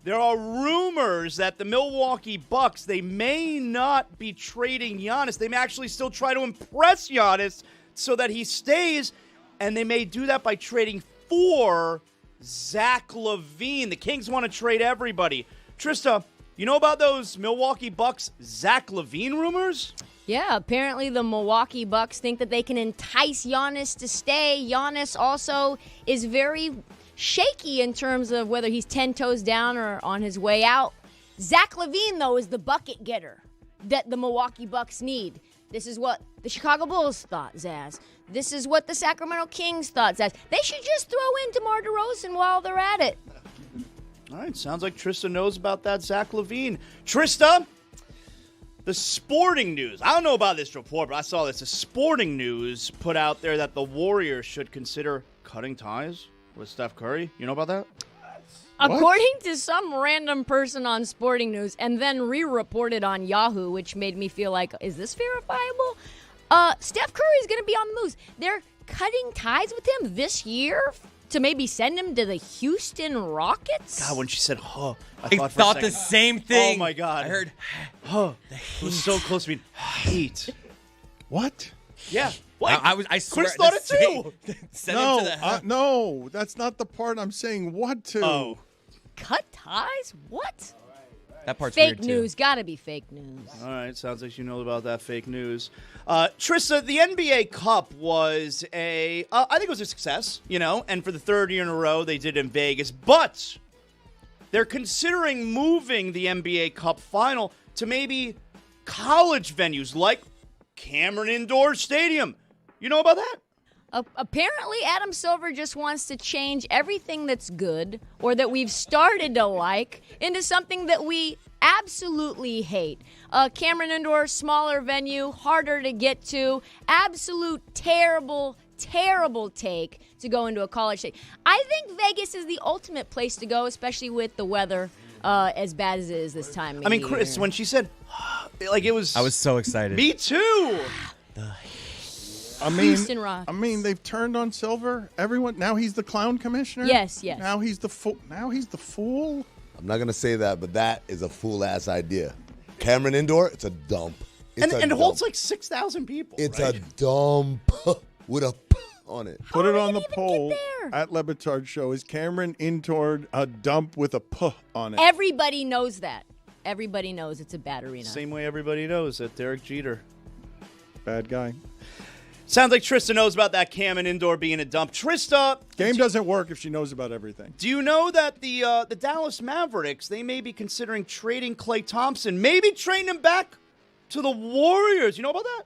there are rumors that the Milwaukee Bucks, they may not be trading Giannis. They may actually still try to impress Giannis so that he stays, and they may do that by trading for Zach LaVine. The Kings want to trade everybody. Trista, you know about those Milwaukee Bucks Zach LaVine rumors? Yeah, apparently the Milwaukee Bucks think that they can entice Giannis to stay. Giannis also is very shaky in terms of whether he's 10 toes down or on his way out. Zach LaVine, though, is the bucket getter that the Milwaukee Bucks need. This is what the Chicago Bulls thought, Zaz. This is what the Sacramento Kings thought, Zaz. They should just throw in DeMar DeRozan while they're at it. All right, sounds like Trista knows about that Zach LaVine. Trista, the sporting news. I don't know about this report, but I saw this. The sporting news put out there that the Warriors should consider cutting ties with Steph Curry. You know about that? According to some random person on Sporting News, and then re-reported on Yahoo, which made me feel like, is this verifiable? Steph Curry's going to be on the move. They're cutting ties with him this year to maybe send him to the Houston Rockets? God, when she said, huh, I I thought the same thing. Oh, my God. I heard, huh. It was so close to being hate. What? Yeah. I swear. Chris thought it too. Send him to the No, that's not the part I'm saying what to. Oh. Cut ties? What? That part's fake weird, too. news. Gotta be fake news. All right, sounds like you know about that fake news. Trista, the NBA Cup was I think it was a success, and for the third year in a row, they did it in Vegas. But they're considering moving the NBA Cup final to maybe college venues like Cameron Indoor Stadium. You know about that? Apparently, Adam Silver just wants to change everything that's good or that we've started to like into something that we absolutely hate. Cameron Indoor, smaller venue, harder to get to. Absolute terrible, terrible take to go into a college stadium. I think Vegas is the ultimate place to go, especially with the weather as bad as it is this time of I mean, year. Chris, when she said, it was... I was so excited. Me too! Houston Rockets. I mean, they've turned on Silver. Everyone now he's the clown commissioner. Yes. Now he's the fool. I'm not gonna say that, but that is a fool ass idea. Cameron Indoor, it's a dump. And it holds like 6,000 people. It's right? a dump with a p on it. Put it on the poll at Le Batard Show. Is Cameron Indoor a dump with a p on it? Everybody knows that. Everybody knows it's a bad arena. Same way everybody knows that Derek Jeter. Bad guy. Sounds like Trista knows about that Cameron Indoor being a dump. Trista, game doesn't work if she knows about everything. Do you know that the Dallas Mavericks, they may be considering trading Klay Thompson, maybe trading him back to the Warriors? You know about that?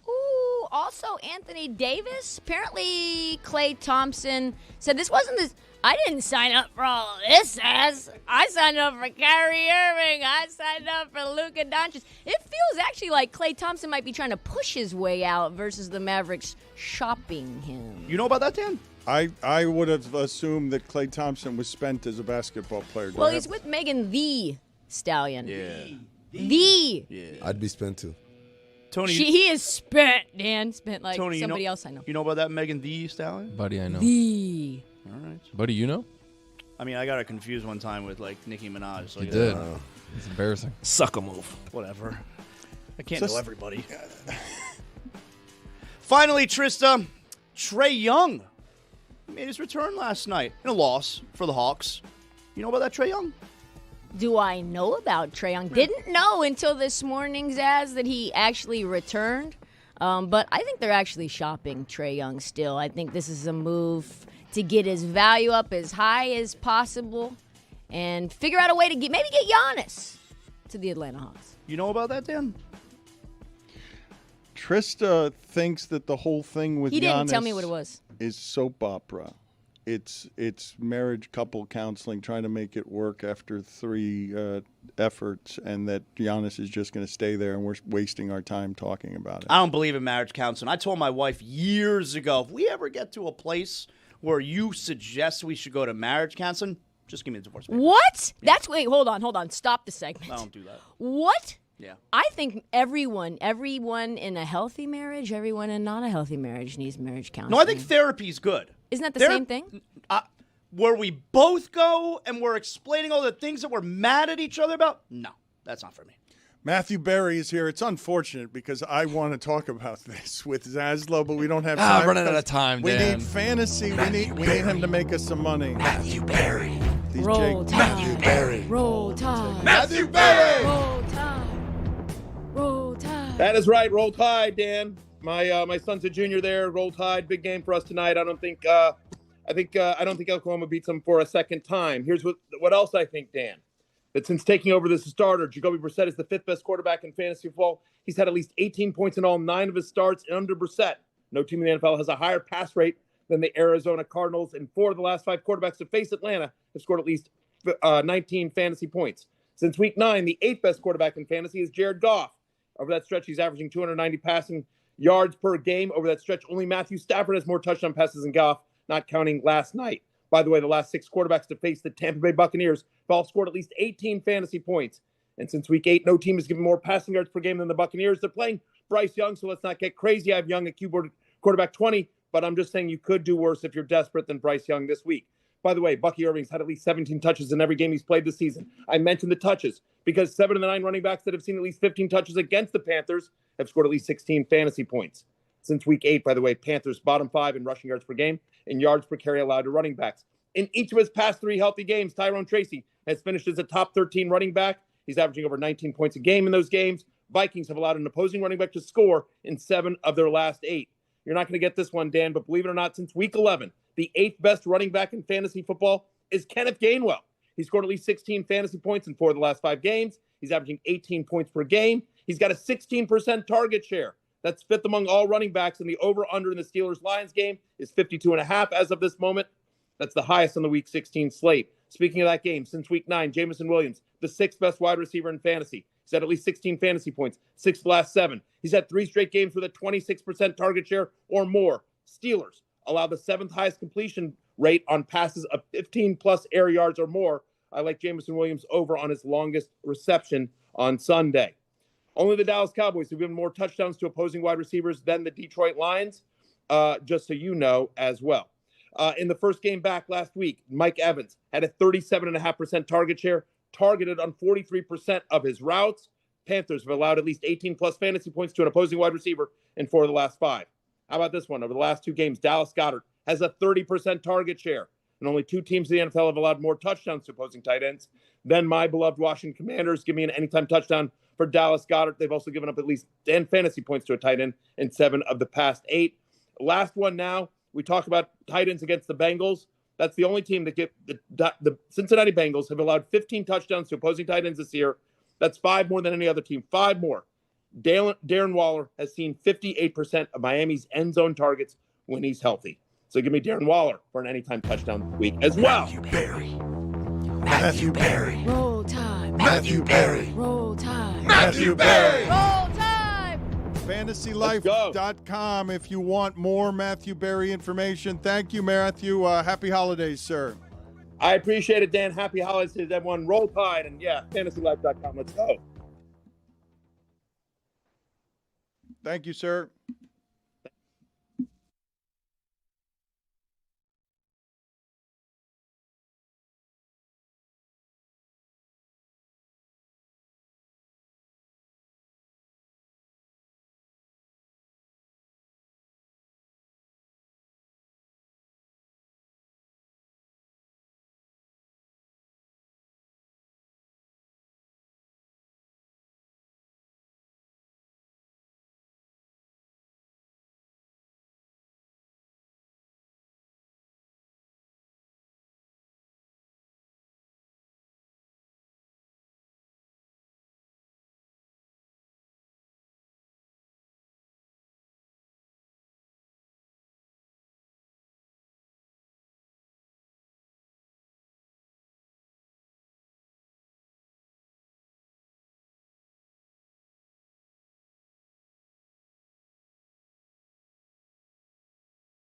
Ooh, also Anthony Davis. Apparently, Klay Thompson said this wasn't this. I didn't sign up for all of this, as I signed up for Kyrie Irving. I signed up for Luka Doncic. It feels actually like Klay Thompson might be trying to push his way out versus the Mavericks shopping him. You know about that, Dan? I would have assumed that Klay Thompson was spent as a basketball player. Well, he's with Megan the Stallion. Yeah. Yeah. I'd be spent too. Tony, he is spent, Dan. Spent like Tony, somebody else I know. You know about that Megan the Stallion? Buddy, I know. All right. Buddy, you know? I mean, I got her confused one time with, like, Nicki Minaj. So You did. It's embarrassing. Sucker move. Whatever. I can't know everybody. Finally, Trista, Trae Young made his return last night in a loss for the Hawks. You know about that, Trae Young? Do I know about Trae Young? Didn't know until this morning, Zaz, that he actually returned. But I think they're actually shopping Trae Young still. I think this is a move to get his value up as high as possible and figure out a way to maybe get Giannis to the Atlanta Hawks. You know about that, Dan? Trista thinks that the whole thing with He didn't Giannis tell me what it was. is soap opera. it's marriage couple counseling, trying to make it work after 3 efforts, and that Giannis is just going to stay there, and we're wasting our time talking about it. I don't believe in marriage counseling. I told my wife years ago, if we ever get to a place where you suggest we should go to marriage counseling, just give me a divorce papers. What? That's wait. Hold on. Stop the segment. I don't do that. What? Yeah. I think everyone in a healthy marriage, everyone in not a healthy marriage needs marriage counseling. No, I think therapy is good. Isn't that the same thing? Where we both go and we're explaining all the things that we're mad at each other about? No, that's not for me. Matthew Berry is here. It's unfortunate because I want to talk about this with Zaslow, but we don't have time. Running out of time, We Dan. need fantasy. We need him to make us some money. Matthew Berry. Roll Tide. Matthew Berry. Roll Tide. Matthew Berry. Roll Tide. Roll Tide. That is right. Roll Tide, Dan. My son's a junior there. Roll Tide. Big game for us tonight. I don't think Oklahoma beats them for a second time. Here's what else I think, Dan. That since taking over as a starter, Jacoby Brissett is the 5th best quarterback in fantasy football. He's had at least 18 points in all 9 of his starts. And under Brissett, no team in the NFL has a higher pass rate than the Arizona Cardinals. And 4 of the last 5 quarterbacks to face Atlanta have scored at least 19 fantasy points. Since week 9, the 8th best quarterback in fantasy is Jared Goff. Over that stretch, he's averaging 290 passing yards per game. Over that stretch, only Matthew Stafford has more touchdown passes than Goff, not counting last night. By the way, the last 6 quarterbacks to face the Tampa Bay Buccaneers have all scored at least 18 fantasy points. And since week 8, no team has given more passing yards per game than the Buccaneers. They're playing Bryce Young, so let's not get crazy. I have Young at quarterback 20, but I'm just saying you could do worse if you're desperate than Bryce Young this week. By the way, Bucky Irving's had at least 17 touches in every game he's played this season. I mentioned the touches because 7 of the 9 running backs that have seen at least 15 touches against the Panthers have scored at least 16 fantasy points. Since week 8, by the way, Panthers bottom 5 in rushing yards per game and yards per carry allowed to running backs. In each of his past 3 healthy games, Tyrone Tracy has finished as a top 13 running back. He's averaging over 19 points a game in those games. Vikings have allowed an opposing running back to score in 7 of their last 8. You're not going to get this one, Dan, but believe it or not, since week 11, the 8th best running back in fantasy football is Kenneth Gainwell. He scored at least 16 fantasy points in 4 of the last 5 games. He's averaging 18 points per game. He's got a 16% target share. That's 5th among all running backs, and the over-under in the Steelers-Lions game is 52.5 as of this moment. That's the highest on the Week 16 slate. Speaking of that game, since Week 9, Jamison Williams, the 6th best wide receiver in fantasy. He's had at least 16 fantasy points, 6 of the last 7. He's had 3 straight games with a 26% target share or more. Steelers allow the 7th highest completion rate on passes of 15-plus air yards or more. I like Jamison Williams over on his longest reception on Sunday. Only the Dallas Cowboys have given more touchdowns to opposing wide receivers than the Detroit Lions, just so you know as well. In the first game back last week, Mike Evans had a 37.5% target share, targeted on 43% of his routes. Panthers have allowed at least 18-plus fantasy points to an opposing wide receiver in 4 of the last 5. How about this one? Over the last 2 games, Dallas Goedert has a 30% target share, and only 2 teams in the NFL have allowed more touchdowns to opposing tight ends than my beloved Washington Commanders. Give me an anytime touchdown for Dallas Goedert. They've also given up at least 10 fantasy points to a tight end in 7 of the past 8. Last one now. We talk about tight ends against the Bengals. That's the only team that the Cincinnati Bengals have allowed 15 touchdowns to opposing tight ends this year. That's 5 more than any other team. 5 more. Darren Waller has seen 58% of Miami's end zone targets when he's healthy. So give me Darren Waller for an anytime touchdown week as well. Matthew Berry. Matthew Berry. Roll Tide. Matthew Berry. Roll Tide. Matthew Berry. Roll Tide. FantasyLife.com if you want more Matthew Berry information. Thank you, Matthew. Happy holidays, sir. I appreciate it, Dan. Happy holidays to everyone. Roll Tide, and FantasyLife.com. Let's go. Thank you, sir.